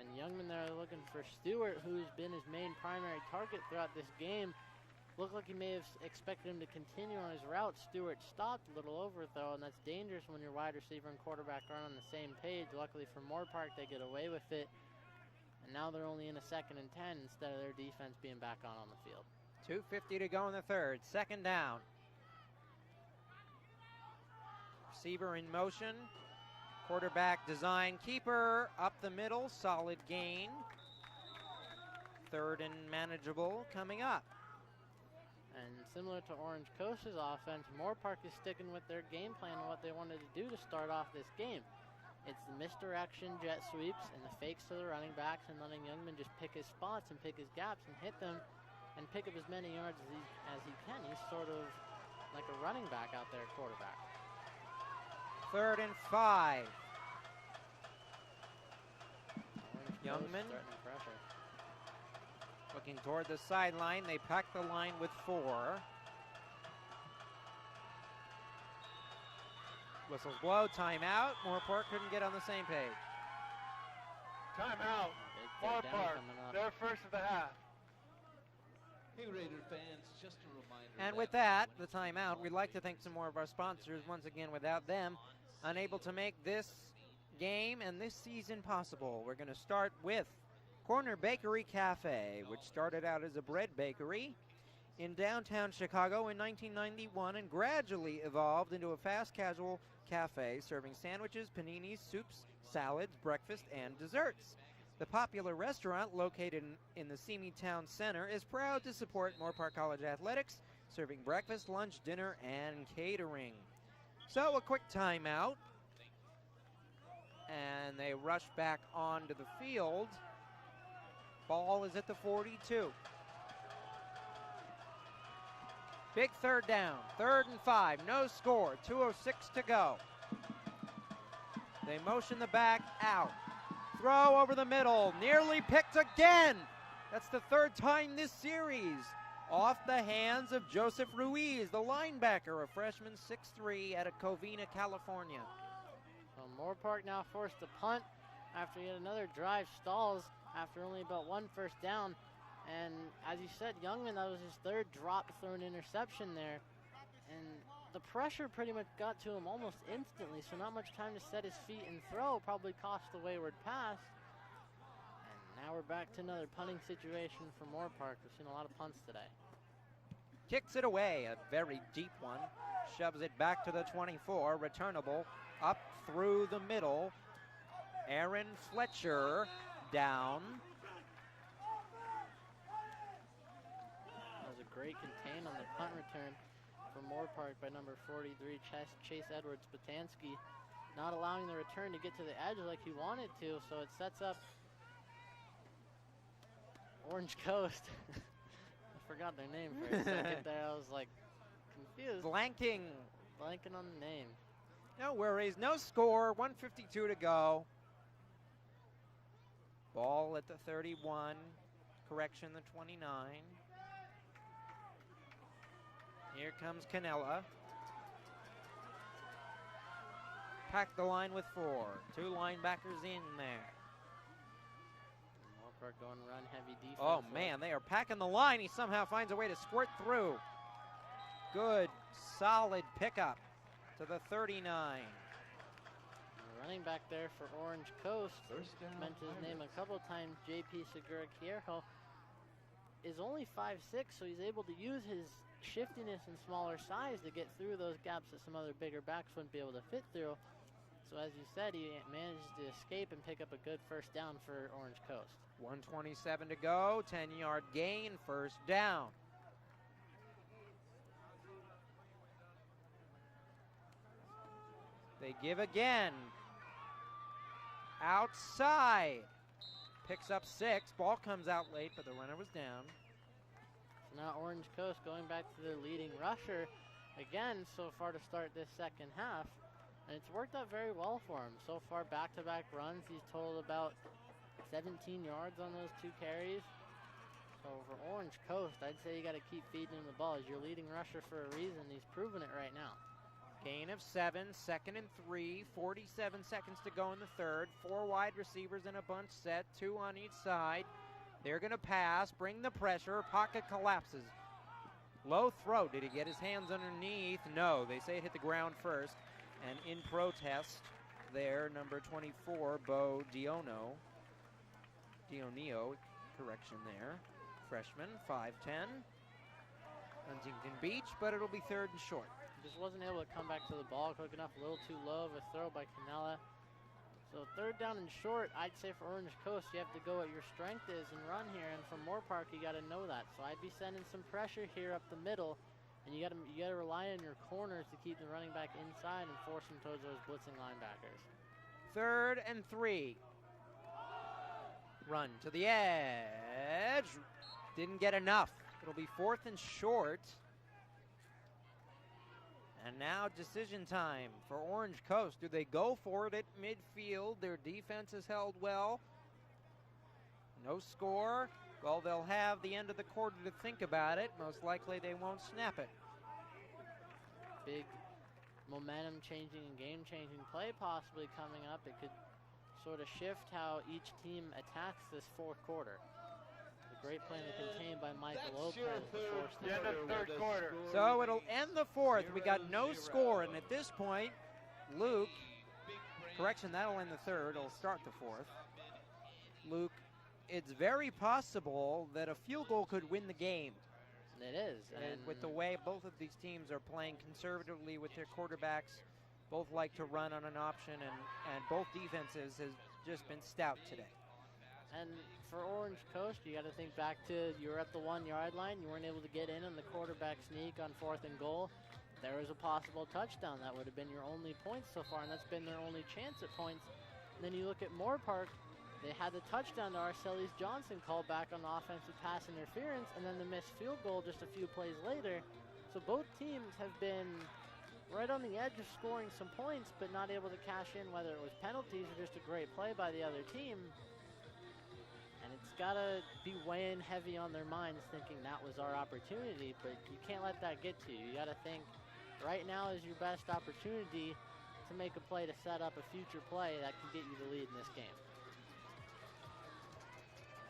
And Youngman there looking for Stewart, who's been his main primary target throughout this game. Looked like he may have expected him to continue on his route. Stewart stopped a little overthrow, and that's dangerous when your wide receiver and quarterback are on the same page. Luckily for Moorpark, they get away with it. And now they're only in a 2nd and 10 instead of their defense being back on the field. 2:50 to go in the 3rd. 2nd down. Receiver in motion. Quarterback design keeper up the middle. Solid gain. 3rd and manageable coming up. And similar to Orange Coast's offense, Moorpark is sticking with their game plan and what they wanted to do to start off this game. It's the misdirection jet sweeps and the fakes to the running backs and letting Youngman just pick his spots and pick his gaps and hit them and pick up as many yards as he can. He's sort of like a running back out there, quarterback. 3rd and 5. Youngman Pressure. looking toward the sideline. They pack the line with 4. Whistles blow, timeout. Moorpark couldn't get on the same page. Timeout. Moorpark, their first of the half. Hey Raider fans, just a reminder. And with that, the timeout, we'd like to thank some more of our sponsors. Once again, without them, unable to make this game and this season possible. We're going to start with Corner Bakery Cafe, which started out as a bread bakery in downtown Chicago in 1991 and gradually evolved into a fast casual cafe serving sandwiches, paninis, soups, salads, breakfast, and desserts. The popular restaurant, located in the Simi Town Center, is proud to support Moorpark College athletics, serving breakfast, lunch, dinner, and catering. So a quick timeout, and they rush back onto the field. Ball is at the 42. Big third down, 3rd and 5, no score, 2:06 to go. They motion the back out. Throw over the middle, nearly picked again. That's the 3rd time this series. Off the hands of Joseph Ruiz, the linebacker, a freshman 6'3" out of Covina, California. Well, Moorpark now forced to punt after yet another drive stalls after only about 1 first down. And as you said, Youngman, that was his 3rd drop thrown interception there. And the pressure pretty much got to him almost instantly, so not much time to set his feet and throw. Probably cost the wayward pass. And now we're back to another punting situation for Moorpark. We've seen a lot of punts today. Kicks it away, a very deep one. Shoves it back to the 24, returnable, up through the middle. Aaron Fletcher down. That was a great contain on the punt return for Moorpark by number 43, Chase Edwards Batansky, not allowing the return to get to the edge like he wanted to, so it sets up Orange Coast. I forgot their name for a second there. I was like confused. Blanking on the name. No worries, no score, 1:52 to go. Ball at the 31, correction the 29. Here comes Canella. Pack the line with 4. 2 linebackers in there. Moorpark going run heavy defense. Oh man, they are packing the line. He somehow finds a way to squirt through. Good, solid pickup to the 39. Running back there for Orange Coast, mentioned his name a couple times, JP Segura Quierjo, is only 5'6", so he's able to use his shiftiness and smaller size to get through those gaps that some other bigger backs wouldn't be able to fit through. So as you said, he managed to escape and pick up a good first down for Orange Coast. 1:27 to go, 10-yard gain, first down. They give again. Outside. Picks up 6. Ball comes out late, but the runner was down. So now Orange Coast going back to their leading rusher again so far to start this second half. And it's worked out very well for him. So far, back-to-back runs. He's totaled about 17 yards on those 2 carries. So for Orange Coast, I'd say you got to keep feeding him the ball. He's your leading rusher for a reason. He's proven it right now. Gain of 7, 2nd and 3, 47 seconds to go in the third. 4 wide receivers in a bunch set, 2 on each side. They're going to pass, bring the pressure, pocket collapses. Low throw, did he get his hands underneath? No, they say it hit the ground first. And in protest there, number 24, Bo Dionio, correction there. Freshman, 5'10", Huntington Beach, but it'll be 3rd and short. Just wasn't able to come back to the ball quick enough, a little too low of a throw by Canella. So 3rd down and short, I'd say for Orange Coast, you have to go what your strength is and run here. And from Moorpark, you got to know that. So I'd be sending some pressure here up the middle, and you got to rely on your corners to keep the running back inside and force them towards those blitzing linebackers. 3rd and 3. Run to the edge. Didn't get enough. It'll be 4th and short. And now decision time for Orange Coast. Do they go for it at midfield? Their defense is held well. No score. Well, they'll have the end of the quarter to think about it. Most likely they won't snap it. Big momentum changing and game changing play possibly coming up. It could sort of shift how each team attacks this 4th quarter. A great play in the contain by Michael Lopez to force the end of third quarter. So it'll end the 4th. We got no score, and at this point, Luke, correction, that'll end the 3rd. It'll start the 4th. Luke, it's very possible that a field goal could win the game. It is. And with the way both of these teams are playing conservatively with their quarterbacks, both like to run on an option, and both defenses has just been stout today. And for Orange Coast, you got to think back to you were at the 1-yard line. You weren't able to get in on the quarterback sneak on 4th and goal. There was a possible touchdown. That would have been your only points so far, and that's been their only chance at points. And then you look at Moorpark. They had the touchdown to Arcelis Johnson called back on the offensive pass interference, and then the missed field goal just a few plays later. So both teams have been right on the edge of scoring some points, but not able to cash in, whether it was penalties or just a great play by the other team. And it's got to be weighing heavy on their minds, thinking that was our opportunity, but you can't let that get to you. You got to think right now is your best opportunity to make a play to set up a future play that can get you the lead in this game.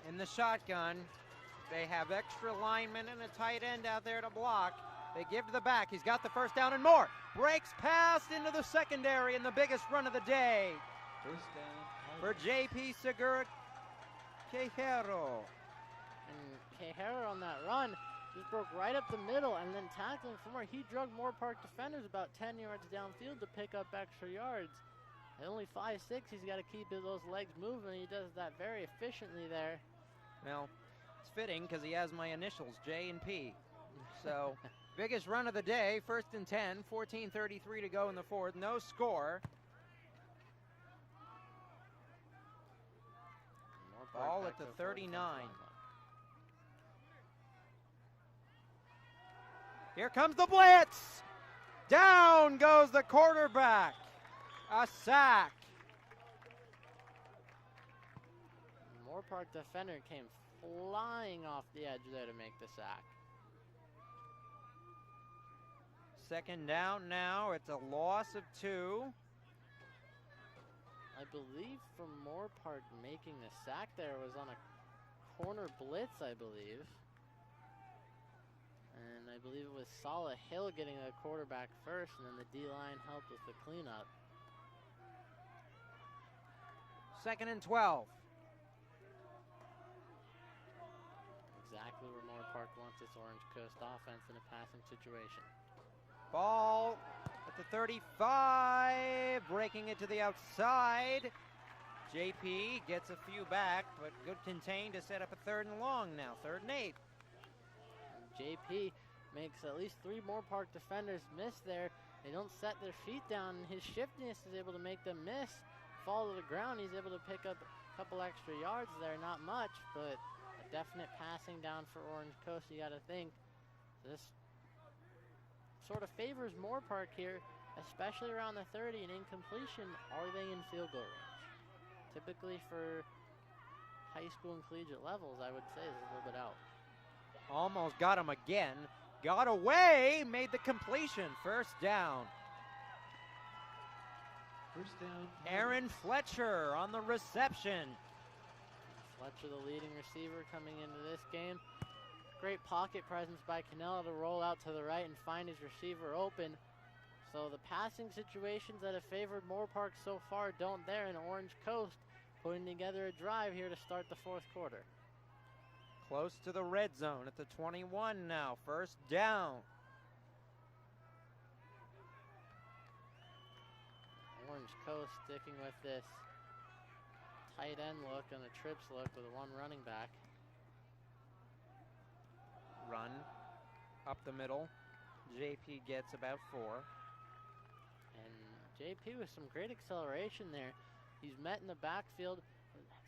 In the shotgun, they have extra linemen and a tight end out there to block. They give to the back. He's got the first down and more. Breaks past into the secondary in the biggest run of the day. First down. For J.P. Segura Quejero. And Quejero on that run just broke right up the middle and then tackling from where he drug Moorpark defenders about 10 yards downfield to pick up extra yards. At only 5'6", he's got to keep those legs moving. He does that very efficiently there. Well, it's fitting because he has my initials, J and P. So, biggest run of the day, 1st and 10, 14:33 to go in the fourth, no score. Ball at the 39. Here comes the blitz. Down goes the quarterback. A sack. Moorpark defender came flying off the edge there to make the sack. Second down now. It's a loss of 2. I believe from Moorpark making the sack there was on a corner blitz, I believe. And I believe it was Salah Hill getting the quarterback first, and then the D-line helped with the cleanup. 2nd and 12. Exactly where Moorpark wants its Orange Coast offense in a passing situation. Ball at the 35, breaking it to the outside. JP gets a few back, but good contained to set up a 3rd and long now, 3rd and 8. And JP makes at least 3 Moorpark defenders miss there. They don't set their feet down, and his shiftiness is able to make them miss, fall to the ground. He's able to pick up a couple extra yards there, not much, but a definite passing down for Orange Coast. You got to think this sort of favors Moorpark here, especially around the 30, and in completion, are they in field goal range? Typically for high school and collegiate levels, I would say is a little bit out. Almost got him again. Got away, made the completion. 1st down. First down. Aaron Fletcher on the reception. Fletcher, the leading receiver coming into this game. Great pocket presence by Canella to roll out to the right and find his receiver open. So the passing situations that have favored Moorpark so far don't there, and Orange Coast putting together a drive here to start the 4th quarter. Close to the red zone at the 21 now. 1st down. Orange Coast sticking with this tight end look and a trips look with a 1 running back. Run up the middle. JP gets about 4. And JP with some great acceleration there. He's met in the backfield,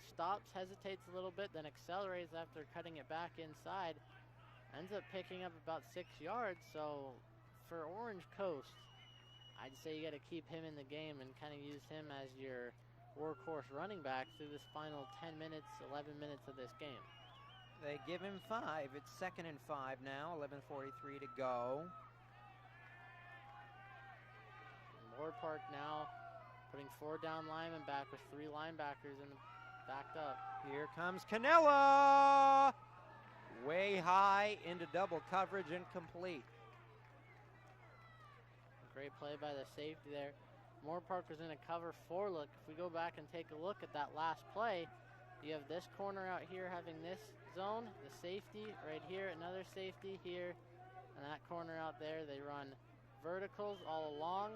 stops, hesitates a little bit, then accelerates after cutting it back inside. Ends up picking up about 6 yards. So for Orange Coast, I'd say you got to keep him in the game and kind of use him as your workhorse running back through this final 10 minutes, 11 minutes of this game. They give him 5. It's 2nd and 5 now. 11:43 to go. Moorpark now putting 4 down linemen back with 3 linebackers in the backed up. Here comes Canella. Way high into double coverage and complete. Great play by the safety there. Moorpark was in a cover 4 look. If we go back and take a look at that last play, you have this corner out here having this zone, the safety right here, another safety here, and that corner out there. They run verticals all along.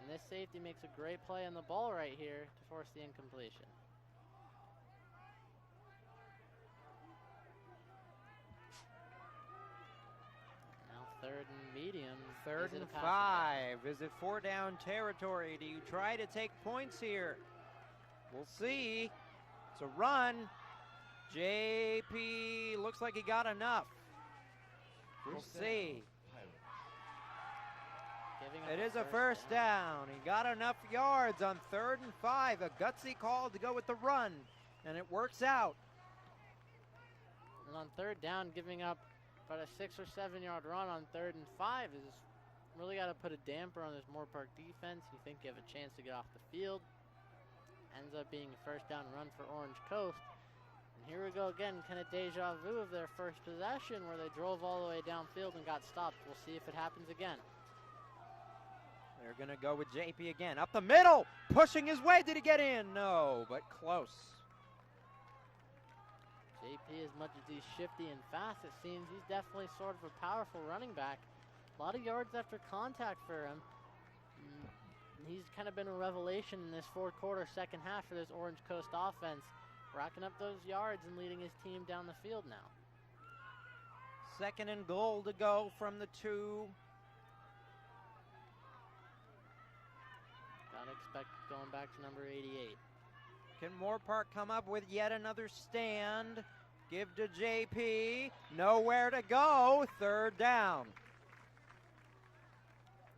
And this safety makes a great play on the ball right here to force the incompletion. Now 3rd and medium. 3rd and 5. Is it 4 down territory? Do you try to take points here? We'll see. It's a run. JP looks like he got enough. We'll First down, see. Pirates. Giving up It a is a first down. He got enough yards on 3rd and 5. A gutsy call to go with the run, and it works out. And on 3rd down, giving up about a 6 or 7 yard run on 3rd and 5 is really got to put a damper on this Moorpark defense. You think you have a chance to get off the field. Ends up being a first down run for Orange Coast. And here we go again, kind of deja vu of their first possession where they drove all the way downfield and got stopped. We'll see if it happens again. They're going to go with JP again. Up the middle, pushing his way. Did he get in? No, but close. JP, as much as he's shifty and fast, it seems he's definitely sort of a powerful running back. A lot of yards after contact for him. He's kind of been a revelation in this fourth quarter, second half for this Orange Coast offense. Racking up those yards and leading his team down the field now. 2nd and goal to go from the 2. Gotta expect going back to number 88. Can Moorpark come up with yet another stand? Give to JP. Nowhere to go. 3rd down.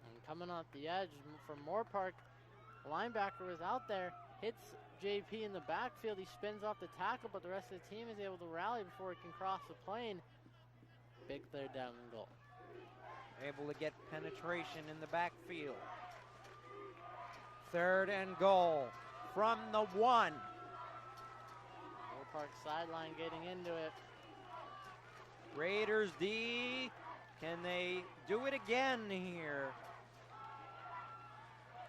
And coming off the edge from Moorpark, the linebacker was out there, hits JP in the backfield. He spins off the tackle, but the rest of the team is able to rally before he can cross the plane. Big 3rd down and goal. Able to get penetration in the backfield. 3rd and goal from the 1. Moorpark sideline getting into it. Raiders D, can they do it again here?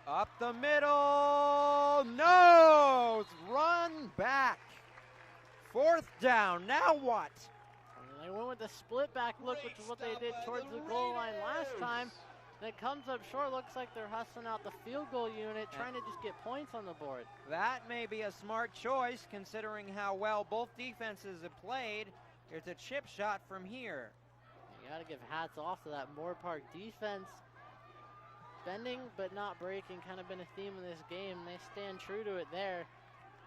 Up the middle, no! Run back. 4th down, now what? And they went with the split back look, which is what they did towards the goal line last time. And it comes up short, looks like they're hustling out the field goal unit, trying to just get points on the board. That may be a smart choice considering how well both defenses have played. It's a chip shot from here. You gotta give hats off to that Moorpark defense. Bending but not breaking, kind of been a theme of this game. They stand true to it there.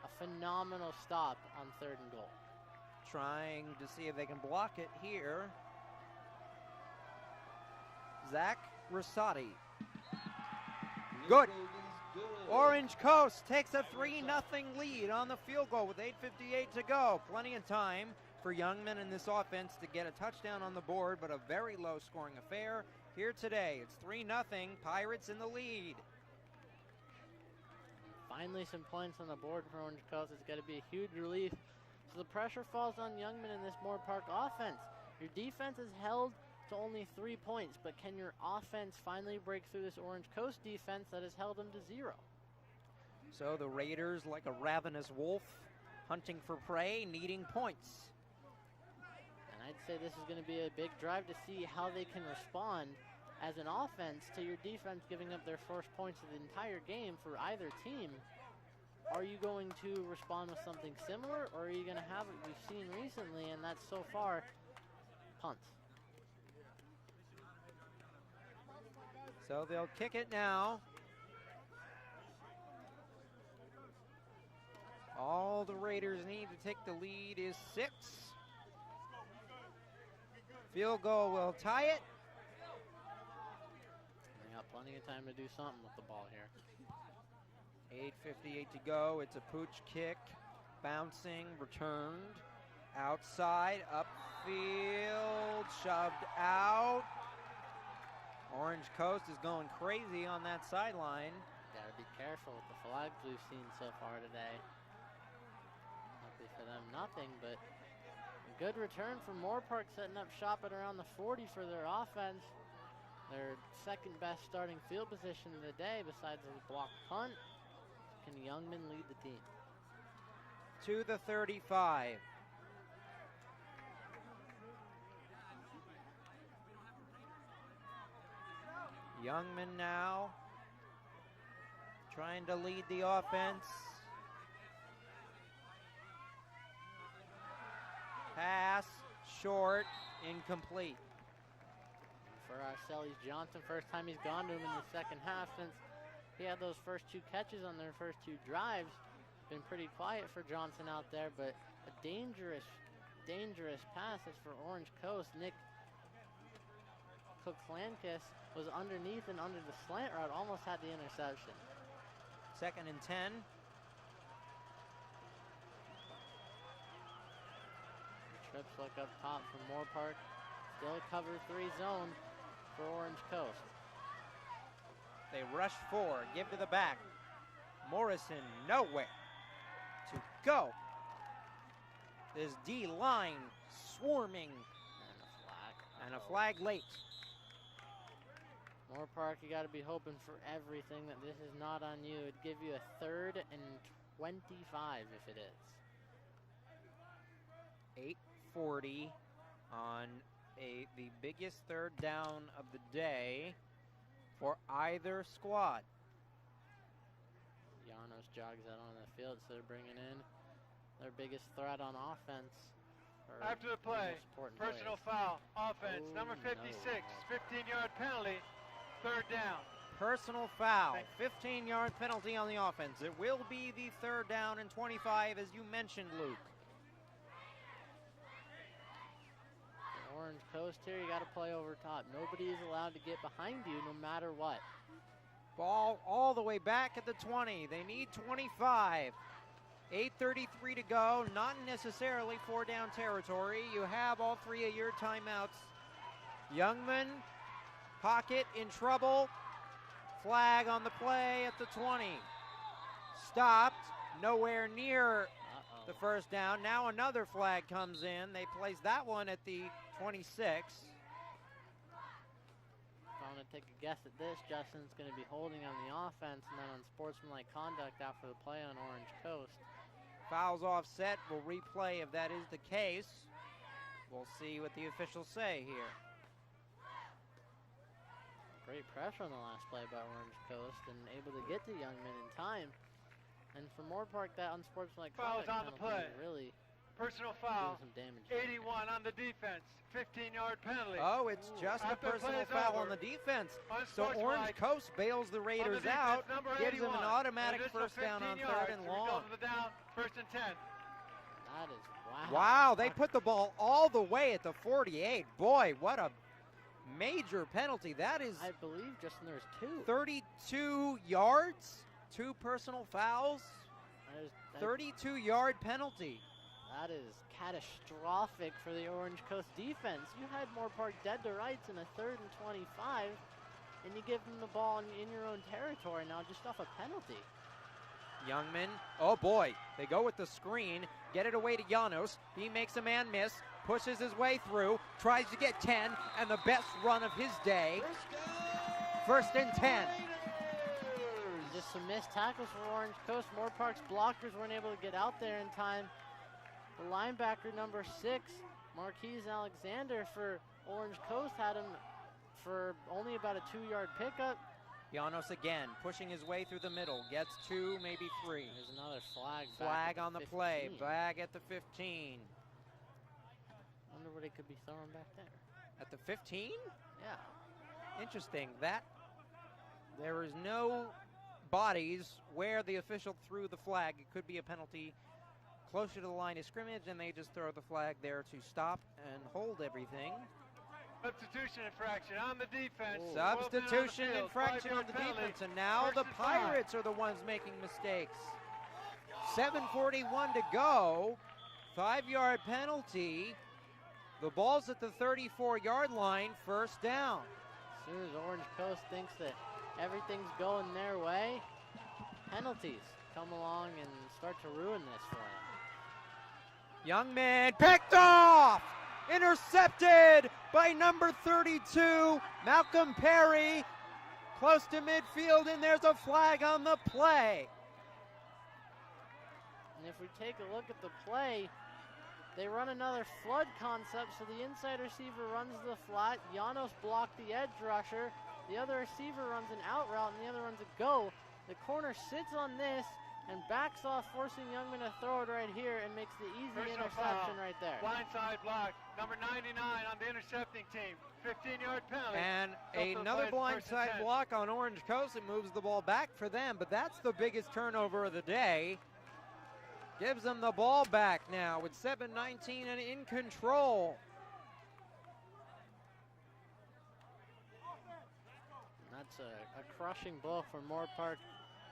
A phenomenal stop on 3rd and goal. Trying to see if they can block it here. Zach Rosati. Good. Orange Coast takes a 3-0 lead on the field goal with 8:58 to go. Plenty of time for Youngman and this offense to get a touchdown on the board, but a very low-scoring affair here today. It's 3-0, Pirates in the lead. Finally some points on the board for Orange Coast. It's got to be a huge relief. So the pressure falls on Youngman in this Moorpark offense. Your defense is held to only 3 points, but can your offense finally break through this Orange Coast defense that has held them to 0? So the Raiders, like a ravenous wolf, hunting for prey, needing points. And I'd say this is going to be a big drive to see how they can respond as an offense to your defense giving up their first points of the entire game for either team. Are you going to respond with something similar, or are you going to have what we've seen recently, and that's so far punts? So they'll kick it now. All the Raiders need to take the lead is 6. Field goal will tie it. They got plenty of time to do something with the ball here. 8:58 to go. It's a pooch kick. Bouncing, returned. Outside, upfield, shoved out. Orange Coast is going crazy on that sideline. Gotta be careful with the flags we've seen so far today. Luckily for them, nothing, but a good return from Moorpark, setting up shop at around the 40 for their offense. Their second best starting field position of the day besides a blocked punt. Can Youngman lead the team? To the 35. Youngman now trying to lead the offense. Pass, short, incomplete. For Arcelis Johnson, first time he's gone to him in the second half since he had those first 2 catches on their first 2 drives. Been pretty quiet for Johnson out there, but a dangerous pass is for Orange Coast. Nick Kuklankas was underneath and under the slant route, almost had the interception. 2nd and 10. Trips look up top from Moorpark. Still a cover 3 zone for Orange Coast. They rush 4, give to the back. Morrison nowhere to go. This D line swarming. And a flag late. Moorpark, you got to be hoping for everything that this is not on you. It'd give you a 3rd and 25 if it is. 8:40 on the biggest 3rd down of the day for either squad. Janos jogs out on the field, so they're bringing in their biggest threat on offense. After the play, personal foul, offense, number 56, 15-yard penalty, 3rd down. Personal foul, 15-yard penalty on the offense. It will be the 3rd down and 25, as you mentioned, Luke. Orange Coast here, you got to play over top. Nobody is allowed to get behind you no matter what. Ball all the way back at the 20. They need 25. 8:33 to go, not necessarily 4-down territory. You have all 3 of your timeouts. Youngman, pocket in trouble. Flag on the play at the 20. Stopped, nowhere near the 1st down. Now another flag comes in. They place that one at the 26. If I'm going to take a guess at this, Justin's going to be holding on the offense and then on sportsmanlike conduct after the play on Orange Coast. Fouls offset. We'll replay if that is the case. We'll see what the officials say here. Great pressure on the last play by Orange Coast and able to get to Youngman in time. And for Moorpark, that unsportsmanlike Fouls on the play. Really personal foul, some damage. 81 on the defense, 15-yard penalty. Oh, it's just a personal foul on the defense. So Orange Coast bails the Raiders out, gives them an automatic 1st down on 3rd and long. 1st and 10. That is wow. Wow, they put the ball all the way at the 48. Boy, what a major penalty. That is, I believe, Justin, there's 2. 32 yards, 2 personal fouls, 32-yard penalty. That is catastrophic for the Orange Coast defense. You had Moorpark dead to rights in a 3rd and 25, and you give them the ball in your own territory now just off a penalty. Youngman, oh boy, they go with the screen, get it away to Janos. He makes a man miss, pushes his way through, tries to get 10, and the best run of his day. 1st and 10. Just some missed tackles for Orange Coast. Moorpark's blockers weren't able to get out there in time. The linebacker number 6, Marquise Alexander for Orange Coast, had him for only about a 2-yard pickup. Janos again, pushing his way through the middle, gets 2, maybe 3. There's another flag. Flag on the 15. play, back at the 15. Wonder what it could be throwing back there. At the 15? Yeah. Interesting. That there is no bodies where the official threw the flag. It could be a penalty closer to the line of scrimmage, and they just throw the flag there to stop and hold everything. Substitution infraction on the defense. Substitution infraction on the defense, and now the Pirates are the ones making mistakes. 7:41 to go. 5-yard penalty. The ball's at the 34-yard line, 1st down. As soon as Orange Coast thinks that everything's going their way, penalties come along and start to ruin this for them. Youngman picked off! Intercepted by number 32, Malcolm Perry. Close to midfield, and there's a flag on the play. And if we take a look at the play, they run another flood concept, so the inside receiver runs the flat. Janos blocked the edge rusher. The other receiver runs an out route, and the other runs a go. The corner sits on this and backs off, forcing Youngman to throw it right here and makes the easy interception right there. Blindside block, number 99 on the intercepting team. 15-yard penalty. And another blindside block on Orange Coast. It moves the ball back for them, but that's the biggest turnover of the day. Gives them the ball back now with 7:19 and in control. It's a crushing blow for Moorpark.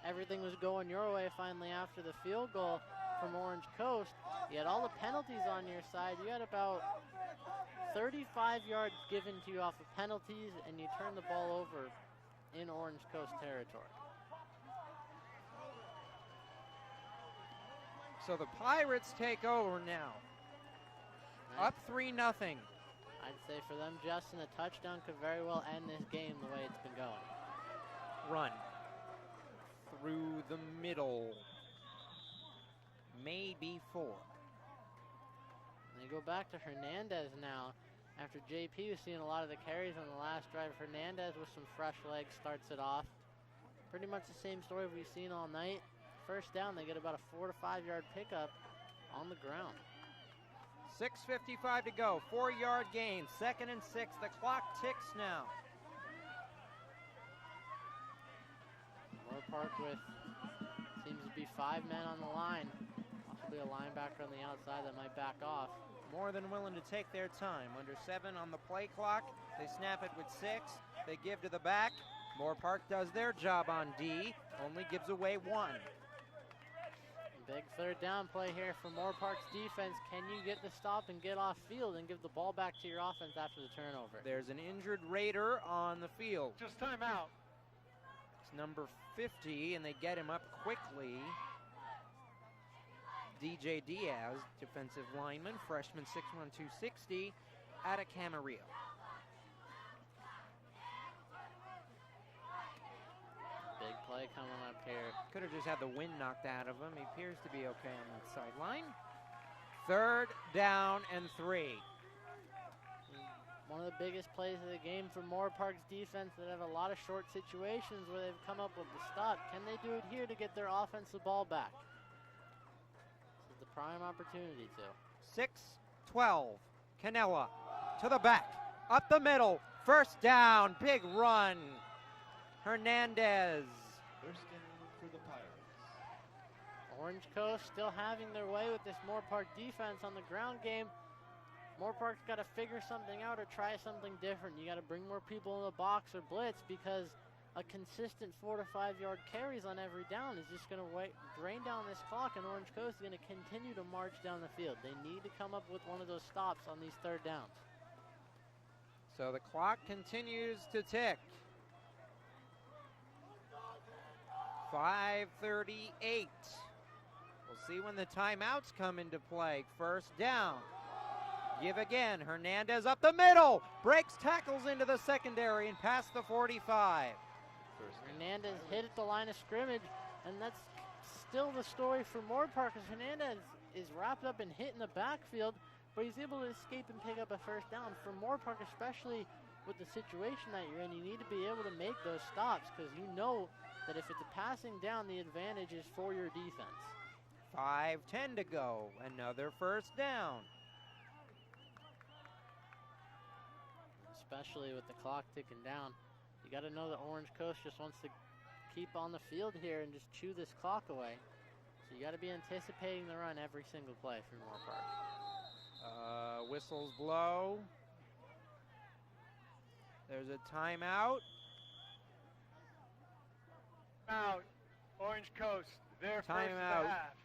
Everything was going your way finally after the field goal from Orange Coast. You had all the penalties on your side. You had about 35 yards given to you off of penalties, and you turned the ball over in Orange Coast territory. So the Pirates take over now. Up 3-0. I'd say for them, Justin, a touchdown could very well end this game the way it's been going. Run through the middle. Maybe 4. They go back to Hernandez now. After JP was seeing a lot of the carries on the last drive, Hernandez with some fresh legs starts it off. Pretty much the same story we've seen all night. First down, they get about a 4 to 5 yard pickup on the ground. 6:55 to go, 4-yard gain, 2nd and 6. The clock ticks now. Moorpark with, seems to be 5 men on the line. Possibly a linebacker on the outside that might back off. More than willing to take their time. Under 7 on the play clock. They snap it with 6. They give to the back. Moorpark does their job on D, only gives away 1. Big 3rd down play here for Moorpark's defense. Can you get the stop and get off field and give the ball back to your offense after the turnover? There's an injured Raider on the field. Just timeout. It's number 50, and they get him up quickly. DJ Diaz, defensive lineman, freshman, 6'1", 260, out of Camarillo. Big play coming up here. Could have just had the wind knocked out of him. He appears to be okay on that sideline. 3rd down and 3. One of the biggest plays of the game for Moorpark's defense that have a lot of short situations where they've come up with the stop. Can they do it here to get their offensive ball back? This is the prime opportunity to. 6-12. Canella to the back. Up the middle. 1st down. Big run. Hernandez. 1st down for the Pirates. Orange Coast still having their way with this Moorpark defense on the ground game. Moorpark's got to figure something out or try something different. You got to bring more people in the box or blitz, because a consistent 4 to 5 yard carries on every down is just going to drain down this clock, and Orange Coast is going to continue to march down the field. They need to come up with one of those stops on these 3rd downs. So the clock continues to tick. 5:38. We'll see when the timeouts come into play. 1st down. Give again. Hernandez up the middle. Breaks tackles into the secondary and past the 45. Hernandez hit at the line of scrimmage, and that's still the story for Moorpark, because Hernandez is wrapped up and hit in the backfield, but he's able to escape and pick up a 1st down. For Moorpark, especially with the situation that you're in, you need to be able to make those stops, because you know that if it's a passing down, the advantage is for your defense. 5:10 to go. Another 1st down. Especially with the clock ticking down, you got to know that Orange Coast just wants to keep on the field here and just chew this clock away. So you got to be anticipating the run every single play for Moorpark. Whistles blow. There's a timeout. Out. Orange Coast. Their first Timeout. of the half.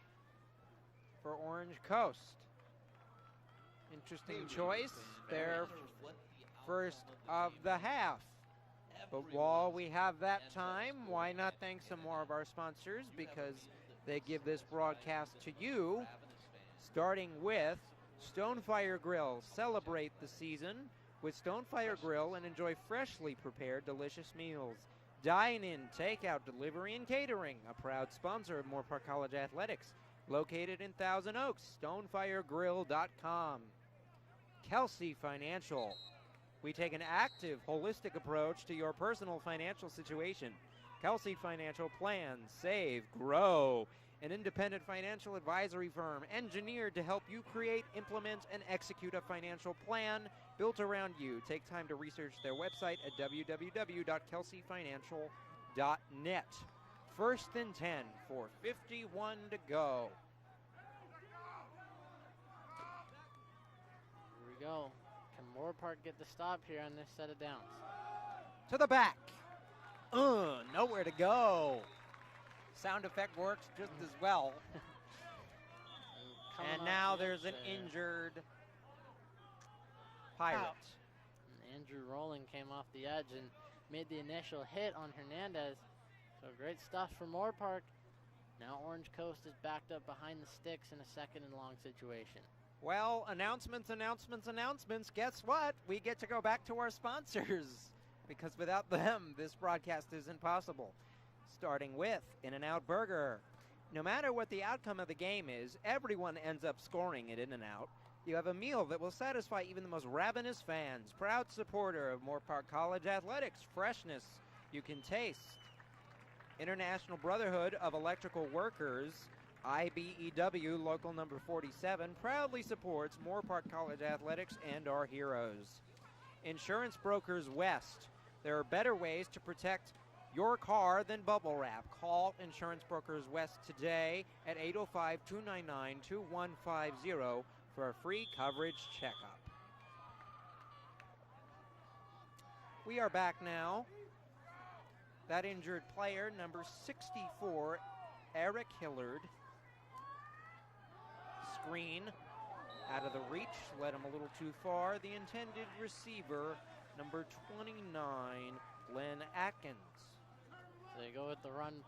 For Orange Coast. Interesting choice. Their first of the half. But while we have that time, why not thank some more of our sponsors, because they give this broadcast to you, starting with Stonefire Grill. Celebrate the season with Stonefire Grill and enjoy freshly prepared delicious meals. Dine-in, takeout, delivery, and catering, a proud sponsor of Moorpark College Athletics, located in Thousand Oaks. StonefireGrill.com. Kelsey Financial. We take an active, holistic approach to your personal financial situation. Kelsey Financial plans, save, grow. An independent financial advisory firm engineered to help you create, implement, and execute a financial plan built around you. Take time to research their website at www.kelseyfinancial.net. 1st and 10 for 51 to go. Here we go. Can Moorpark get the stop here on this set of downs? To the back. nowhere to go. Sound effect works just as well. And now there's an injured Pirate. Andrew Rowland came off the edge and made the initial hit on Hernandez. So great stuff for Moorpark. Now Orange Coast is backed up behind the sticks in a second and long situation. Well, announcements. Guess what? We get to go back to our sponsors because without them, this broadcast isn't possible. Starting with In-N-Out Burger. No matter what the outcome of the game is, everyone ends up scoring at In-N-Out. You have a meal that will satisfy even the most ravenous fans. Proud supporter of Moorpark College athletics. Freshness you can taste. International Brotherhood of Electrical Workers, IBEW, local number 47, proudly supports Moorpark College athletics and our heroes. Insurance Brokers West. There are better ways to protect your car than bubble wrap. Call Insurance Brokers West today at 805-299-2150 for a free coverage checkup. We are back now. That injured player, number 64, Eric Hillard. Screen out of the reach, led him a little too far. The intended receiver, number 29, Glenn Atkins. So they go with the run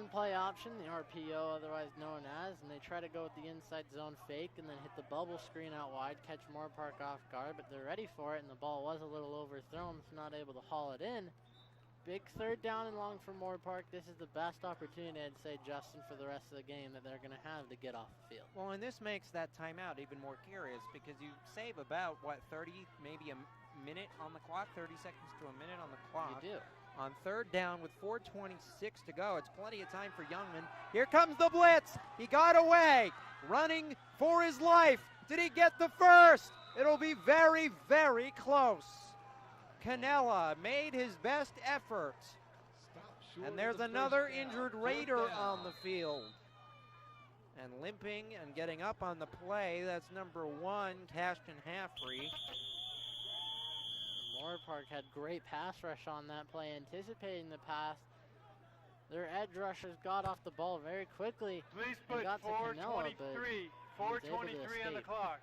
play option, the RPO otherwise known as, and they try to go with the inside zone fake and then hit the bubble screen out wide, catch Moorpark off guard, but they're ready for it, and the ball was a little overthrown, so not able to haul it in. Big third down and long for Moorpark. This is the best opportunity, I'd say, Justin, for the rest of the game that they're going to have to get off the field. Well, and this makes that timeout even more curious because you save about, 30, maybe a minute on the clock, 30 seconds to a minute on the clock. You do. On third down with 4:26 to go. It's plenty of time for Youngman. Here comes the blitz. He got away, running for his life. Did he get the first? It'll be very, very close. Canella made his best effort. And there's another injured Raider on the field. And limping and getting up on the play, that's number 1, Cashton Haffrey. Moorpark had great pass rush on that play, anticipating the pass. Their edge rushers got off the ball very quickly. Please put 4:23 on the clock.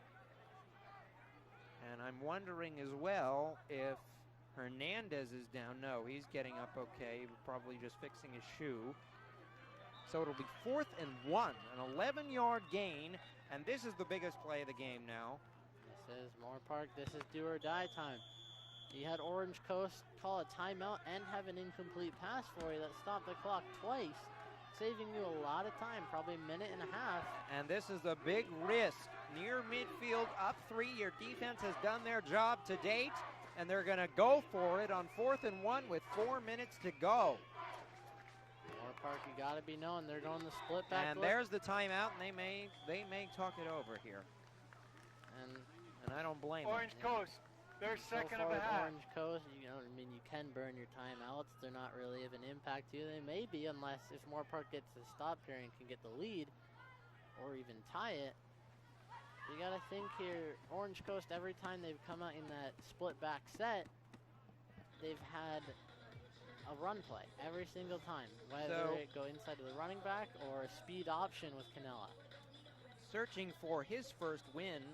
And I'm wondering as well if Hernandez is down. No, he's getting up okay, probably just fixing his shoe. So it'll be 4th and 1, an 11-yard gain, and this is the biggest play of the game now. This is Moorpark. This is do or die time. You had Orange Coast call a timeout and have an incomplete pass for you that stopped the clock twice, saving you a lot of time, probably a minute and a half. And this is a big risk. Near midfield, up 3. Your defense has done their job to date, and they're going to go for it on 4th and 1 with 4 minutes to go. Moorpark, you got to be knowing they're going the split back. And there's the timeout, and they may talk it over here. And I don't blame them. Orange Coast. They're second of the half. Orange Coast, you can burn your timeouts. They're not really of an impact to you. They may be, unless if Moorpark gets the stop here and can get the lead or even tie it. You got to think here, Orange Coast, every time they've come out in that split back set, they've had a run play every single time, whether it go inside to the running back or a speed option with Canella. Searching for his first win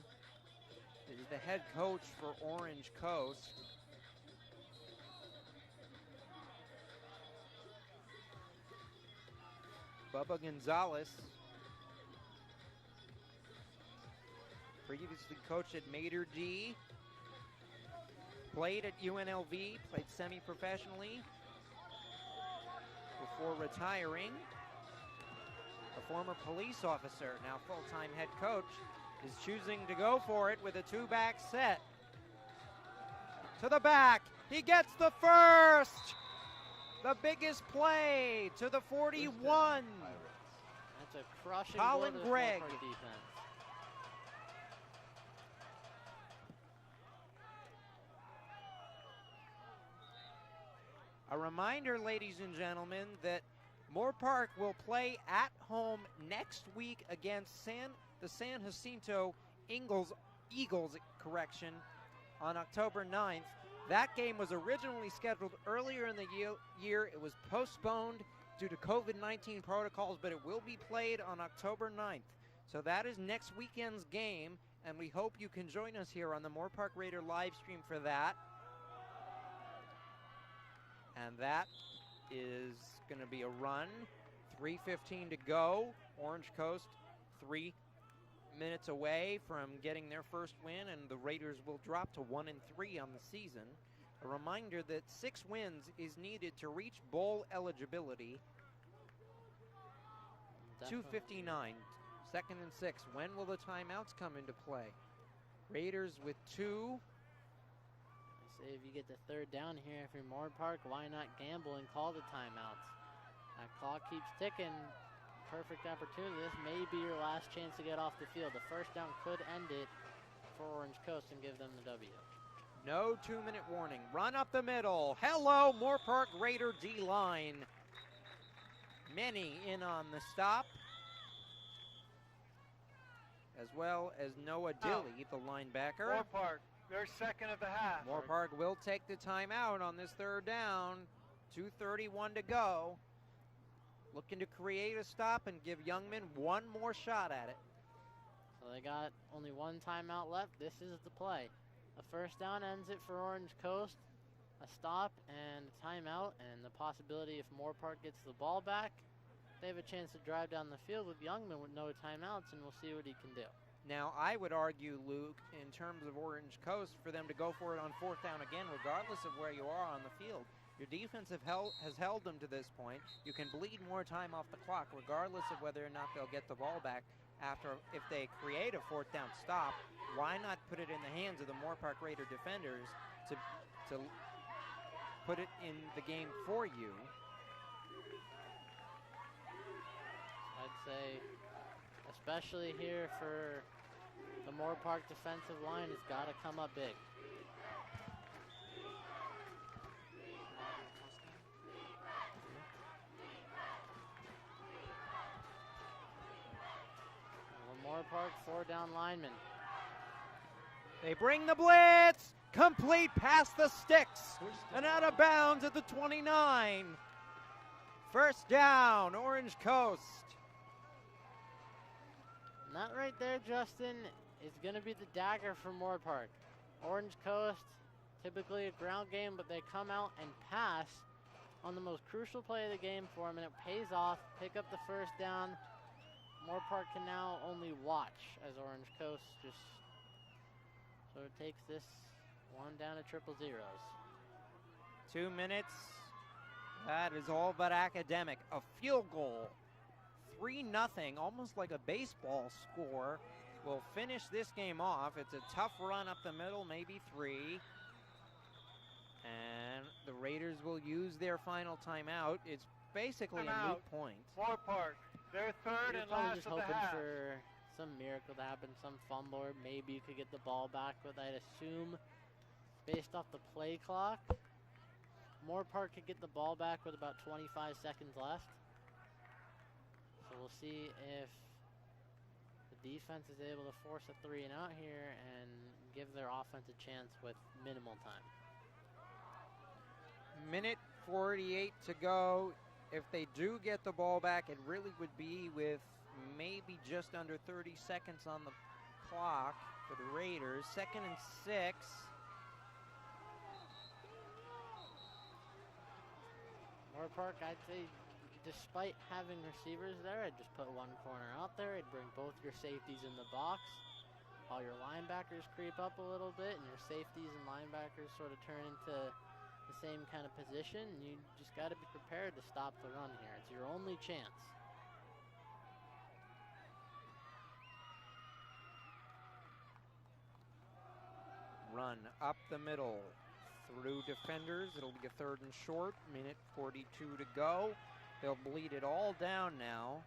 is the head coach for Orange Coast. Bubba Gonzalez. Previously coached at Mater D. Played at UNLV, played semi-professionally before retiring. A former police officer, now full-time head coach, is choosing to go for it with a 2-back set. To the back, he gets the first! The biggest play to the 41. That's a crushing Colin Gregg. defense. A reminder, ladies and gentlemen, that Moorpark will play at home next week against the San Jacinto Eagles, on October 9th. That game was originally scheduled earlier in the year. It was postponed due to COVID-19 protocols, but it will be played on October 9th. So that is next weekend's game, and we hope you can join us here on the Moorpark Raider live stream for that. And that is going to be a run. 3:15 to go. Orange Coast 3 minutes away from getting their first win, and the Raiders will drop to 1-3 on the season. A reminder that 6 wins is needed to reach bowl eligibility. 2:59, 2nd and 6. When will the timeouts come into play? Raiders with 2. I say if you get the 3rd down here, if you're Moorpark, why not gamble and call the timeouts? That clock keeps ticking. Perfect opportunity. This may be your last chance to get off the field. The 1st down could end it for Orange Coast and give them the W. No 2-minute warning. Run up the middle. Hello, Moorpark Raider D-line. Many in on the stop, as well as Noah Dilly, the linebacker. Moorpark, their second of the half. Moorpark will take the timeout on this 3rd down. 2:31 to go. Looking to create a stop and give Youngman one more shot at it. So they got only one timeout left. This is the play. A 1st down ends it for Orange Coast. A stop and a timeout, and the possibility if Moorpark gets the ball back, they have a chance to drive down the field with Youngman with no timeouts, and we'll see what he can do. Now, I would argue, Luke, in terms of Orange Coast, for them to go for it on 4th down again, regardless of where you are on the field. Your defense has held them to this point. You can bleed more time off the clock, regardless of whether or not they'll get the ball back after. If they create a 4th down stop, why not put it in the hands of the Moorpark Raider defenders to put it in the game for you? I'd say, especially here for the Moorpark defensive line, it's got to come up big. Moorpark 4-down lineman. They bring the blitz. Complete past the sticks and out of bounds at the 29. 1st down, Orange Coast. And that right there, Justin, is going to be the dagger for Moorpark. Orange Coast, typically a ground game, but they come out and pass on the most crucial play of the game for them, and it pays off. Pick up the 1st down. Moorpark can now only watch as Orange Coast just sort of takes this one down to 0-0. 2 minutes. That is all but academic. A field goal. 3-0, almost like a baseball score, will finish this game off. It's a tough run up the middle, maybe 3. And the Raiders will use their final timeout. It's basically a moot point. Moorpark, their 3rd and last just of the hoping half. for some miracle to happen, some fumble, or maybe you could get the ball back with, I'd assume, based off the play clock, Moorpark could get the ball back with about 25 seconds left. So we'll see if the defense is able to force a 3 and out here and give their offense a chance with minimal time. Minute 48 to go. If they do get the ball back, it really would be with maybe just under 30 seconds on the clock for the Raiders. 2nd and 6. Moorpark, I'd say, despite having receivers there, I'd just put one corner out there. I'd bring both your safeties in the box. All your linebackers creep up a little bit, and your safeties and linebackers sort of turn into the same kind of position. And you just got to be prepared to stop the run here. It's your only chance. Run up the middle through defenders. It'll be a 3rd and short. Minute 42 to go. They'll bleed it all down now.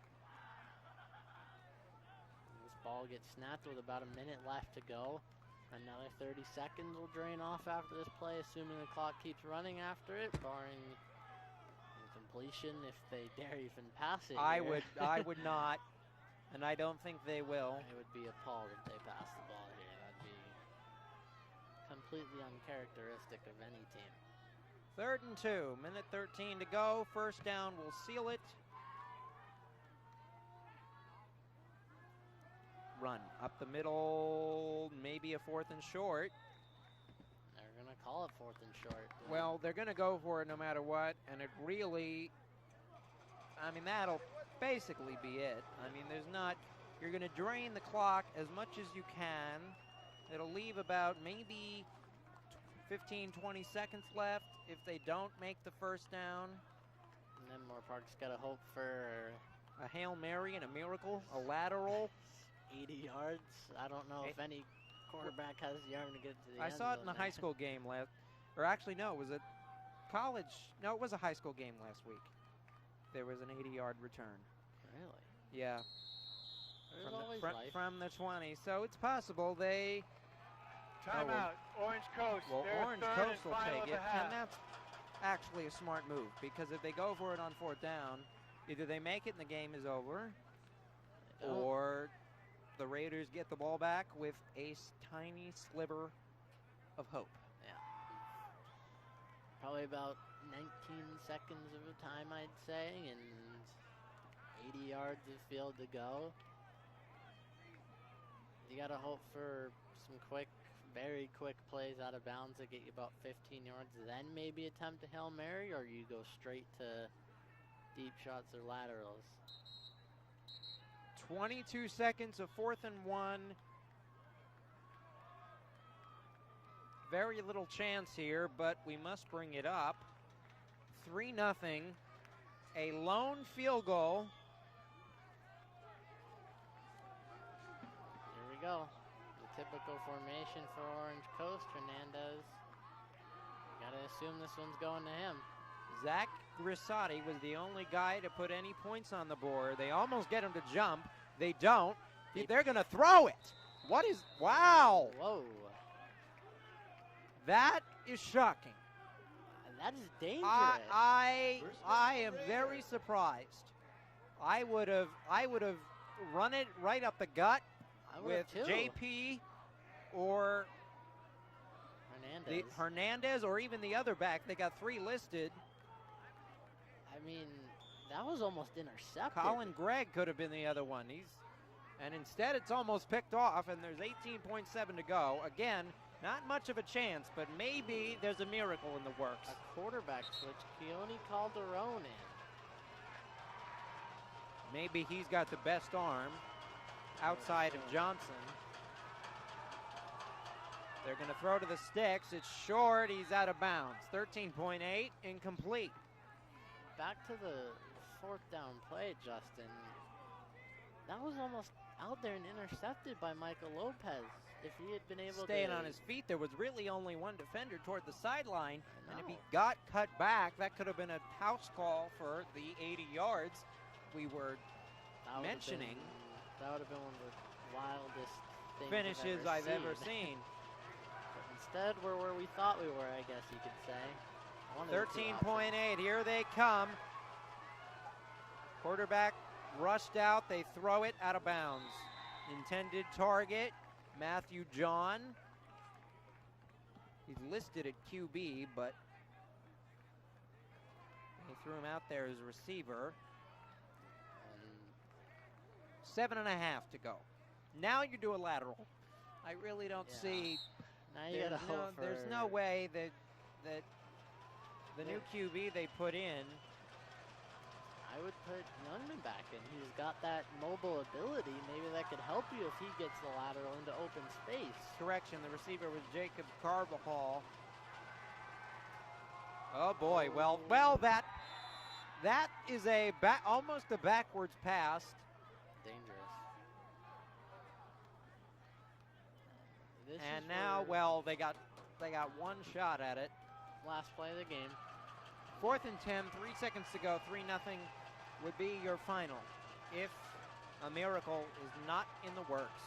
This ball gets snapped with about a minute left to go. Another 30 seconds will drain off after this play, assuming the clock keeps running after it, barring incompletion if they dare even pass it. I would not, and I don't think they will. I would be appalled if they pass the ball here. That'd be completely uncharacteristic of any team. 3rd and 2, minute 13 to go. First down will seal it. Run up the middle, maybe a 4th and short. They're going to call it 4th and short. Well, they're going to go for it no matter what, and it really, I mean, that'll basically be it. I mean, there's not, you're going to drain the clock as much as you can. It'll leave about maybe 15, 20 seconds left if they don't make the first down. And then Moorpark's got to hope for a Hail Mary and a miracle, a lateral. 80 yards. I don't know if any quarterback has the arm to get to the I end saw it in zone a high school game or actually no, was it college? No, it was a high school game last week. There was an 80-yard return. Really? Yeah. There's always life. From the 20, so it's possible they. Timeout. Orange Coast. Well, They're Orange third Coast and will final take of it, the half. and that's actually a smart move because if they go for it on 4th down, either they make it and the game is over, or the Raiders get the ball back with a tiny sliver of hope. Yeah. Probably about 19 seconds of a time, I'd say, and 80 yards of field to go. You got to hope for some quick, very quick plays out of bounds that get you about 15 yards, then maybe attempt a Hail Mary, or you go straight to deep shots or laterals. 22 seconds of 4th and 1. Very little chance here, but we must bring it up. 3-0. A lone field goal. Here we go. The typical formation for Orange Coast. Hernandez. Got to assume this one's going to him. Zach Grissotti was the only guy to put any points on the board. They almost get him to jump. They don't. They're going to throw it. What is, wow. Whoa. That is shocking. That is dangerous. I am very surprised. I would have run it right up the gut with JP or Hernandez or even the other back. They got 3 listed. I mean, that was almost intercepted. Colin Gregg could have been the other one. And instead it's almost picked off, and there's 18.7 to go. Again, not much of a chance, but maybe there's a miracle in the works. A quarterback switch. Keone Calderon in. Maybe he's got the best arm outside of Johnson. They're going to throw to the sticks. It's short. He's out of bounds. 13.8, incomplete. Back to the 4th down play, Justin. That was almost out there and intercepted by Michael Lopez. If he had been able Staying to on his feet, there was really only one defender toward the sideline. And if he got cut back, that could have been a house call for the 80 yards we were mentioning. That would have been one of the wildest finishes I've ever seen. But instead, we're where we thought we were, I guess you could say. 13.8, here they come. Quarterback rushed out, they throw it out of bounds. Intended target, Matthew John. He's listed at QB, but they threw him out there as a receiver. 7.5 to go. Now you do a lateral. I really don't see. Now you gotta hope for. There's no way that the new QB they put in. I would put Youngman back in. He's got that mobile ability. Maybe that could help you if he gets the lateral into open space. Correction, the receiver was Jacob Carvajal. Oh boy, well, that is almost a backwards pass. Dangerous. And now, well, they got one shot at it. Last play of the game. 4th and 10, 3 seconds to go, 3-0 would be your final if a miracle is not in the works.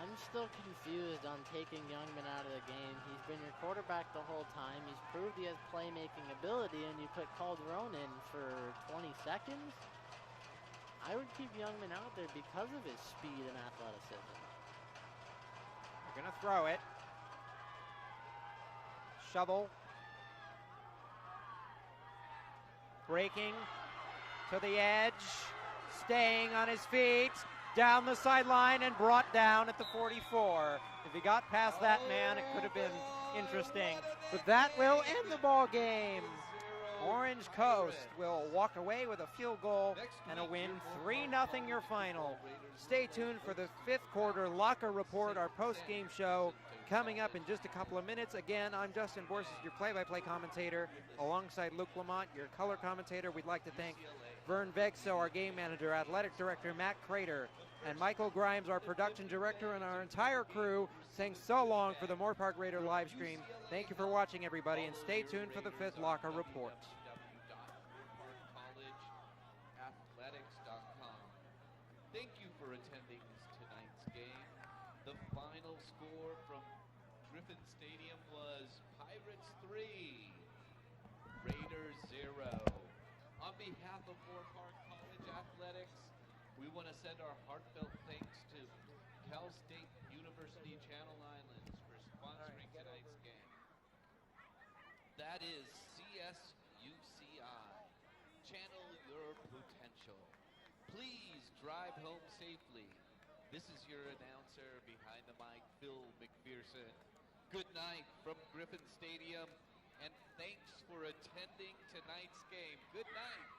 I'm still confused on taking Youngman out of the game. He's been your quarterback the whole time. He's proved he has playmaking ability, and you put Calderon in for 20 seconds? I would keep Youngman out there because of his speed and athleticism. They're going to throw it. shovel. Breaking to the edge, staying on his feet, down the sideline and brought down at the 44. If he got past that man, it could have been interesting. But that will end the ball game. Orange Coast will walk away with a field goal and a win. 3-0 your final. Stay tuned for the fifth quarter locker report, our post-game show, coming up in just a couple of minutes. Again, I'm Justin Borsis, your play-by-play commentator, alongside Luke Lamont, your color commentator. We'd like to thank Vern Vegso, our game manager, athletic director Matt Crater, and Michael Grimes, our production director, and our entire crew, saying so long for the Moorpark Raider live stream. Thank you for watching, everybody, and stay tuned for the fifth locker report. www.moorparkcollegeathletics.com. Thank you for attending tonight's game. The final score from Griffin Stadium was Pirates 3, Raiders 0. On behalf of Moorpark College Athletics, we want to send our heartfelt thanks to Cal State University Channel Islands for sponsoring tonight's game. That is CSUCI. Channel your potential. Please drive home safely. This is your announcer behind the mic, Phil McPherson. Good night from Griffin Stadium, and thanks for attending tonight's game. Good night.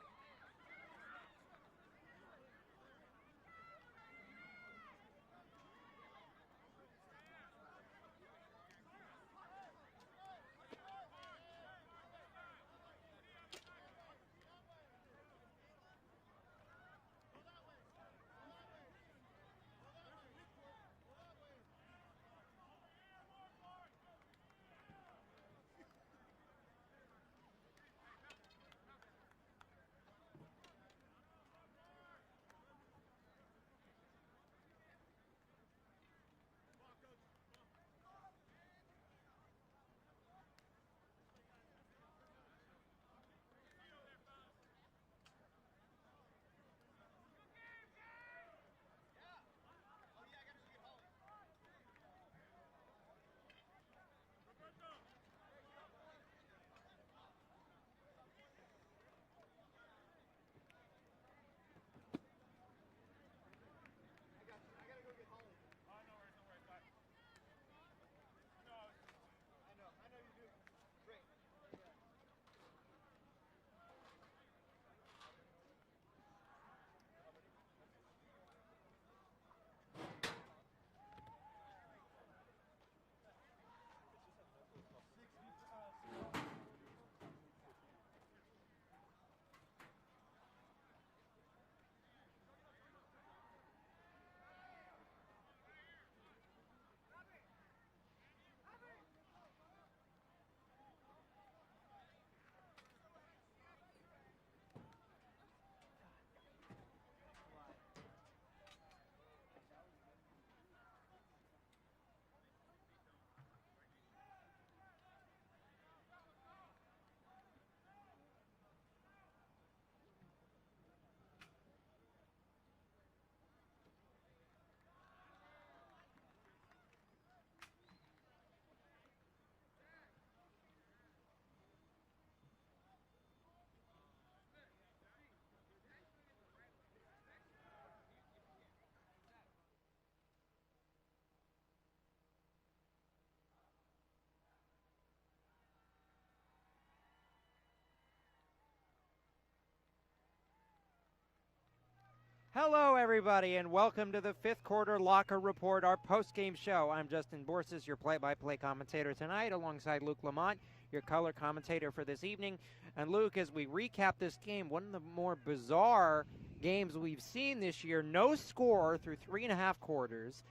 Hello, everybody, and welcome to the fifth quarter locker report, our post-game show. I'm Justin Borsis, your play-by-play commentator tonight, alongside Luke Lamont, your color commentator for this evening. And Luke, as we recap this game, one of the more bizarre games we've seen this year, no score through 3.5 quarters.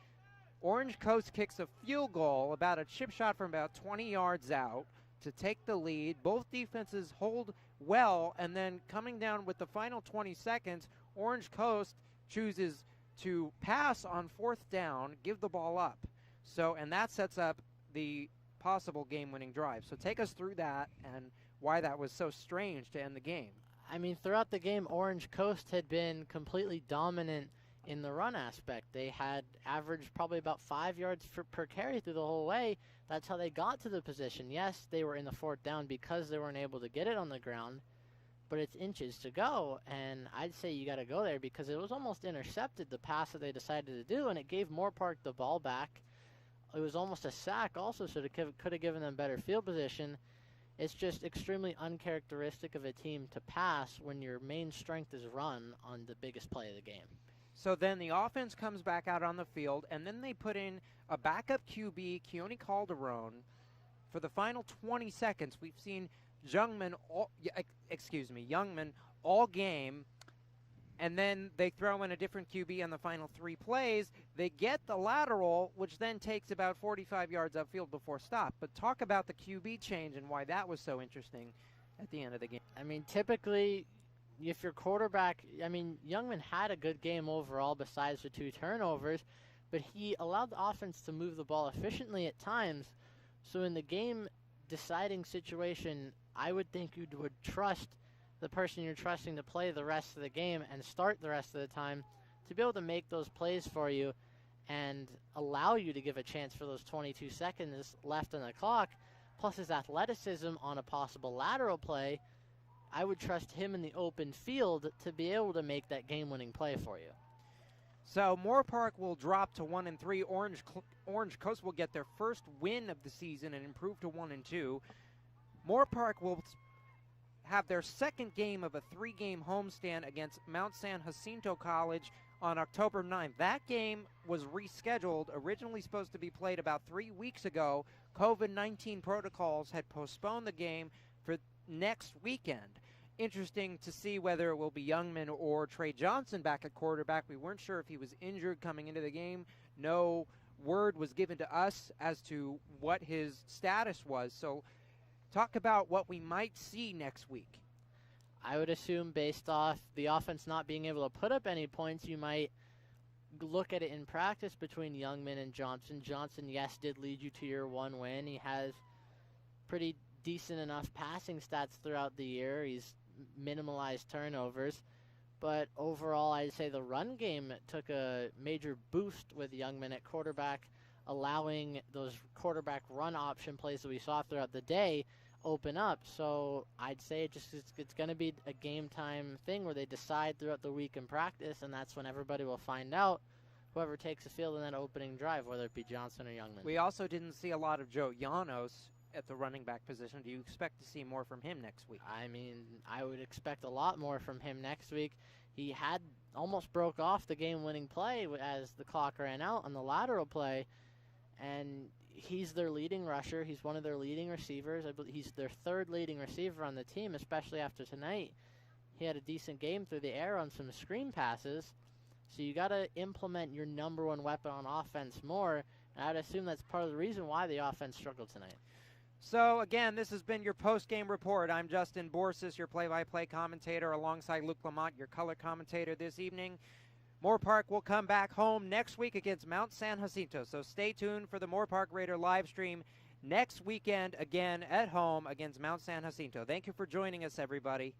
Orange Coast kicks a field goal, about a chip shot from about 20 yards out, to take the lead. Both defenses hold well, and then coming down with the final 20 seconds, Orange Coast chooses to pass on fourth down, give the ball up. And that sets up the possible game-winning drive. So take us through that and why that was so strange to end the game. I mean, throughout the game, Orange Coast had been completely dominant in the run aspect. They had averaged probably about 5 yards per carry through the whole way. That's how they got to the position. Yes, they were in the fourth down because they weren't able to get it on the ground, but it's inches to go, and I'd say you got to go there because it was almost intercepted, the pass that they decided to do, and it gave Moorpark the ball back. It was almost a sack also, so it could have given them better field position. It's just extremely uncharacteristic of a team to pass when your main strength is run on the biggest play of the game. So then the offense comes back out on the field, and then they put in a backup QB, Keone Calderon, for the final 20 seconds. We've seen Youngman all game, and then they throw in a different QB on the final 3 plays. They get the lateral, which then takes about 45 yards upfield before stop. But talk about the QB change and why that was so interesting at the end of the game. I mean, typically, if your quarterback, Youngman had a good game overall besides the 2 turnovers, but he allowed the offense to move the ball efficiently at times. So in the game-deciding situation, I would think you would trust the person you're trusting to play the rest of the game and start the rest of the time to be able to make those plays for you and allow you to give a chance for those 22 seconds left on the clock, plus his athleticism on a possible lateral play. I would trust him in the open field to be able to make that game-winning play for you. So Moorpark will drop to 1-3. Orange Coast will get their first win of the season and improve to 1-2. Moorpark will have their second game of a 3-game homestand against Mount San Jacinto College on October 9th. That game was rescheduled, originally supposed to be played about 3 weeks ago. COVID-19 protocols had postponed the game for next weekend. Interesting to see whether it will be Youngman or Trey Johnson back at quarterback. We weren't sure if he was injured coming into the game. No word was given to us as to what his status was. So talk about what we might see next week. I would assume based off the offense not being able to put up any points, you might look at it in practice between Youngman and Johnson. Johnson, yes, did lead you to your 1 win. He has pretty decent enough passing stats throughout the year. He's minimalized turnovers. But overall, I'd say the run game took a major boost with Youngman at quarterback, allowing those quarterback run option plays that we saw throughout the day open up. So I'd say it's going to be a game time thing where they decide throughout the week in practice, and that's when everybody will find out whoever takes the field in that opening drive, whether it be Johnson or Youngman. We also didn't see a lot of Joe Llanos at the running back position. Do you expect to see more from him next week? I mean, I would expect a lot more from him next week. He had almost broke off the game-winning play as the clock ran out on the lateral play, and he's their leading rusher. He's one of their leading receivers. I believe he's their 3rd leading receiver on the team, especially after tonight. He had a decent game through the air on some screen passes. So you got to implement your number 1 weapon on offense more, and I'd assume that's part of the reason why the offense struggled tonight. So, again, this has been your post-game report. I'm Justin Borsis, your play-by-play commentator, alongside Luke Lamont, your color commentator this evening. Moorpark will come back home next week against Mount San Jacinto, so stay tuned for the Moorpark Raider live stream next weekend, again at home against Mount San Jacinto. Thank you for joining us, everybody.